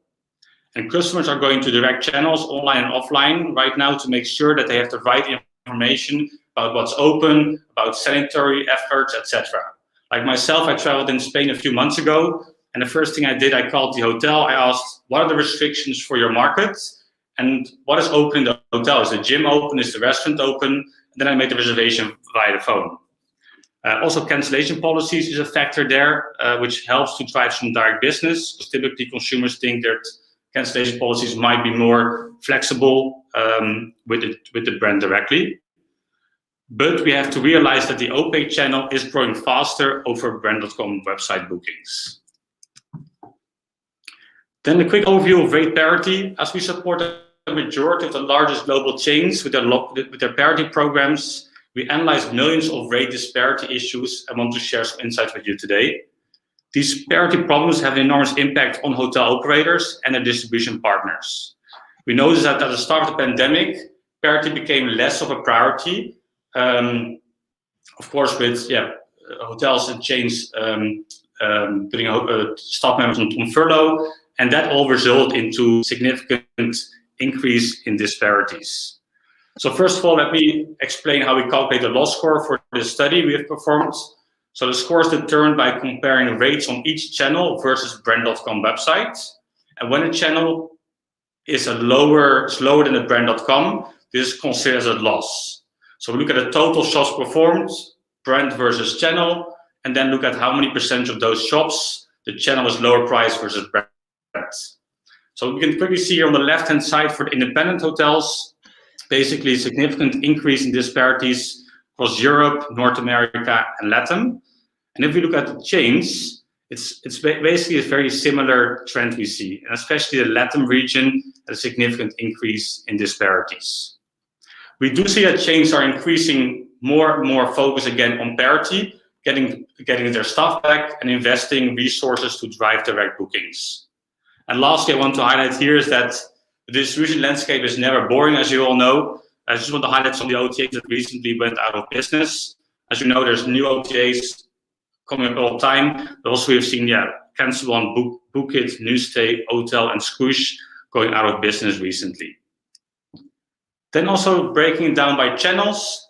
And customers are going to direct channels, online and offline, right now to make sure that they have the right information about what's open, about sanitary efforts, etc. Like myself, I traveled in Spain a few months ago, and the first thing I did, I called the hotel. I asked, what are the restrictions for your market? And what is open in the hotel? Is the gym open? Is the restaurant open? And then I made the reservation via the phone. Also, cancellation policies is a factor there, which helps to drive some direct business, because typically consumers think that cancellation policies might be more flexible with the brand directly. But we have to realize that the opaque channel is growing faster over brand.com website bookings. Then a quick overview of rate parity. As we support the majority of the largest global chains with their parity programs, we analyzed millions of rate disparity issues and want to share some insights with you today. These parity problems have an enormous impact on hotel operators and their distribution partners. We noticed that at the start of the pandemic, parity became less of a priority. Of course, with hotels and chains putting staff members on furlough, and that all resulted into significant increase in disparities. So first of all, let me explain how we calculate the loss score for this study we have performed. So the score is determined by comparing rates on each channel versus brand.com website. And when a channel is lower than the brand.com, this is considered as a loss. So we look at the total shops performed, brand versus channel, and then look at how many percent of those shops the channel is lower price versus brand. So we can quickly see here on the left-hand side for the independent hotels, basically a significant increase in disparities across Europe, North America, and Latin. And if we look at the chains, it's basically a very similar trend we see, and especially the Latin region has a significant increase in disparities. We do see that chains are increasing more and more focus again on parity, getting their staff back and investing resources to drive direct bookings. And lastly, I want to highlight here is that the distribution landscape is never boring, as you all know. I just want to highlight some of the OTAs that recently went out of business. As you know, there's new OTAs coming up all the time, but also we've seen, Cancel One, Book It, Newstay, Hotel, and Squish going out of business recently. Then also breaking it down by channels,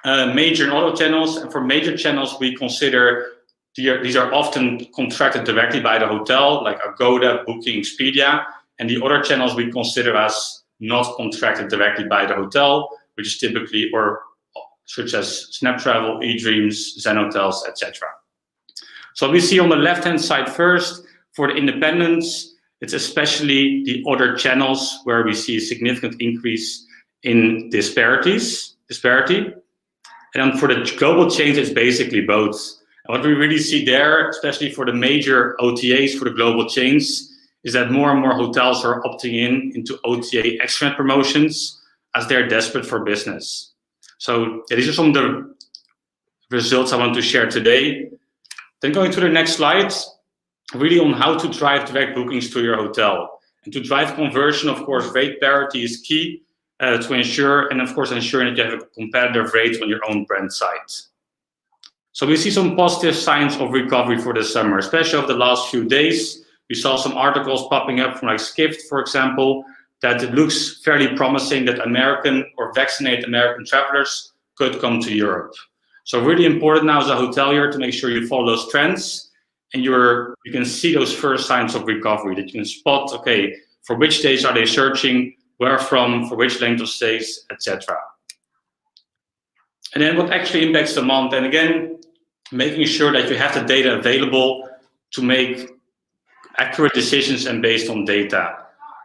major and auto channels. And for major channels, we consider these are often contracted directly by the hotel, like Agoda, Booking, Expedia. And the other channels we consider as not contracted directly by the hotel, which is typically, or such as Snap Travel, eDreams, Zen Hotels, etc. So we see on the left-hand side first, For the independents, it's especially the other channels where we see a significant increase in disparity. And then for the global chains, it's basically both. And what we really see there, especially for the major OTAs, for the global chains, is that more and more hotels are opting into OTA excellent promotions as they're desperate for business. So these are some of the results I want to share today. Then going to the next slide, really on how to drive direct bookings to your hotel. And to drive conversion, of course, rate parity is key to ensure, and of course, ensuring that you have a competitive rate on your own brand site. So we see some positive signs of recovery for the summer, especially over the last few days. We saw some articles popping up from like Skift, for example, that it looks fairly promising that American or vaccinated American travelers could come to Europe. So really important now as a hotelier to make sure you follow those trends and you can see those first signs of recovery, that you can spot, okay, for which days are they searching, where from, for which length of stays, etc. And then what actually impacts demand, and again, making sure that you have the data available to make accurate decisions and based on data.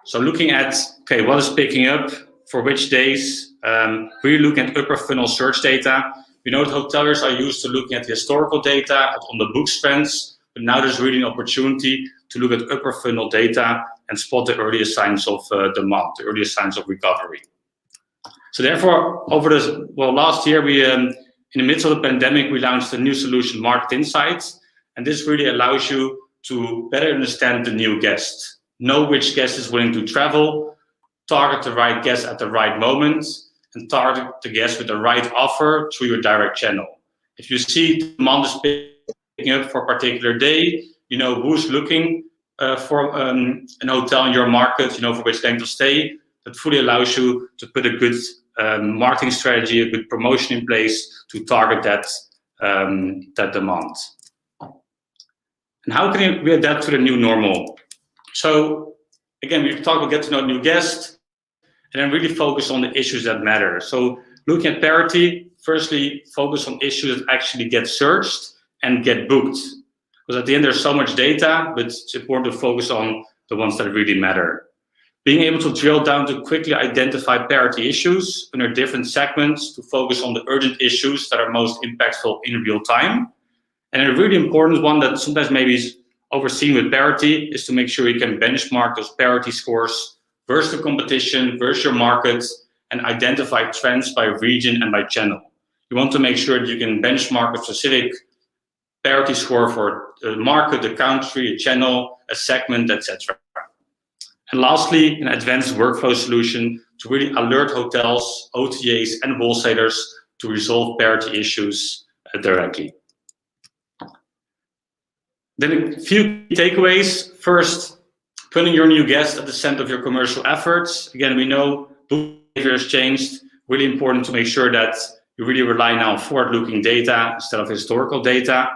So looking at, okay, what is picking up for which days, really looking at upper funnel search data. We know that hoteliers are used to looking at the historical data on the books trends, but now there's really an opportunity to look at upper funnel data and spot the earliest signs of demand, the earliest signs of recovery. So therefore, over the last year, we in the midst of the pandemic, we launched a new solution, Market Insights, and this really allows you to better understand the new guest, know which guest is willing to travel, target the right guest at the right moment, and target the guest with the right offer through your direct channel. If you see demand is picking up for a particular day, you know who's looking for an hotel in your market, you know for which length of stay. That fully allows you to put a good marketing strategy, a good promotion in place to target that demand. And how can we adapt to the new normal? So again, we talk about get to know new guests and then really focus on the issues that matter. So looking at parity, firstly, focus on issues that actually get searched and get booked. Because at the end, there's so much data, but it's important to focus on the ones that really matter. Being able to drill down to quickly identify parity issues under different segments to focus on the urgent issues that are most impactful in real time. And a really important one that sometimes maybe is overseen with parity is to make sure you can benchmark those parity scores versus the competition, versus your markets, and identify trends by region and by channel. You want to make sure that you can benchmark a specific parity score for the market, the country, a channel, a segment, etc. And lastly, an advanced workflow solution to really alert hotels, OTAs, and wholesalers to resolve parity issues directly. Then a few takeaways. First, putting your new guest at the center of your commercial efforts. Again, we know behavior has changed. Really important to make sure that you really rely now on forward-looking data instead of historical data.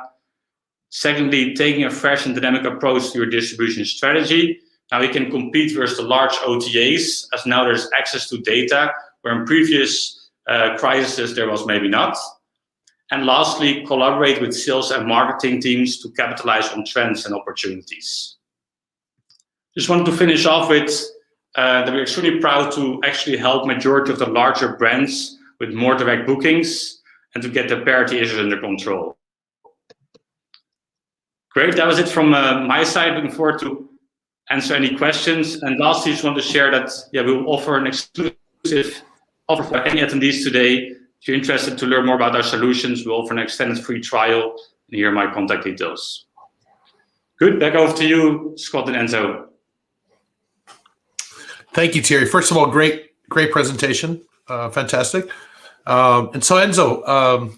Secondly, taking a fresh and dynamic approach to your distribution strategy. Now you can compete versus the large OTAs, as now there's access to data, where in previous crises there was maybe not. And lastly, collaborate with sales and marketing teams to capitalize on trends and opportunities. Just wanted to finish off with that we're extremely proud to actually help majority of the larger brands with more direct bookings and to get the parity issues under control. Great, that was it from my side. Looking forward to answer any questions. And lastly, just want to share that we will offer an exclusive offer for any attendees today. If you're interested to learn more about our solutions, we'll offer an extended free trial, and here are my contact details. Good, back over to you, Scott and Enzo. Thank you, Thierry. First of all, great presentation, fantastic. And so Enzo,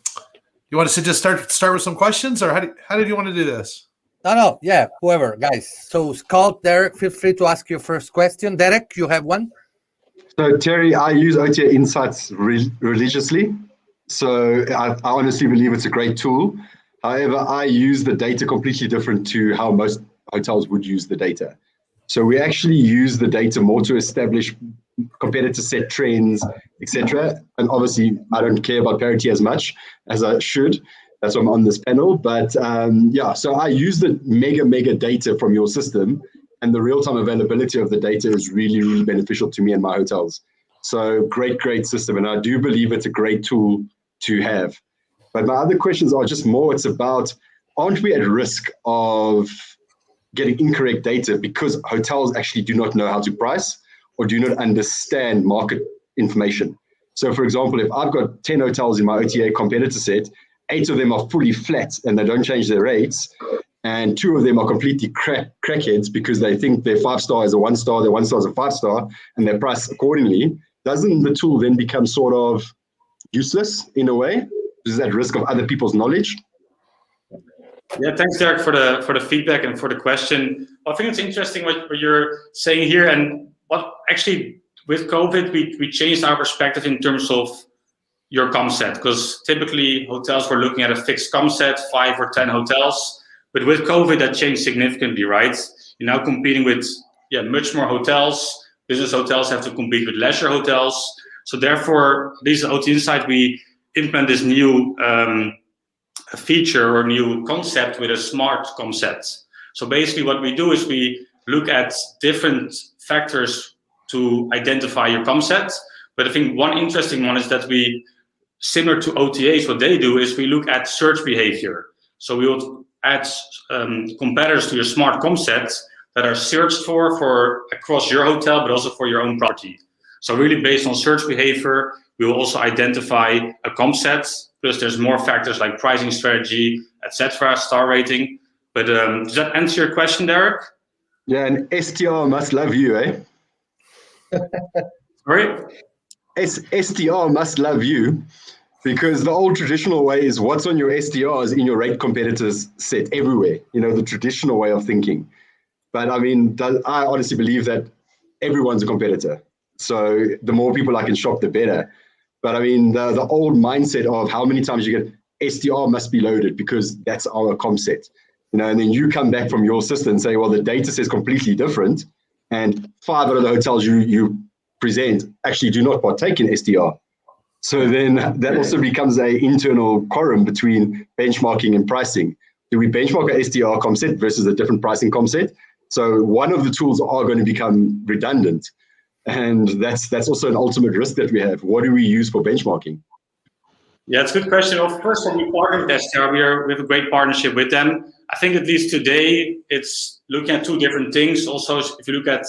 you want us to just start with some questions, or how did you want to do this? No, yeah, whoever, guys. So Scott, Derek, feel free to ask your first question. Derek, you have one? So Thierry, I use OTA Insights religiously. So I honestly believe it's a great tool. However, I use the data completely different to how most hotels would use the data. So we actually use the data more to establish competitor set trends, etc. And obviously, I don't care about parity as much as I should. that's why I'm on this panel. But yeah, so I use the mega data from your system, and the real-time availability of the data is really, really beneficial to me and my hotels. So great system, and I do believe it's a great tool to have. But my other questions are just more, it's about, aren't we at risk of getting incorrect data because hotels actually do not know how to price or do not understand market information? So for example, if I've got 10 hotels in my OTA competitor set, 8 of them are fully flat and they don't change their rates, and 2 of them are completely crackheads because they think their 5-star is a 1-star, their 1-star is a 5-star, and they're priced accordingly. Doesn't the tool then become sort of useless in a way? Is that risk of other people's knowledge? Yeah, thanks, Derek, for the feedback and for the question. I think it's interesting what you're saying here, and what actually with COVID we changed our perspective in terms of your com set, because typically hotels were looking at a fixed com set, 5 or 10 hotels, but with COVID that changed significantly, right? You're now competing with much more hotels. Business hotels have to compete with leisure hotels. So therefore, these OTA Insight, we implement this new feature or new concept with a smart concept. So basically what we do is we look at different factors to identify your concept. But I think one interesting one is that we, similar to OTAs, what they do is we look at search behavior. So we will add competitors to your smart concept that are searched for across your hotel, but also for your own property. So really based on search behavior, we will also identify a comp set. Plus there's more factors like pricing strategy, etc., star rating. But does that answer your question, Derek? Yeah, and STR must love you, eh? Sorry? STR must love you, because the old traditional way is what's on your STRs in your rate competitors set everywhere, you know, the traditional way of thinking. But I mean, I honestly believe that everyone's a competitor. So the more people I can shop, the better. But I mean, the old mindset of how many times you get STR must be loaded because that's our comp set, you know, and then you come back from your system and say, well, the data says completely different. And 5 out of the hotels you present actually do not partake in STR. So then that also becomes an internal quorum between benchmarking and pricing. Do we benchmark a STR comp set versus a different pricing comp set? So one of the tools are going to become redundant. And that's also an ultimate risk that we have. What do we use for benchmarking? Yeah, it's a good question. Well, first of all, we partner with STR. We have a great partnership with them. I think at least today, it's looking at 2 different things. Also, if you look at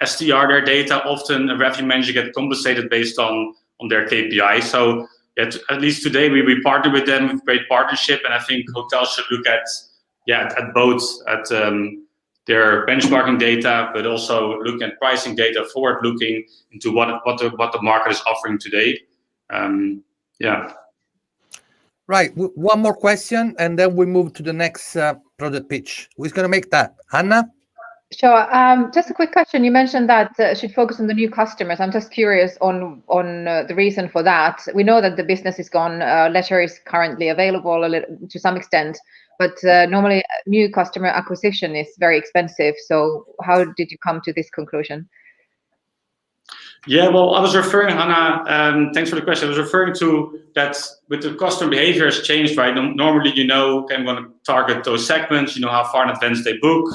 STR, their data, often a revenue manager gets compensated based on their KPI. So at least today, we partner with them with great partnership. And I think hotels should look at both, at their benchmarking data, but also looking at pricing data, forward-looking into what the market is offering today. Right. One more question, and then we move to the next product pitch. Who's going to make that? Hanna? Sure. Just a quick question. You mentioned that should focus on the new customers. I'm just curious on the reason for that. We know that the business is gone. Leisure is currently available to some extent, but normally new customer acquisition is very expensive. So how did you come to this conclusion? Yeah, well, I was referring, Hanna, thanks for the question. I was referring to that with the customer behavior has changed, right? Normally, you know, I'm going to target those segments, you know how far in advance they book,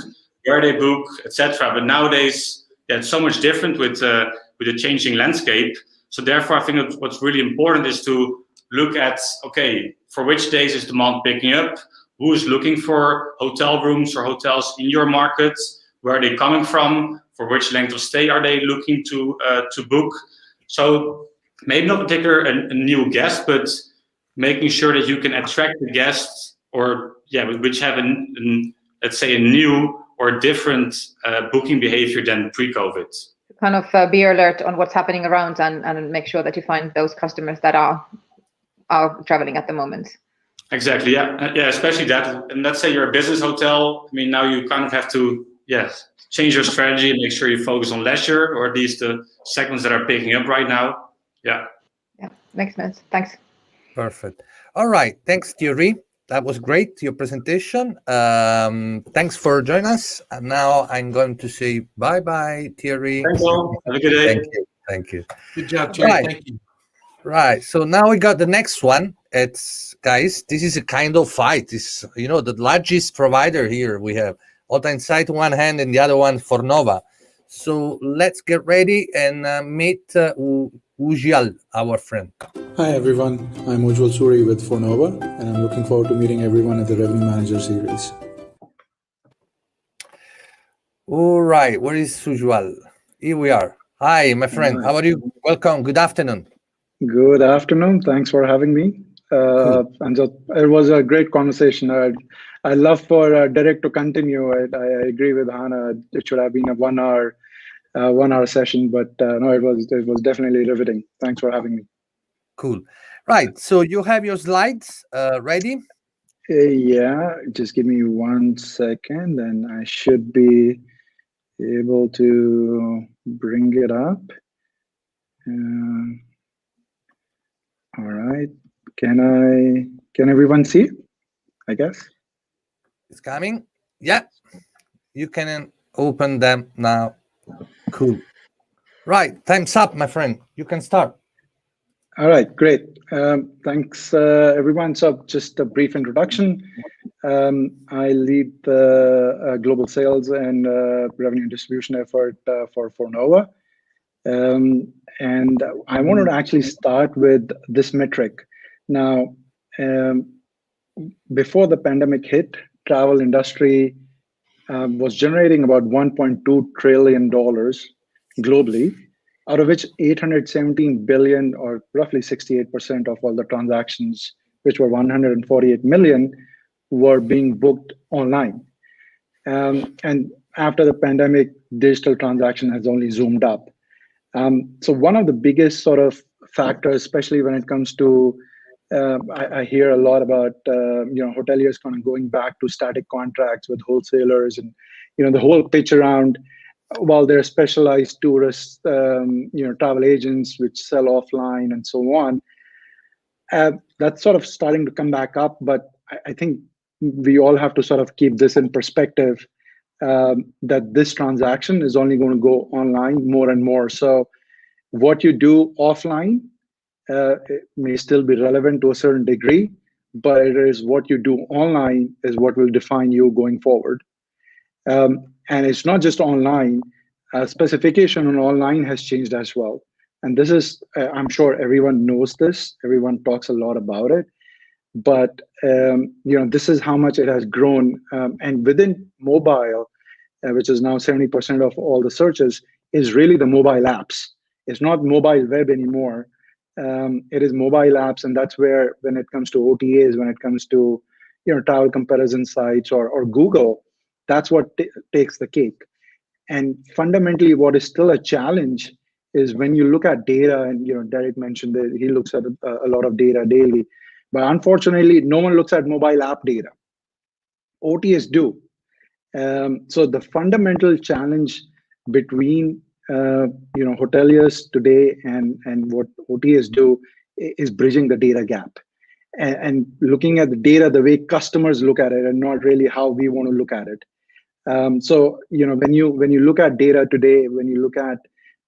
where they book, etc. But nowadays, it's so much different with the changing landscape. So therefore, I think what's really important is to look at, okay, for which days is demand picking up? Who is looking for hotel rooms or hotels in your market? Where are they coming from? For which length of stay are they looking to book? So maybe not particularly a new guest, but making sure that you can attract the guests, or which have let's say a new or different booking behavior than pre-COVID. Kind of be alert on what's happening around and make sure that you find those customers that are traveling at the moment. Exactly. Yeah. Especially that. And let's say you're a business hotel. I mean, now you kind of have to change your strategy and make sure you focus on leisure, or at least the segments that are picking up right now. Yeah, makes sense. Thanks. Perfect. All right. Thanks, Thierry. That was great, your presentation. Thanks for joining us. And now I'm going to say bye-bye, Thierry. Thanks all. Have a good day. Thank you. Good job, Thierry. Right. Thank you. Right. So now we got the next one. It's guys, this is a kind of fight. It's the largest provider here. We have OTA Insight on one hand and the other one Fornova. So let's get ready and meet Ujjwal, our friend. Hi everyone, I'm Ujjwal Suri with Fornova, and I'm looking forward to meeting everyone at the Revenue Manager series. All right, where is Ujjwal? Here we are. Hi, my friend. Hi. How are you? Welcome. Good afternoon. Good afternoon. Thanks for having me. And so it was a great conversation. I love for Derek to continue. I agree with Hanna. It should have been a 1 hour session, but no, it was definitely riveting. Thanks for having me. Cool. Right. So you have your slides ready? Yeah. Just give me 1 second, and I should be able to bring it up. All right. Can everyone see? I guess. It's coming. Yeah. You can open them now. Cool. Right. Time's up, my friend. You can start. All right. Great. Thanks, everyone. So just a brief introduction. I lead the global sales and revenue and distribution effort for Fornova. And I wanted to actually start with this metric. Now, before the pandemic hit, travel industry was generating about $1.2 trillion globally, out of which 817 billion, or roughly 68% of all the transactions, which were 148 million, were being booked online. And after the pandemic, digital transaction has only zoomed up. So one of the biggest sort of factors, especially when it comes to, I hear a lot about hoteliers kind of going back to static contracts with wholesalers, and the whole pitch around, while they're specialized tourist travel agents which sell offline and so on. That's sort of starting to come back up, but I think we all have to sort of keep this in perspective. That this transaction is only going to go online more and more. So what you do offline it may still be relevant to a certain degree, but it is what you do online is what will define you going forward. And it's not just online. Specification on online has changed as well. And this is, I'm sure everyone knows this. Everyone talks a lot about it. But this is how much it has grown. And within mobile, which is now 70% of all the searches, is really the mobile apps. It's not mobile web anymore. It is mobile apps, and that's where, when it comes to OTAs, when it comes to travel comparison sites or Google, that's what takes the cake. And fundamentally, what is still a challenge is when you look at data, and Derek mentioned that he looks at a lot of data daily, but unfortunately, no one looks at mobile app data. OTAs do. So the fundamental challenge between hoteliers today and what OTAs do is bridging the data gap, and looking at the data the way customers look at it, and not really how we want to look at it. So when you look at data today, when you look at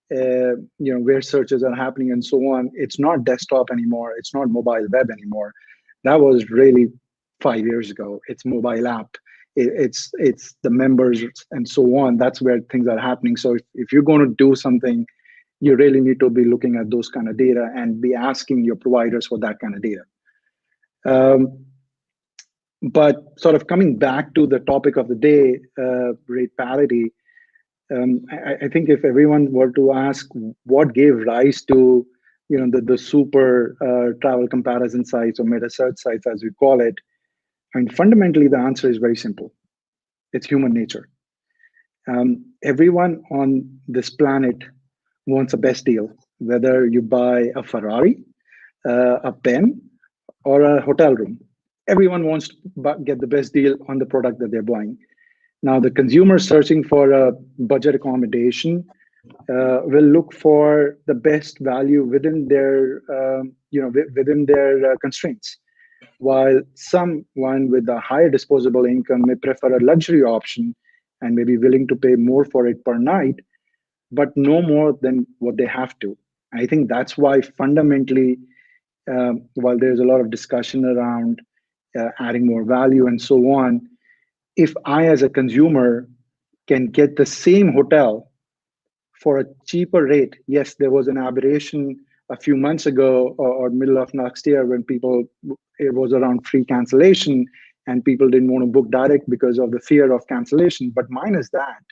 where searches are happening and so on, it's not desktop anymore, it's not mobile web anymore. That was really 5 years ago. It's mobile app, it's the members and so on. That's where things are happening. So if you're going to do something, you really need to be looking at those kind of data and be asking your providers for that kind of data. But sort of coming back to the topic of the day, rate parity, I think if everyone were to ask what gave rise to the super travel comparison sites, or meta search sites as we call it, and fundamentally the answer is very simple. It's human nature. Everyone on this planet wants a best deal, whether you buy a Ferrari, a pen, or a hotel room. Everyone wants to get the best deal on the product that they're buying. Now, the consumer searching for a budget accommodation will look for the best value within their, within their constraints. While someone with a higher disposable income may prefer a luxury option and may be willing to pay more for it per night, but no more than what they have to. I think that's why fundamentally, while there's a lot of discussion around adding more value and so on, if I as a consumer can get the same hotel for a cheaper rate, yes, there was an aberration a few months ago or middle of last year when it was around free cancellation and people didn't want to book direct because of the fear of cancellation. But minus that,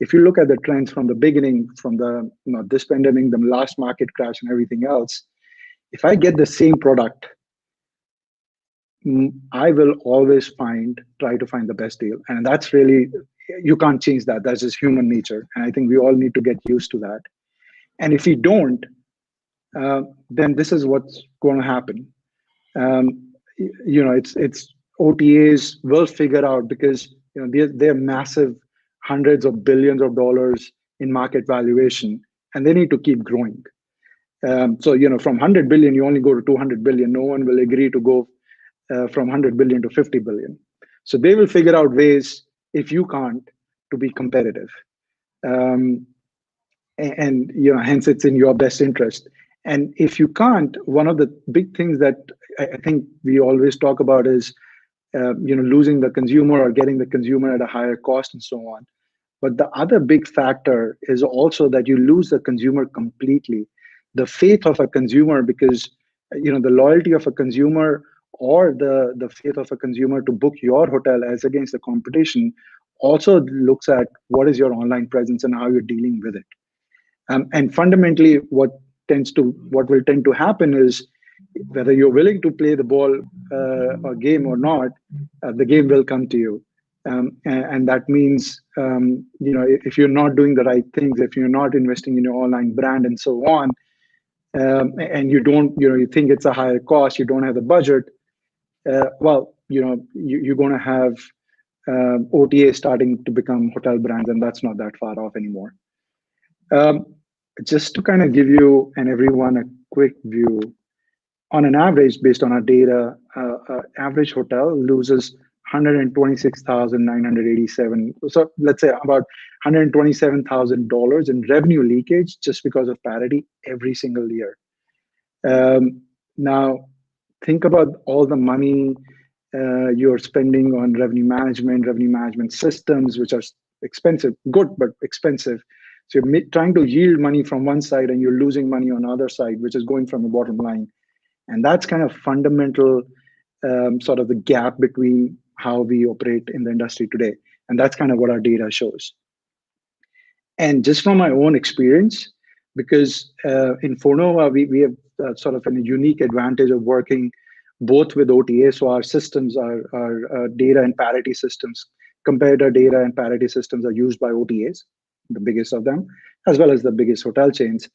if you look at the trends from the beginning, from the this pandemic, the last market crash and everything else, if I get the same product, I will always try to find the best deal. And that's really, you can't change that. That's just human nature. And I think we all need to get used to that. And if we don't, then this is what's going to happen. It's OTAs will figure out, because they're massive, hundreds of billions of dollars in market valuation, and they need to keep growing. So from 100 billion, you only go to 200 billion. No one will agree to go from 100 billion to 50 billion. So they will figure out ways, if you can't, to be competitive. And hence it's in your best interest. And if you can't, one of the big things that I think we always talk about is losing the consumer or getting the consumer at a higher cost and so on. But the other big factor is also that you lose the consumer completely. The faith of a consumer, because the loyalty of a consumer or the faith of a consumer to book your hotel as against the competition also looks at what is your online presence and how you're dealing with it. And fundamentally, what will tend to happen is, whether you're willing to play the ball or game or not, the game will come to you. And that means, if you're not doing the right things, if you're not investing in your online brand and so on, and you don't, you think it's a higher cost, you don't have the budget, you're going to have OTA starting to become hotel brands, and that's not that far off anymore. Just to kind of give you and everyone a quick view, on an average, based on our data, average hotel loses $126,987. So let's say about $127,000 in revenue leakage just because of parity every single year. Now, think about all the money you're spending on revenue management systems, which are expensive, good, but expensive. So you're trying to yield money from one side and you're losing money on the other side, which is going from the bottom line. And that's kind of fundamental, sort of the gap between how we operate in the industry today. And that's kind of what our data shows. And just from my own experience, because in Fornova, we have sort of a unique advantage of working both with OTA. So our systems, our data and parity systems, comparator data and parity systems are used by OTAs, the biggest of them, as well as the biggest hotel chains.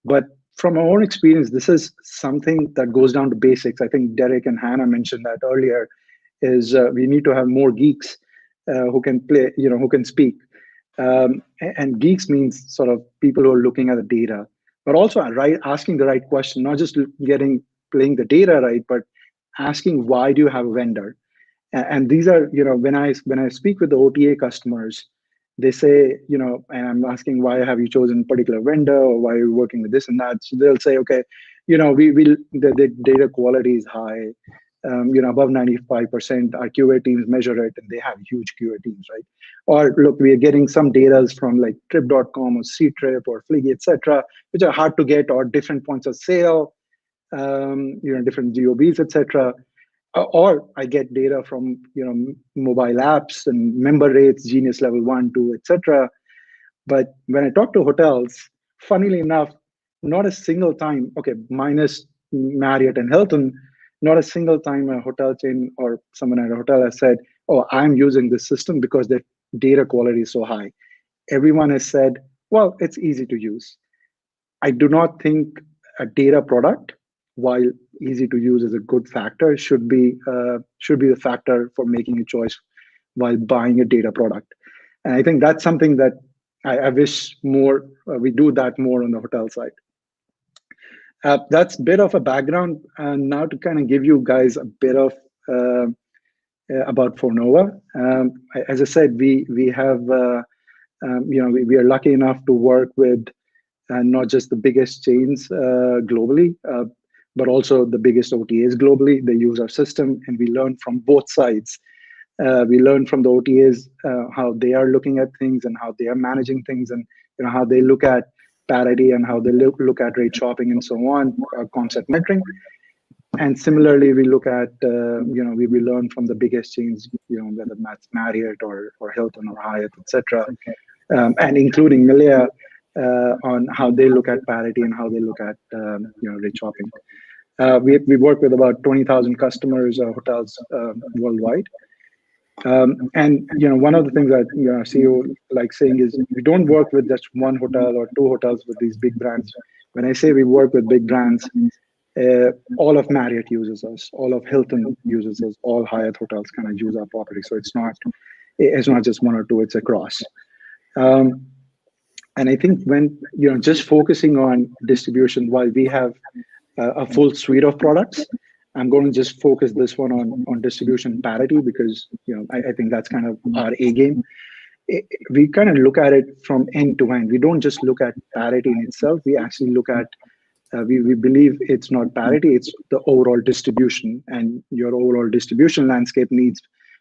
But from our own experience, this is something that goes down to basics. I think Derek and Hanna mentioned that earlier, is we need to have more geeks who can play, who can speak. And geeks means sort of people who are looking at the data, but also asking the right question, not just playing the data right, but asking, why do you have a vendor? And these are, when I speak with the OTA customers, they say, and I'm asking, why have you chosen a particular vendor, or why are you working with this and that? So they'll say, okay, the data quality is high, above 95%. Our QA teams measure it, and they have huge QA teams, right? Or look, we are getting some data from like Trip.com or Ctrip or Fliggy, etc., which are hard to get, or different points of sale, different GOBs, etc. Or I get data from mobile apps and member rates, Genius level 1, 2, etc. But when I talk to hotels, funnily enough, not a single time, okay, minus Marriott and Hilton, not a single time a hotel chain or someone at a hotel has said, oh, I'm using this system because the data quality is so high. Everyone has said, well, it's easy to use. I do not think a data product, while easy to use is a good factor, should be the factor for making a choice while buying a data product. And I think that's something that I wish more we do that more on the hotel side. That's a bit of a background, and now to kind of give you guys a bit of about Fornova. As I said, we have we are lucky enough to work with and not just the biggest chains globally, but also the biggest OTAs globally. They use our system, and we learn from both sides. We learn from the OTAs how they are looking at things and how they are managing things, and how they look at parity and how they look at rate shopping and so on, concept mentoring. And similarly, we look at we learn from the biggest chains, whether that's Marriott or Hilton or Hyatt, etc., and including Meliá on how they look at parity and how they look at rate shopping. We work with about 20,000 customers, hotels worldwide. And one of the things that our CEO likes saying is we don't work with just one hotel or two hotels with these big brands. When I say we work with big brands, all of Marriott uses us, all of Hilton uses us, all Hyatt hotels kind of use our property. So it's not just one or two; it's across. And I think when just focusing on distribution, while we have a full suite of products, I'm going to just focus this one on distribution parity because I think that's kind of our A game. We kind of look at it from end to end. We don't just look at parity in itself. We actually look at we believe it's not parity, it's the overall distribution, and your overall distribution landscape needs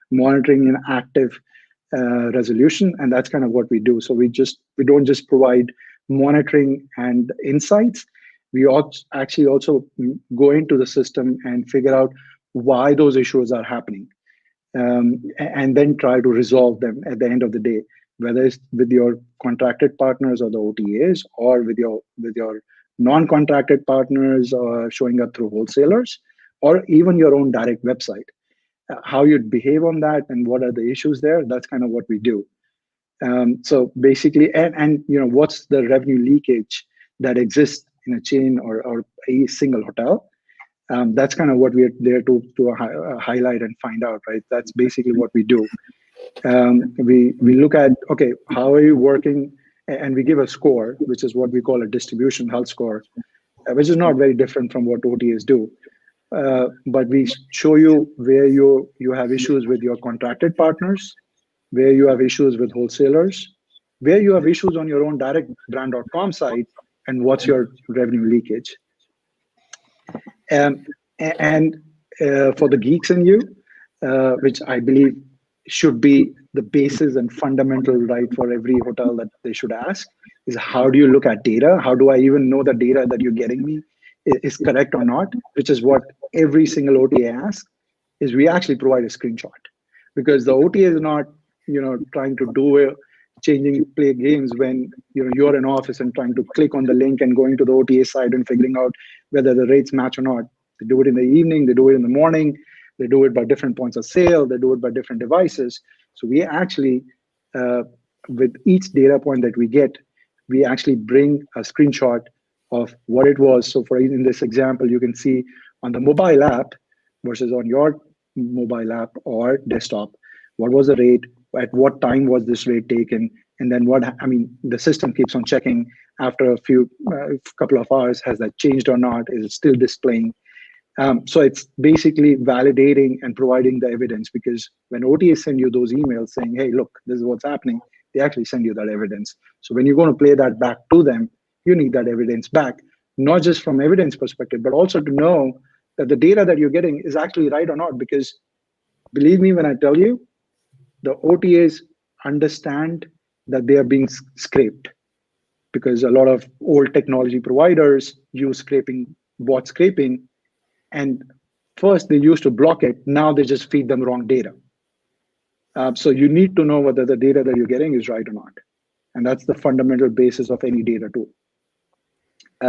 monitoring and active resolution, and that's kind of what we do. So we don't just provide monitoring and insights. We actually also go into the system and figure out why those issues are happening, and then try to resolve them at the end of the day, whether it's with your contracted partners or the OTAs, or with your non-contracted partners, or showing up through wholesalers, or even your own direct website. How you'd behave on that and what are the issues there, that's kind of what we do. So basically, and what's the revenue leakage that exists in a chain or a single hotel. That's kind of what we're there to highlight and find out, right? That's basically what we do. We look at, okay, how are you working? And we give a score, which is what we call a distribution health score, which is not very different from what OTAs do. But we show you where you have issues with your contracted partners, where you have issues with wholesalers, where you have issues on your own direct brand.com site, and what's your revenue leakage. And for the geeks in you, which I believe should be the basis and fundamental right for every hotel that they should ask, is how do you look at data? How do I even know the data that you're getting me is correct or not? Which is what every single OTA asks, is we actually provide a screenshot. Because the OTA is not trying to play games when you're in office and trying to click on the link and going to the OTA site and figuring out whether the rates match or not. They do it in the evening, they do it in the morning, they do it by different points of sale, they do it by different devices. So we actually, with each data point that we get, we actually bring a screenshot of what it was. So in this example, you can see on the mobile app versus on your mobile app or desktop, what was the rate, at what time was this rate taken, and then the system keeps on checking after a couple of hours, has that changed or not, is it still displaying? So it's basically validating and providing the evidence, because when OTAs send you those emails saying, hey, look, this is what's happening, they actually send you that evidence. So when you're going to play that back to them, you need that evidence back, not just from evidence perspective, but also to know that the data that you're getting is actually right or not. Because believe me when I tell you, the OTAs understand that they are being scraped, because a lot of old technology providers use bot scraping, and first they used to block it, now they just feed them wrong data. So you need to know whether the data that you're getting is right or not. And that's the fundamental basis of any data tool.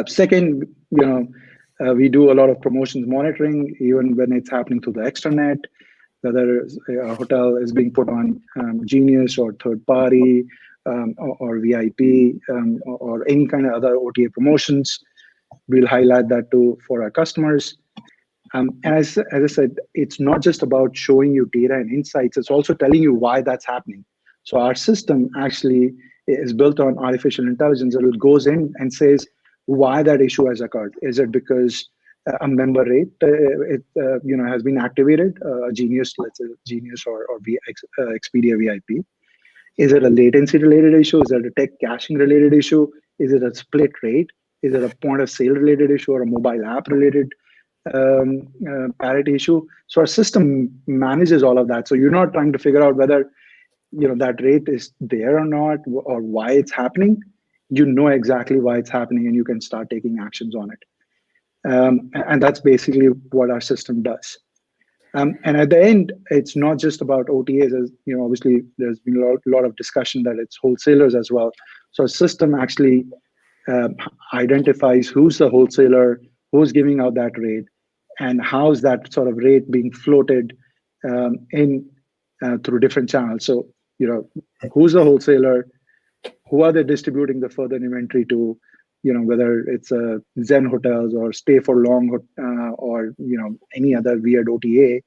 Second, we do a lot of promotions monitoring, even when it's happening through the extranet, whether a hotel is being put on Genius or third party or VIP or any kind of other OTA promotions. We'll highlight that too for our customers. And as I said, it's not just about showing you data and insights, it's also telling you why that's happening. So our system actually is built on artificial intelligence, and it goes in and says why that issue has occurred. Is it because a member rate has been activated, Genius, let's say Genius or Expedia VIP? Is it a latency related issue? Is it a tech caching related issue? Is it a split rate? Is it a point of sale related issue or a mobile app related parity issue? So our system manages all of that. So you're not trying to figure out whether that rate is there or not, or why it's happening. You know exactly why it's happening, and you can start taking actions on it. And that's basically what our system does. And at the end, it's not just about OTAs. As obviously there's been a lot of discussion that it's wholesalers as well. So our system actually identifies who's the wholesaler, who's giving out that rate, and how's that sort of rate being floated through different channels. So who's the wholesaler, who are they distributing the further inventory to, whether it's Zen Hotels or Stay for Long or any other weird OTA,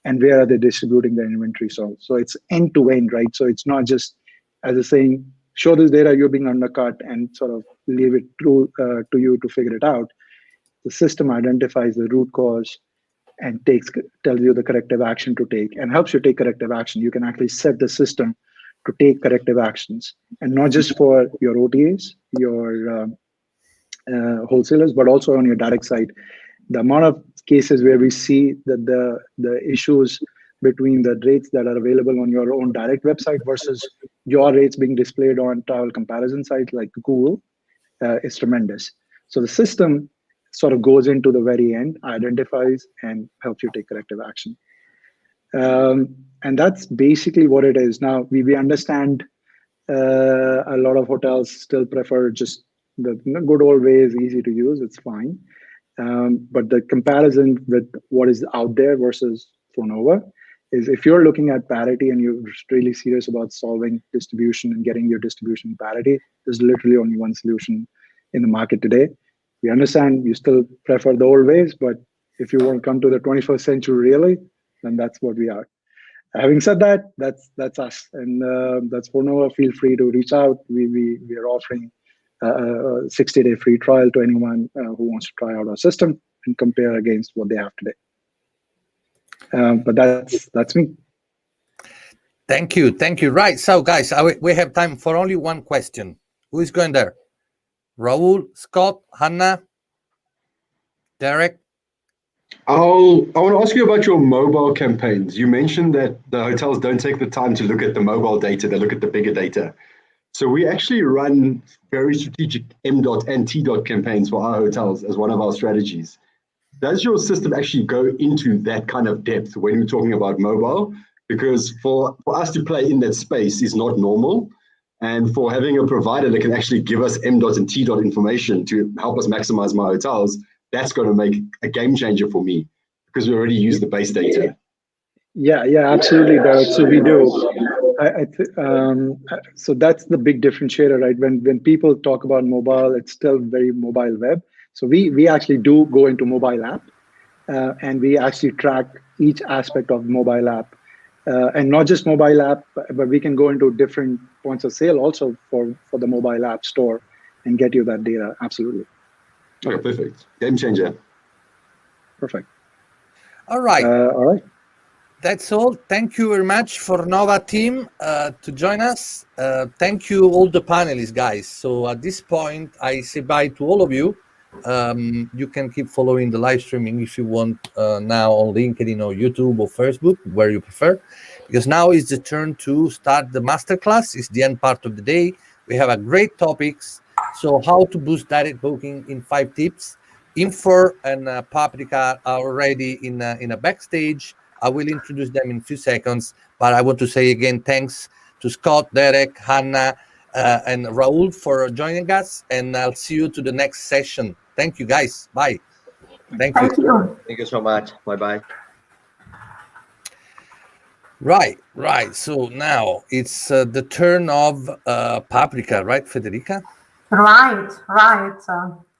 and where are they distributing their inventory? So it's end to end, right? So it's not just as a saying, show this data, you're being undercut, and sort of leave it to you to figure it out. The system identifies the root cause and tells you the corrective action to take, and helps you take corrective action. You can actually set the system to take corrective actions, and not just for your OTAs, your wholesalers, but also on your direct side. The amount of cases where we see that the issues between the rates that are available on your own direct website versus your rates being displayed on travel comparison sites like Google is tremendous. So the system sort of goes into the very end, identifies, and helps you take corrective action. And that's basically what it is. Now, we understand a lot of hotels still prefer just the good old ways, easy to use, it's fine. But the comparison with what is out there versus Fornova is, if you're looking at parity and you're really serious about solving distribution and getting your distribution parity, there's literally only one solution in the market today. We understand you still prefer the old ways, but if you want to come to the 21st century really, then that's what we are. Having said that, that's us, and that's Fornova. Feel free to reach out. We are offering a 60-day free trial to anyone who wants to try out our system and compare against what they have today. But that's me. Thank you. Right, so guys, we have time for only one question. Who is going there? Raúl, Scott, Hanna, Derek? I want to ask you about your mobile campaigns. You mentioned that the hotels don't take the time to look at the mobile data, they look at the bigger data. So we actually run very strategic M. and T. campaigns for our hotels as one of our strategies. Does your system actually go into that kind of depth when we're talking about mobile? Because for us to play in that space is not normal. And for having a provider that can actually give us M. and T. information to help us maximize my hotels, that's going to make a game changer for me, because we already use the base data. Yeah, absolutely, Dahl. So we do. So that's the big differentiator, right? When people talk about mobile, it's still very mobile web. So we actually do go into mobile app, and we actually track each aspect of mobile app, and not just mobile app, but we can go into different points of sale also for the mobile app store and get you that data. Absolutely. Okay, perfect. Game changer. Perfect. All right. All right. That's all. Thank you very much, Fornova team, to join us. Thank you, all the panelists, guys. So at this point, I say bye to all of you. You can keep following the live streaming if you want now on LinkedIn or YouTube or Facebook, where you prefer, because now is the turn to start the masterclass. It's the end part of the day. We have a great topics. So how to boost direct booking in 5 tips. Info and Paprika are already in a backstage. I will introduce them in a few seconds, but I want to say again, thanks to Scott, Derek, Hanna, and Raúl for joining us, and I'll see you to the next session. Thank you, guys. Bye. Thank you. Thank you so much. Bye-bye. Right. So now it's the turn of Paprika, right, Federica? Right.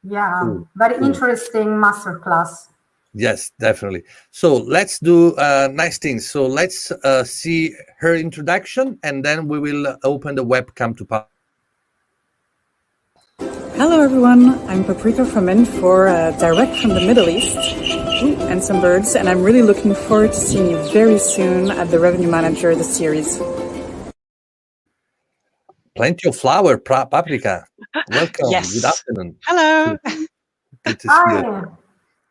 Yeah, Cool. very interesting masterclass. Yes, definitely. So let's do nice things. So let's see her introduction, and then we will open the webcam to Paprika. Hello everyone, I'm Paprika from Infor, direct from the Middle East. Ooh, and some birds, and I'm really looking forward to seeing you very soon at the Revenue Manager, the series. Plenty of flower, paprika. Welcome. Yes. Good afternoon. Hello. Good to see you.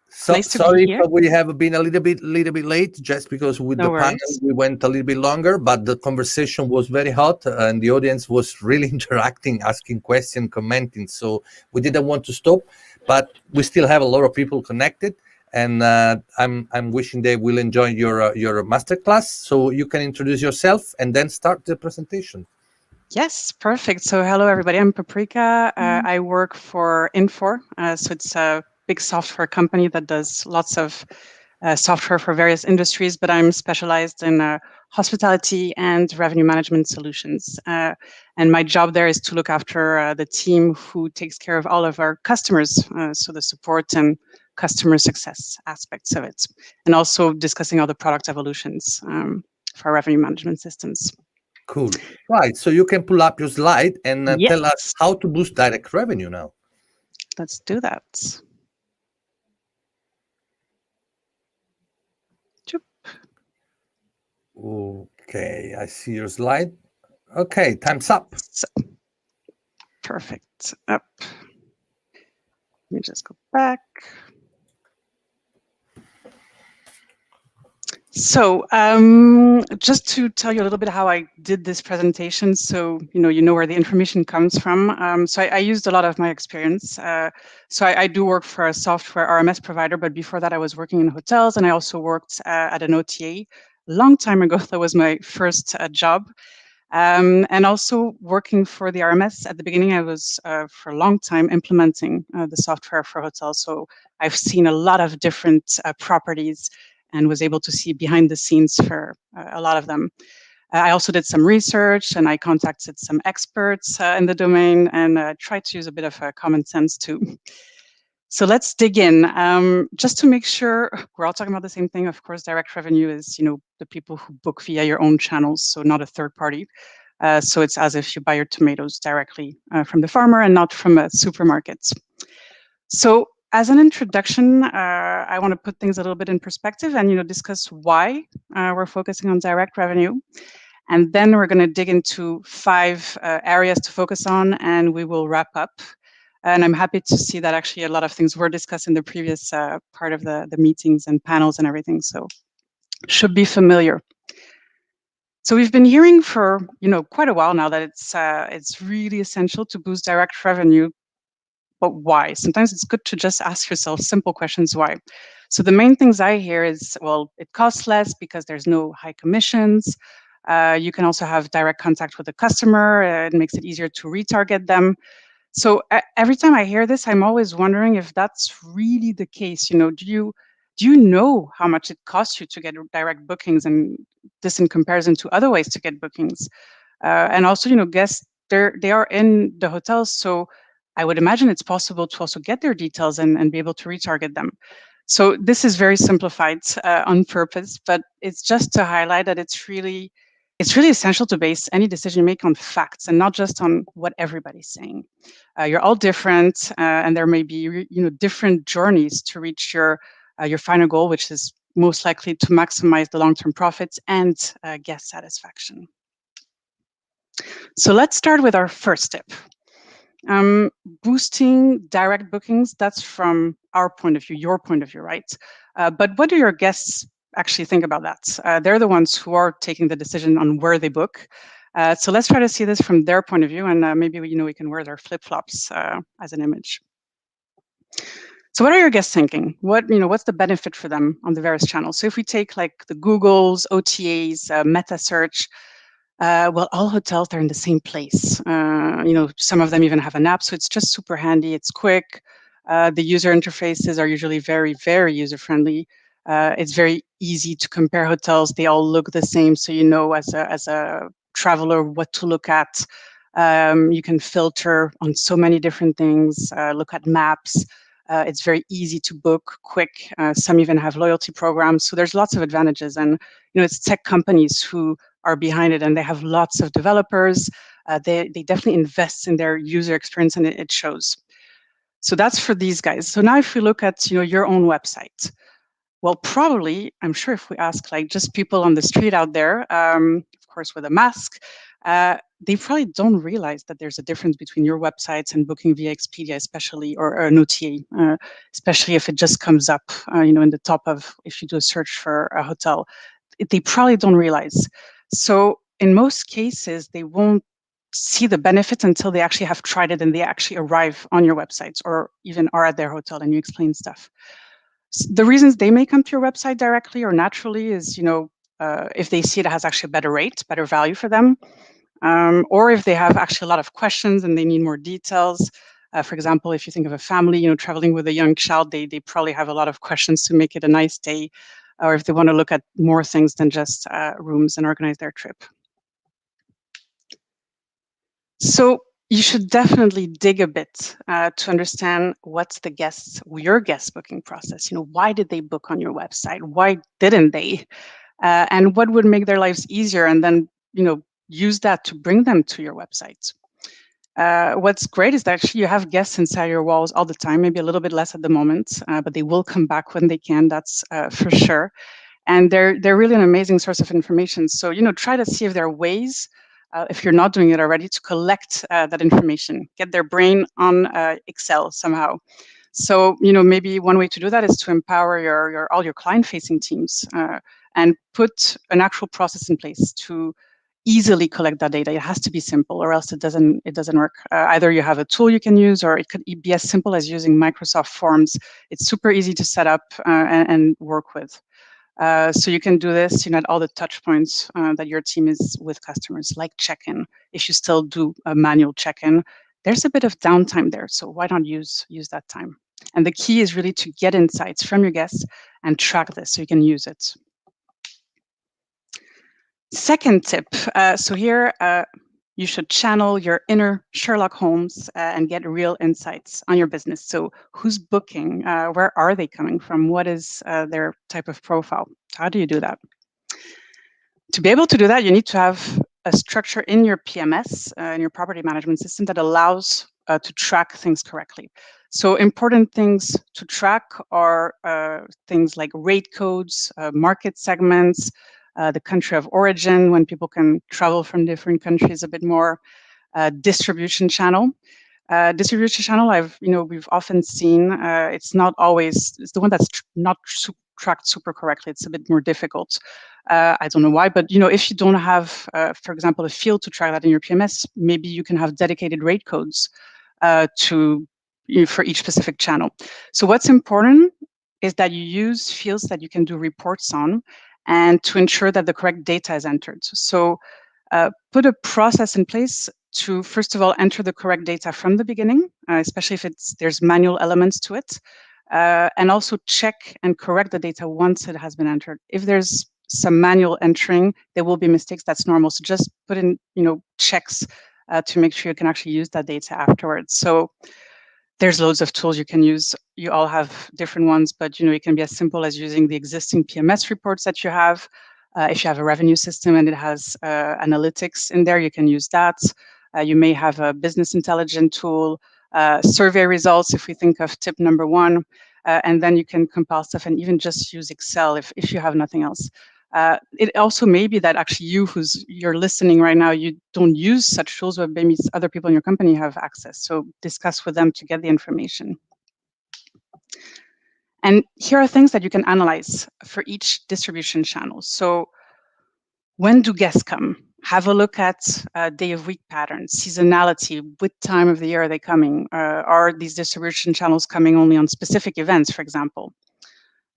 So, Nice to be sorry here. if we have been a little bit late, just because with No the panel worries. we went a little bit longer, but the conversation was very hot and the audience was really interacting, asking questions, commenting. So we didn't want to stop, but we still have a lot of people connected, and I'm wishing they will enjoy your masterclass. So you can introduce yourself and then start the presentation. Yes, perfect. So hello, everybody. I'm Paprika. I work for Infor. So it's a big software company that does lots of software for various industries, but I'm specialized in hospitality and revenue management solutions. And my job there is to look after the team who takes care of all of our customers, so the support and customer success aspects of it, and also discussing all the product evolutions for our revenue management systems. Cool. Right. So you can pull up your slide and tell us Yes. how to boost direct revenue now. Let's do that. Okay, I see your slide. Okay, time's up. So, perfect. Up. Let me just go back. So just to tell you a little bit how I did this presentation, so you know where the information comes from. So I used a lot of my experience. So I do work for a software RMS provider, but before that I was working in hotels, and I also worked at an OTA a long time ago. That was my first job. And also working for the RMS at the beginning, I was for a long time implementing the software for hotels. So I've seen a lot of different properties and was able to see behind the scenes for a lot of them. I also did some research and I contacted some experts in the domain and tried to use a bit of common sense too. So let's dig in. Just to make sure we're all talking about the same thing. Of course, direct revenue is, the people who book via your own channels, so not a third party. So it's as if you buy your tomatoes directly from the farmer and not from a supermarket. So as an introduction, I want to put things a little bit in perspective and discuss why we're focusing on direct revenue. And then we're going to dig into 5 areas to focus on, and we will wrap up. And I'm happy to see that actually a lot of things were discussed in the previous part of the meetings and panels and everything. So should be familiar. So we've been hearing for quite a while now that it's really essential to boost direct revenue. But why? Sometimes it's good to just ask yourself simple questions. Why? So the main things I hear is, well, it costs less because there's no high commissions. You can also have direct contact with the customer. It makes it easier to retarget them. So every time I hear this, I'm always wondering if that's really the case. Do you know how much it costs you to get direct bookings, and this in comparison to other ways to get bookings? And also, guests, they are in the hotels, so I would imagine it's possible to also get their details and be able to retarget them. So this is very simplified on purpose, but it's just to highlight that it's really essential to base any decision you make on facts and not just on what everybody's saying. You're all different, and there may be different journeys to reach your final goal, which is most likely to maximize the long-term profits and guest satisfaction. So let's start with our first tip. Boosting direct bookings, that's from our point of view, your point of view, right? But what do your guests actually think about that? They're the ones who are taking the decision on where they book. So let's try to see this from their point of view, and maybe we can wear their flip-flops as an image. So what are your guests thinking? What's the benefit for them on the various channels? So if we take like the Googles, OTAs, meta search, well, all hotels, they're in the same place. Some of them even have an app, so it's just super handy. It's quick. The user interfaces are usually very, very user-friendly. It's very easy to compare hotels. They all look the same, so you know as a traveler what to look at. You can filter on so many different things, look at maps. It's very easy to book, quick. Some even have loyalty programs. So there's lots of advantages. And it's tech companies who are behind it, and they have lots of developers. They definitely invest in their user experience, and it shows. So that's for these guys. So now if we look at your own website, well, probably, I'm sure if we ask like just people on the street out there, of course with a mask, they probably don't realize that there's a difference between your websites and booking via Expedia, especially, or an OTA, especially if it just comes up, in the top of, if you do a search for a hotel. They probably don't realize. So in most cases, they won't see the benefits until they actually have tried it and they actually arrive on your websites or even are at their hotel and you explain stuff. The reasons they may come to your website directly or naturally is, if they see it has actually a better rate, better value for them, or if they have actually a lot of questions and they need more details. For example, if you think of a family, traveling with a young child, they probably have a lot of questions to make it a nice day, or if they want to look at more things than just rooms and organize their trip. So you should definitely dig a bit to understand what's your guest booking process. Why did they book on your website? Why didn't they? And what would make their lives easier? And then, use that to bring them to your website. What's great is that actually you have guests inside your walls all the time, maybe a little bit less at the moment, but they will come back when they can, that's for sure. And they're really an amazing source of information. So, try to see if there are ways, if you're not doing it already, to collect that information, get their brain on Excel somehow. So, maybe one way to do that is to empower all your client-facing teams and put an actual process in place to easily collect that data. It has to be simple, or else it doesn't work. Either you have a tool you can use, or it could be as simple as using Microsoft Forms. It's super easy to set up and work with. So you can do this, at all the touch points that your team is with customers, like check-in. If you still do a manual check-in, there's a bit of downtime there. So why not use that time? And the key is really to get insights from your guests and track this so you can use it. Second tip, so here you should channel your inner Sherlock Holmes and get real insights on your business. So who's booking? Where are they coming from? What is their type of profile? How do you do that? To be able to do that, you need to have a structure in your PMS, in your property management system, that allows to track things correctly. So important things to track are things like rate codes, market segments, the country of origin, when people can travel from different countries a bit more, distribution channel. Distribution channel, we've often seen, it's the one that's not tracked super correctly. It's a bit more difficult. I don't know why, but if you don't have, for example, a field to track that in your PMS, maybe you can have dedicated rate codes for each specific channel. So what's important is that you use fields that you can do reports on, and to ensure that the correct data is entered. So put a process in place to, first of all, enter the correct data from the beginning, especially if there's manual elements to it, and also check and correct the data once it has been entered. If there's some manual entering, there will be mistakes. That's normal. So just put in, checks to make sure you can actually use that data afterwards. So there's loads of tools you can use. You all have different ones, but it can be as simple as using the existing PMS reports that you have. If you have a revenue system and it has analytics in there, you can use that. You may have a business intelligence tool, survey results, if we think of tip number 1, and then you can compile stuff and even just use Excel if you have nothing else. It also may be that actually you're listening right now, you don't use such tools, but maybe other people in your company have access. So discuss with them to get the information. And here are things that you can analyze for each distribution channel. So when do guests come? Have a look at day of week patterns, seasonality, what time of the year are they coming? Are these distribution channels coming only on specific events, for example?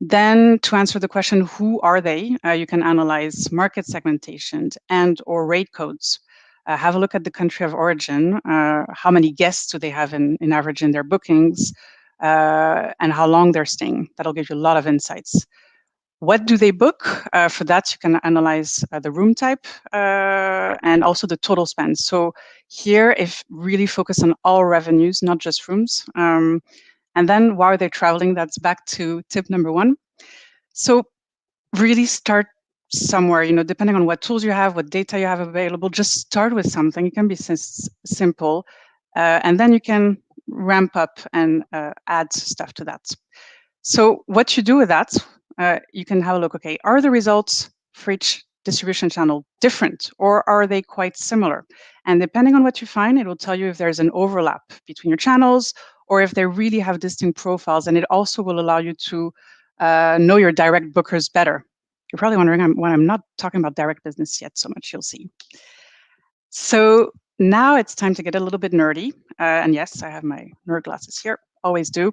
Then to answer the question, who are they? You can analyze market segmentation and or rate codes. Have a look at the country of origin. How many guests do they have in average in their bookings, and how long they're staying. That'll give you a lot of insights. What do they book? For that, you can analyze the room type and also the total spend. So here, if really focus on all revenues, not just rooms. And then why are they traveling? That's back to tip number 1. So really start somewhere, depending on what tools you have, what data you have available, just start with something. It can be simple. And then you can ramp up and add stuff to that. So what you do with that, you can have a look, okay, are the results for each distribution channel different, or are they quite similar? And depending on what you find, it will tell you if there's an overlap between your channels or if they really have distinct profiles. And it also will allow you to know your direct bookers better. You're probably wondering why I'm not talking about direct business yet so much, you'll see. So now it's time to get a little bit nerdy. And yes, I have my nerd glasses here, always do.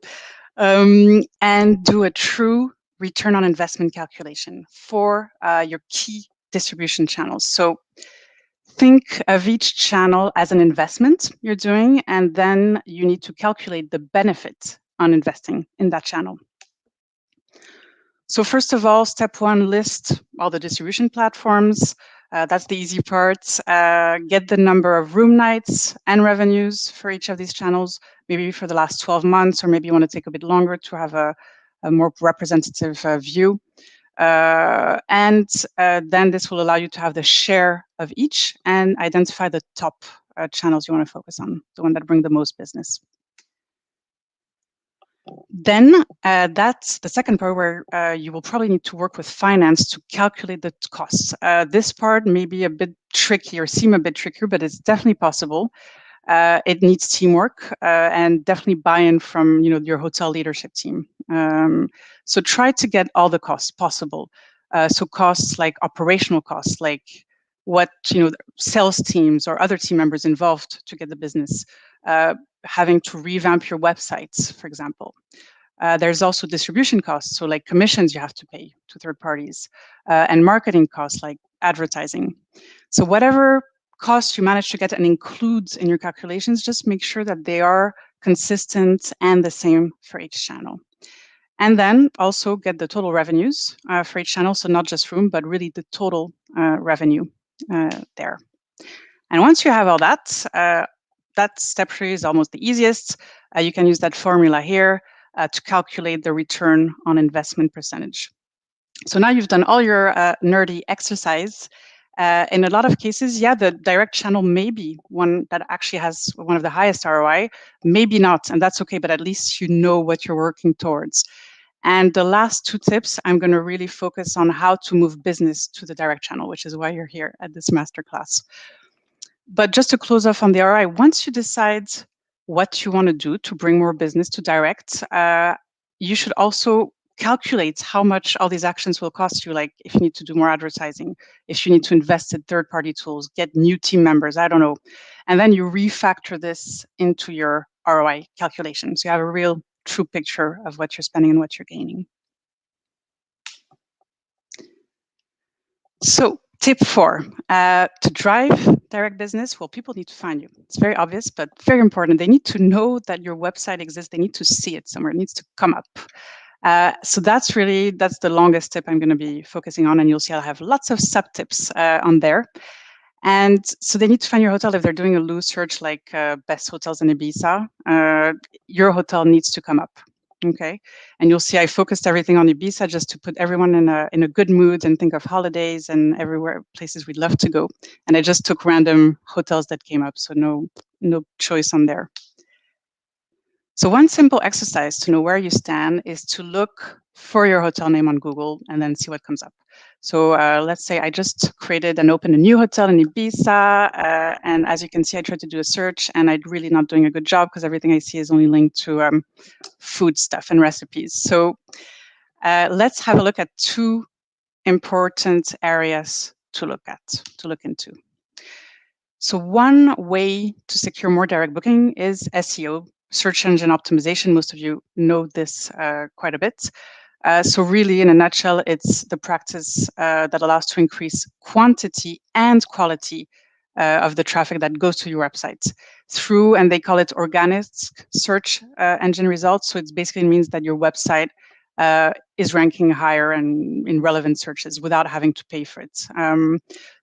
And do a true return on investment calculation for your key distribution channels. So think of each channel as an investment you're doing, and then you need to calculate the benefit on investing in that channel. So first of all, step one, list all the distribution platforms. That's the easy part. Get the number of room nights and revenues for each of these channels, maybe for the last 12 months, or maybe you want to take a bit longer to have a more representative view. And then this will allow you to have the share of each and identify the top channels you want to focus on, the one that bring the most business. Then that's the second part where you will probably need to work with finance to calculate the costs. This part may be a bit tricky or seem a bit trickier, but it's definitely possible. It needs teamwork and definitely buy-in from your hotel leadership team. So try to get all the costs possible. So costs like operational costs, like what sales teams or other team members involved to get the business, having to revamp your websites, for example. There's also distribution costs, so like commissions you have to pay to third parties, and marketing costs like advertising. So whatever costs you manage to get and include in your calculations, just make sure that they are consistent and the same for each channel. And then also get the total revenues for each channel, so not just room, but really the total revenue there. And once you have all that, that step 3 is almost the easiest. You can use that formula here to calculate the return on investment percentage. So now you've done all your nerdy exercise. In a lot of cases, yeah, the direct channel may be one that actually has one of the highest ROI, maybe not, and that's okay, but at least you know what you're working towards. And the last 2 tips, I'm going to really focus on how to move business to the direct channel, which is why you're here at this masterclass. But just to close off on the ROI, once you decide what you want to do to bring more business to direct, you should also calculate how much all these actions will cost you, like if you need to do more advertising, if you need to invest in third-party tools, get new team members, I don't know. And then you refactor this into your ROI calculation. So you have a real true picture of what you're spending and what you're gaining. So tip 4, to drive direct business, well, people need to find you. It's very obvious, but very important. They need to know that your website exists. They need to see it somewhere. It needs to come up. So that's the longest tip I'm going to be focusing on, and you'll see I'll have lots of sub-tips on there. And so they need to find your hotel. If they're doing a loose search like best hotels in Ibiza, your hotel needs to come up. Okay, and you'll see I focused everything on Ibiza just to put everyone in a good mood and think of holidays and everywhere places we'd love to go. And I just took random hotels that came up, so no choice on there. So one simple exercise to know where you stand is to look for your hotel name on Google and then see what comes up. So let's say I just created and opened a new hotel in Ibiza, and as you can see, I tried to do a search, and I'm really not doing a good job because everything I see is only linked to food stuff and recipes. So let's have a look at 2 important areas to look into. So one way to secure more direct booking is SEO, search engine optimization. Most of you know this quite a bit. So really, in a nutshell, it's the practice that allows to increase quantity and quality of the traffic that goes to your website through, and they call it organic search engine results. So it basically means that your website is ranking higher and in relevant searches without having to pay for it.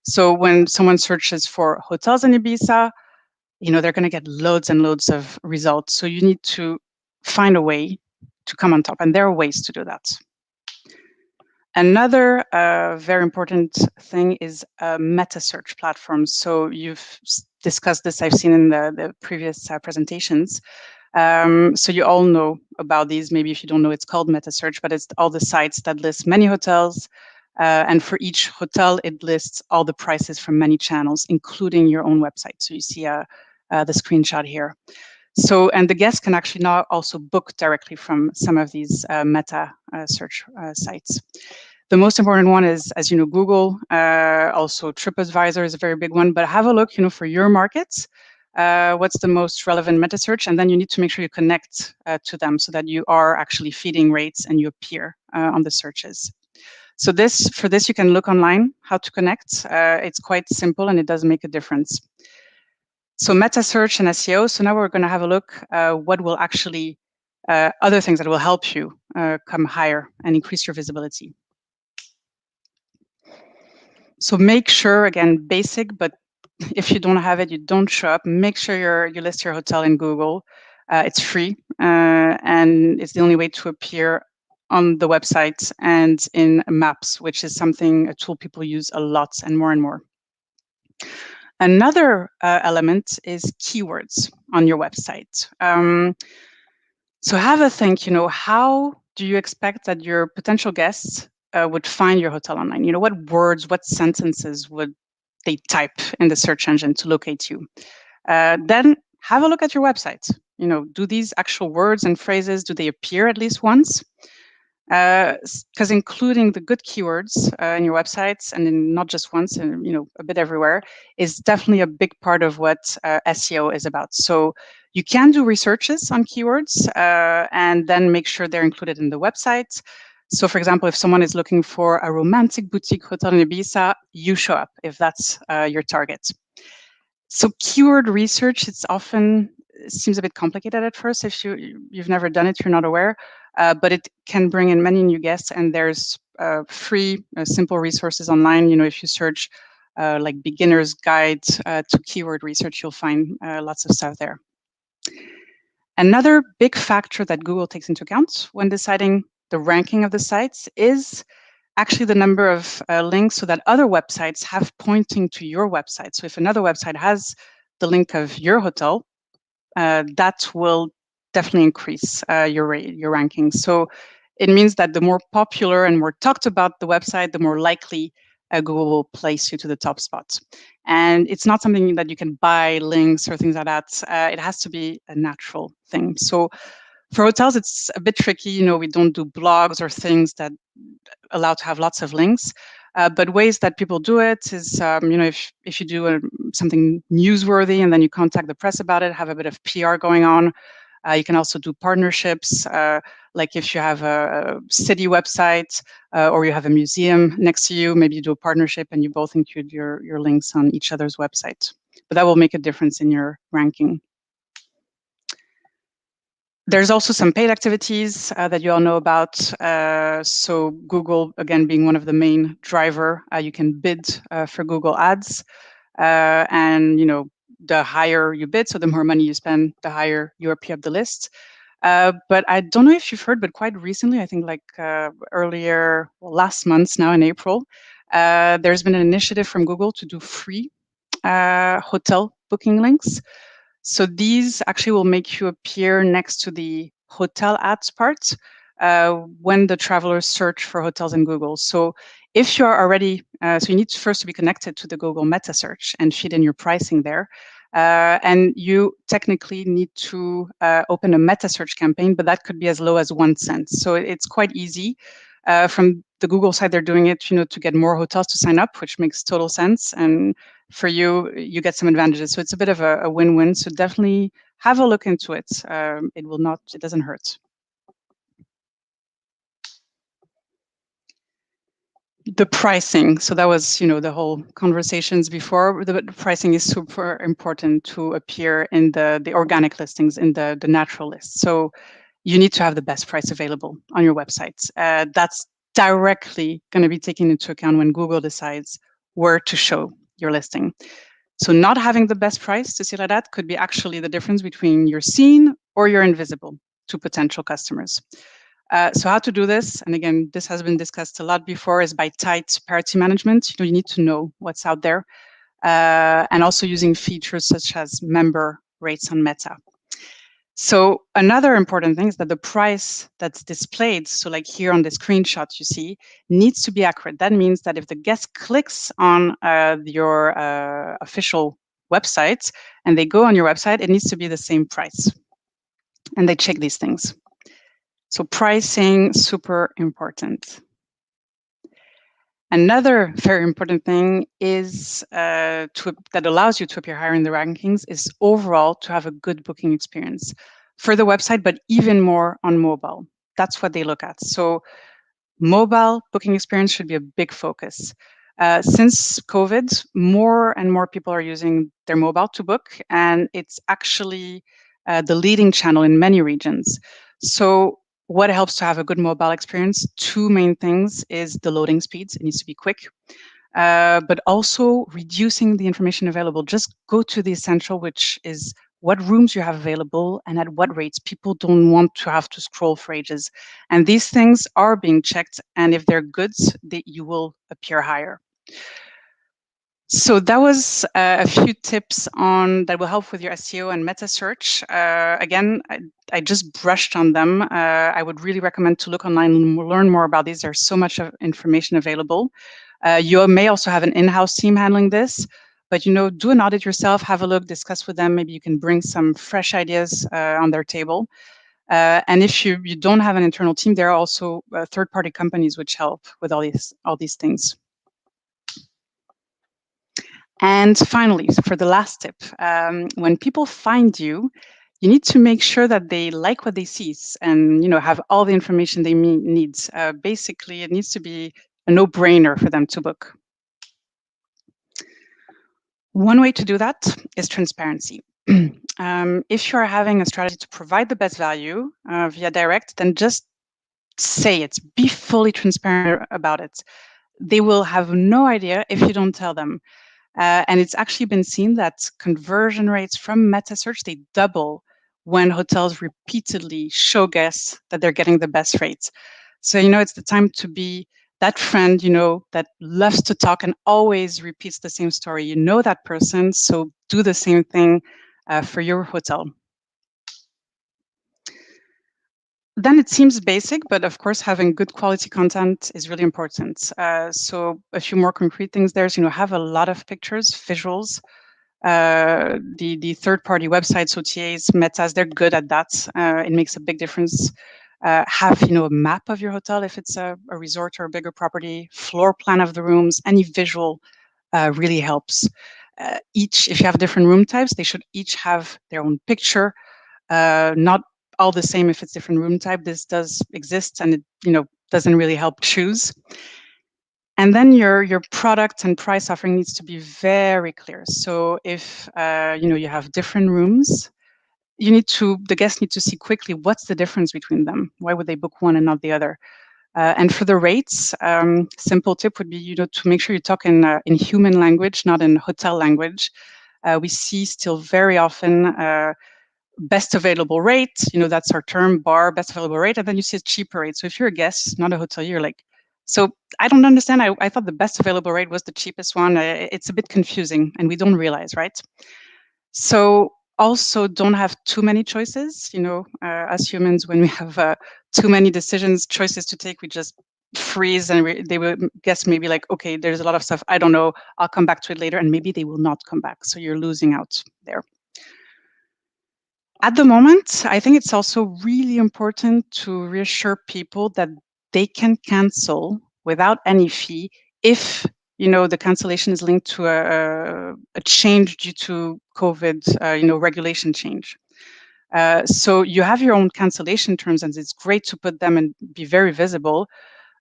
So when someone searches for hotels in Ibiza, they're going to get loads and loads of results. So you need to find a way to come on top, and there are ways to do that. Another very important thing is meta search platforms. So you've discussed this, I've seen in the previous presentations. So you all know about these. Maybe if you don't know, it's called meta search, but it's all the sites that list many hotels And for each hotel, it lists all the prices from many channels, including your own website. So you see the screenshot here. So, and the guests can actually now also book directly from some of these meta search sites. The most important one is, as you know, Google. Also, TripAdvisor is a very big one. But have a look, for your markets. What's the most relevant meta search? And then you need to make sure you connect to them so that you are actually feeding rates and you appear on the searches. So for this, you can look online how to connect. It's quite simple and it does make a difference. So meta search and SEO. So now we're going to have a look what will actually, other things that will help you come higher and increase your visibility. So make sure, again, basic, but if you don't have it, you don't show up. Make sure you list your hotel in Google. It's free and it's the only way to appear on the website and in maps, which is a tool people use a lot and more. Another element is keywords on your website. So have a think, how do you expect that your potential guests would find your hotel online? What words, what sentences would they type in the search engine to locate you? Then have a look at your website. Do these actual words and phrases, do they appear at least once? Because including the good keywords in your websites and not just once and a bit everywhere is definitely a big part of what SEO is about. So you can do researches on keywords and then make sure they're included in the website. So for example, if someone is looking for a romantic boutique hotel in Ibiza, you show up if that's your target. So keyword research, it seems a bit complicated at first. If you've never done it, you're not aware. But it can bring in many new guests, and there's free, simple resources online. If you search like beginner's guide to keyword research, you'll find lots of stuff there. Another big factor that Google takes into account when deciding the ranking of the sites is actually the number of links so that other websites have pointing to your website. So if another website has the link of your hotel, that will definitely increase your rankings. So it means that the more popular and more talked about the website, the more likely Google will place you to the top spot. And it's not something that you can buy links or things like that. It has to be a natural thing. So for hotels, it's a bit tricky. We don't do blogs or things that allow to have lots of links. But ways that people do it is, if you do something newsworthy and then you contact the press about it, have a bit of PR going on. You can also do partnerships, like if you have a city website or you have a museum next to you, maybe you do a partnership and you both include your links on each other's website. But that will make a difference in your ranking. There's also some paid activities that you all know about. So Google, again, being one of the main driver, you can bid for Google Ads. And, the higher you bid, so the more money you spend, the higher you appear up the list. But I don't know if you've heard, but quite recently, I think like last month now in April, there's been an initiative from Google to do free hotel booking links. So these actually will make you appear next to the hotel ads part when the travelers search for hotels in Google. So if you're already, so you need first to be connected to the Google meta search and feed in your pricing there. And you technically need to open a meta search campaign, but that could be as low as 1 cent. So it's quite easy. From the Google side, they're doing it, to get more hotels to sign up, which makes total sense. And for you, you get some advantages. So it's a bit of a win-win. So definitely have a look into it. It doesn't hurt. The pricing. So that was, the whole conversations before. The pricing is super important to appear in the organic listings, in the natural list. So you need to have the best price available on your website. That's directly going to be taken into account when Google decides where to show your listing. So not having the best price, to see like that, could be actually the difference between you're seen or you're invisible to potential customers. So how to do this, and again, this has been discussed a lot before, is by tight parity management. You need to know what's out there, and also using features such as member rates on Meta. So another important thing is that the price that's displayed, so like here on the screenshot you see, needs to be accurate. That means that if the guest clicks on your official website and they go on your website, it needs to be the same price. And they check these things. So pricing, super important. Another very important thing is that allows you to appear higher in the rankings is overall to have a good booking experience for the website, but even more on mobile. That's what they look at. So mobile booking experience should be a big focus. Since COVID, more and more people are using their mobile to book, and it's actually the leading channel in many regions. So what helps to have a good mobile experience? Two main things is the loading speeds. It needs to be quick, but also reducing the information available. Just go to the essential, which is what rooms you have available and at what rates. People don't want to have to scroll for ages. And these things are being checked. And if they're good, you will appear higher. So that was a few tips on that will help with your SEO and meta search. Again, I just brushed on them. I would really recommend to look online and learn more about these. There's so much information available. You may also have an in-house team handling this, but do an audit yourself, have a look, discuss with them. Maybe you can bring some fresh ideas on their table. And if you don't have an internal team, there are also third-party companies which help with all these things. And finally, for the last tip, when people find you, you need to make sure that they like what they see and have all the information they need. Basically, it needs to be a no-brainer for them to book. One way to do that is transparency. If you're having a strategy to provide the best value via direct, then just say it. Be fully transparent about it. They will have no idea if you don't tell them. And it's actually been seen that conversion rates from meta search, they double when hotels repeatedly show guests that they're getting the best rates. So, it's the time to be that friend, that loves to talk and always repeats the same story. You know that person, so do the same thing for your hotel. Then it seems basic, but of course, having good quality content is really important. So a few more concrete things there is, have a lot of pictures, visuals. The third-party websites, OTAs, metas, they're good at that. It makes a big difference. Have, a map of your hotel if it's a resort or a bigger property, floor plan of the rooms, any visual really helps. If you have different room types, they should each have their own picture, not all the same if it's different room type. This does exist and it doesn't really help choose. And then your product and price offering needs to be very clear. So if you have different rooms, the guests need to see quickly what's the difference between them. Why would they book one and not the other? And for the rates, simple tip would be to make sure you talk in human language, not in hotel language. We see still very often best available rate, that's our term, bar, best available rate, and then you see a cheaper rate. So if you're a guest, not a hotelier, you're like, so I don't understand. I thought the best available rate was the cheapest one. It's a bit confusing and we don't realize, right? So also don't have too many choices. As humans, when we have too many choices to take, we just freeze and they will guess maybe like, okay, there's a lot of stuff. I don't know. I'll come back to it later. And maybe they will not come back. So you're losing out there. At the moment, I think it's also really important to reassure people that they can cancel without any fee if the cancellation is linked to a change due to COVID, regulation change. So you have your own cancellation terms, and it's great to put them and be very visible.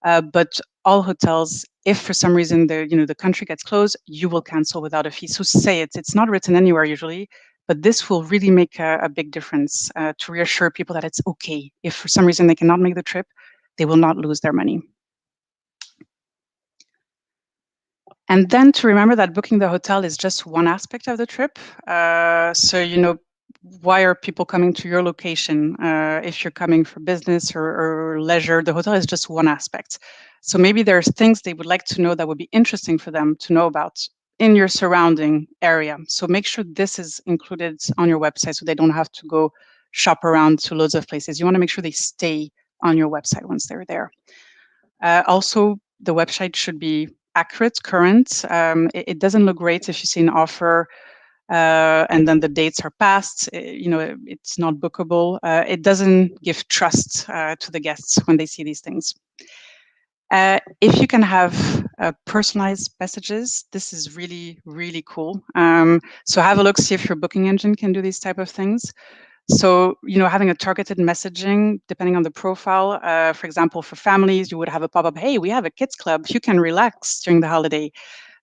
But all hotels, if for some reason the country gets closed, you will cancel without a fee. So say it. It's not written anywhere usually. But this will really make a big difference to reassure people that it's okay. If for some reason they cannot make the trip, they will not lose their money. And then to remember that booking the hotel is just one aspect of the trip. So, why are people coming to your location? If you're coming for business or leisure, the hotel is just one aspect. So maybe there's things they would like to know that would be interesting for them to know about in your surrounding area. So make sure this is included on your website so they don't have to go shop around to loads of places. You want to make sure they stay on your website once they're there. Also, the website should be accurate, current. It doesn't look great if you see an offer and then the dates are passed. It's not bookable. It doesn't give trust to the guests when they see these things. If you can have personalized messages, this is really, really cool. So have a look, see if your booking engine can do these type of things. So, having a targeted messaging, depending on the profile, for example, for families, you would have a pop-up, hey, we have a kids club, you can relax during the holiday.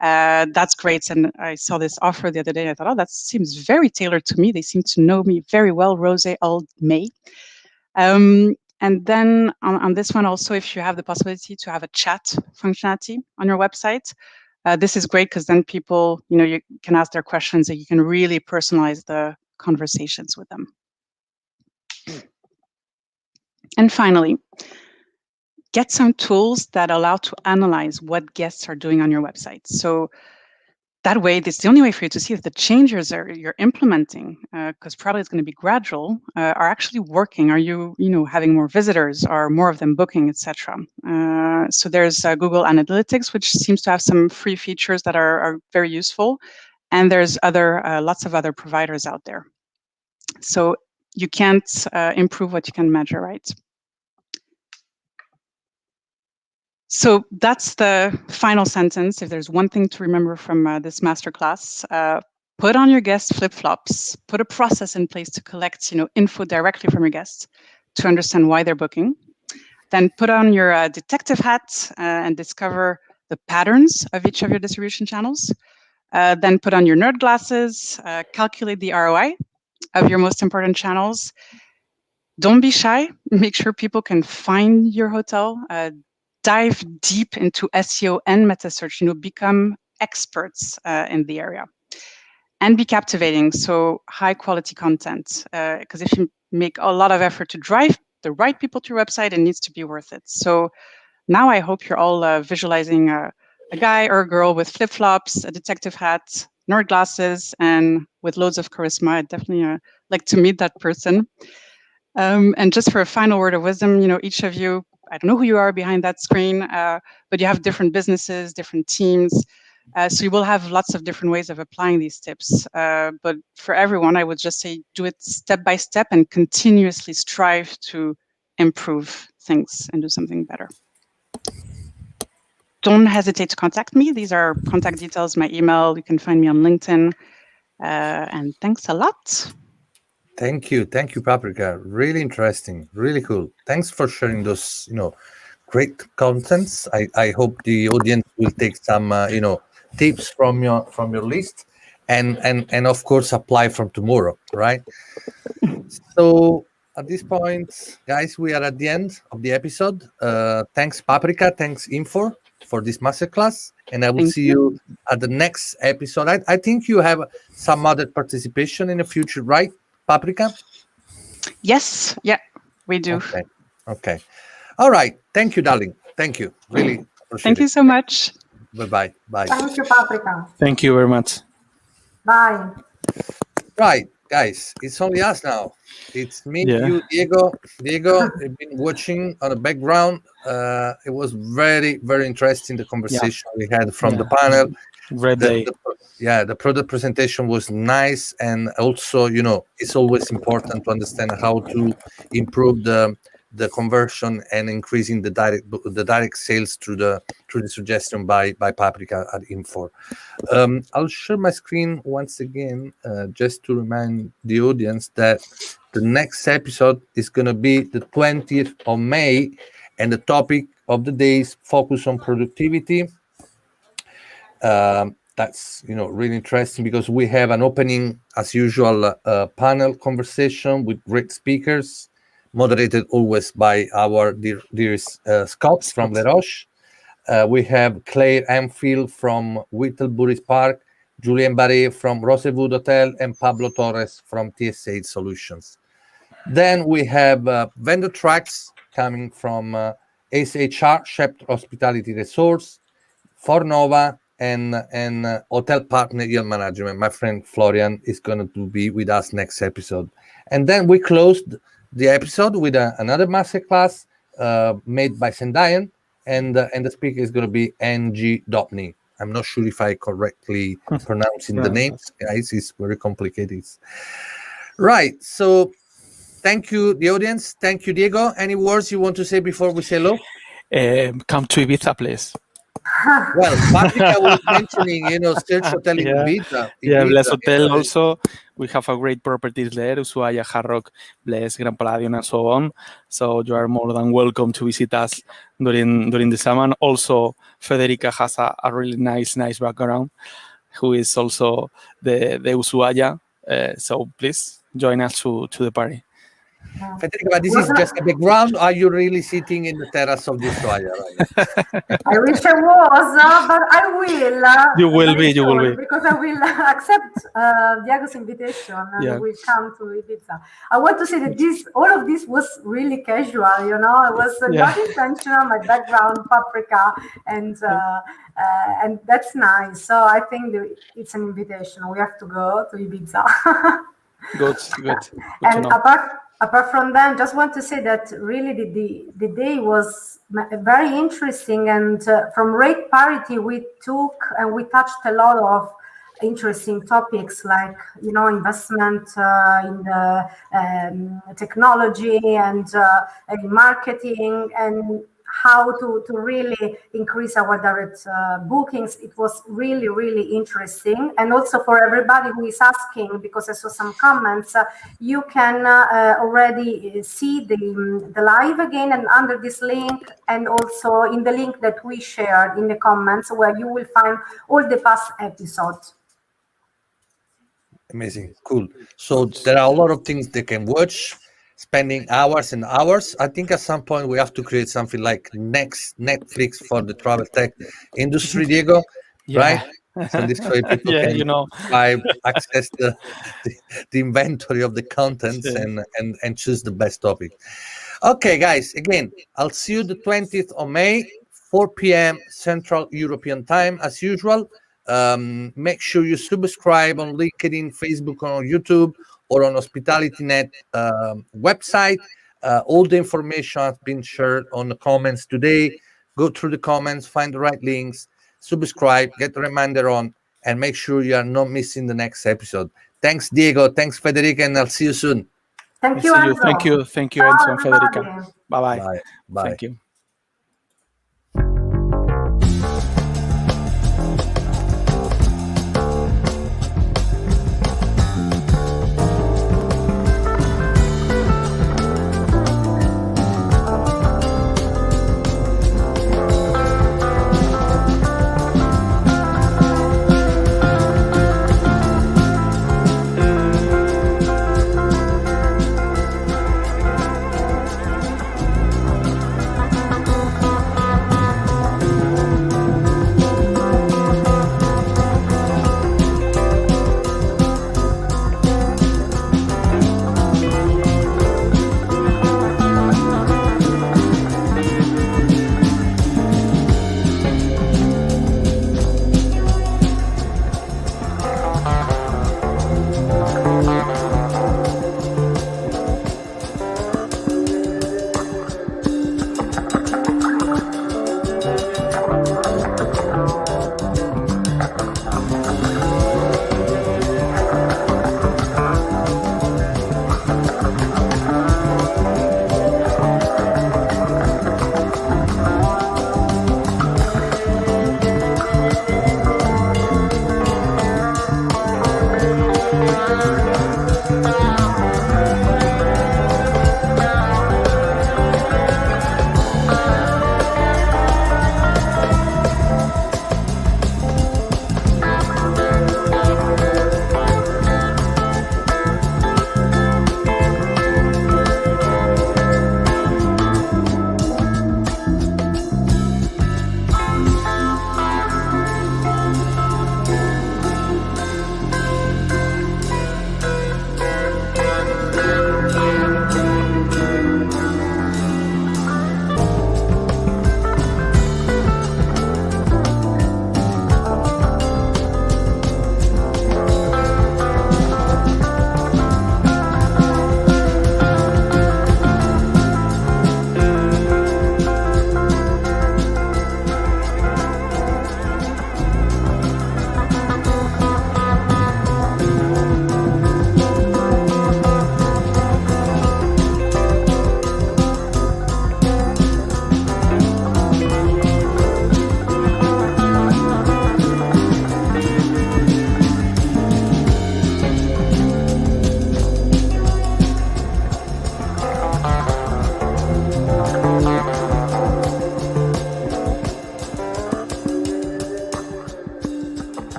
That's great. And I saw this offer the other day. I thought, oh, that seems very tailored to me. They seem to know me very well, Rose, all May. And then on this one also, if you have the possibility to have a chat functionality on your website, this is great because then people, you can ask their questions and you can really personalize the conversations with them. And finally, get some tools that allow to analyze what guests are doing on your website. So that way, it's the only way for you to see if the changes you're implementing, because probably it's going to be gradual, are actually working. Are you, having more visitors, or more of them booking, etc. So there's Google Analytics, which seems to have some free features that are very useful, and there's lots of other providers out there. So you can't improve what you can measure, right? So that's the final sentence. If there's one thing to remember from this masterclass, put on your guest flip-flops, put a process in place to collect info directly from your guests to understand why they're booking. Then put on your detective hat and discover the patterns of each of your distribution channels. Then put on your nerd glasses, calculate the ROI of your most important channels. Don't be shy. Make sure people can find your hotel. Dive deep into SEO and meta search. Become experts in the area, and be captivating. So high quality content. Because if you make a lot of effort to drive the right people to your website, it needs to be worth it. So now I hope you're all visualizing a guy or a girl with flip flops, a detective hat, nerd glasses, and with loads of charisma. I'd definitely like to meet that person. And just for a final word of wisdom, each of you, I don't know who you are behind that screen, but you have different businesses, different teams. So you will have lots of different ways of applying these tips. But for everyone, I would just say do it step by step and continuously strive to improve things and do something better. Don't hesitate to contact me. These are contact details, my email. You can find me on LinkedIn. And thanks a lot. Thank you, Paprika. Really interesting, really cool. Thanks for sharing those, great contents. I hope the audience will take some, tips from your list, and of course apply from tomorrow, right? So at this point, guys, we are at the end of the episode. Thanks, Paprika. Thanks, Infor, for this masterclass, and I will see you at the next episode. I think you have some other participation in the future, right, Paprika? Yes, yeah, we do. Okay. All right. Thank you, darling. Thank you. Really appreciate Thank you so much. Bye-bye. Bye. Thank you, Paprika. Thank you very much. Bye. Right, guys, it's only us now. It's me, you, Diego. I've been watching on the background. It was very, very interesting, the conversation we had from the panel. Great day. The product presentation was nice, and also, it's always important to understand how to improve the conversion and increasing the direct sales through the suggestion by Paprika at Infor. I'll share my screen once again, just to remind the audience that the next episode is going to be the 20th of May, and the topic of the day is focus on productivity. That's really interesting because we have an opening, as usual, panel conversation with great speakers, moderated always by our dearest Scott from Le Roche. We have Claire Anfield from Whittle Park, Julien Barret from Rosewood Hotel, and Pablo Torres from TSA Solutions. Then we have vendor tracks coming from SHR, Shept Hospitality Resource, Fornova, and hotel partner yield management. My friend Florian is going to be with us next episode. And then we closed the episode with another masterclass made by Sendayan, and the speaker is going to be Ng Dopney. I'm not sure if I correctly pronouncing the names, guys. It's very complicated. Right. So thank you, the audience. Thank you, Diego. Any words you want to say before we say hello? Come to Ibiza, please. Well, Patrick was mentioning, search hotel in Ibiza. Yeah, Bless Hotel also. We have a great properties there, Ushuaia, Hard Rock, Bless, Gran Palladium, and so on. So you are more than welcome to visit us during the summer. Also, Federica has a really nice background, who is also the Ushuaia. So please join us to the party. Federica, but this is just a background. Are you really sitting in the terrace of the Ushuaia right now? I wish I was, but I will. You will be. Because I will accept Diego's invitation and we'll come to Ibiza. I want to say that all of this was really casual, It was not intentional, my background, paprika, and that's nice. So I think it's an invitation. We have to go to Ibiza. Good and apart from that, just want to say that really the day was very interesting, and from rate parity we touched a lot of interesting topics like investment in the technology and marketing, and how to really increase our direct bookings. It was really interesting. And also for everybody who is asking, because I saw some comments, you can already see the live again, and under this link, and also in the link that we shared in the comments, where you will find all the past episodes. Amazing, cool. So there are a lot of things they can watch, spending hours and hours. I think at some point we have to create something like next Netflix for the travel tech industry, Diego, right? So this way people can access the inventory of the contents and choose the best topic. Okay, guys, again, I'll see you the 20th of May, 4 p.m. Central European Time, as usual. Make sure you subscribe on LinkedIn, Facebook, or on YouTube, or on HospitalityNet website. All the information has been shared on the comments today. Go through the comments, find the right links, subscribe, get a reminder on, and make sure you are not missing the next episode. Thanks, Diego. Thanks, Federica, and I'll see you soon. Thank you, Enzo. Thank you, Enzo and Federica. Bye-bye. Bye. Thank you.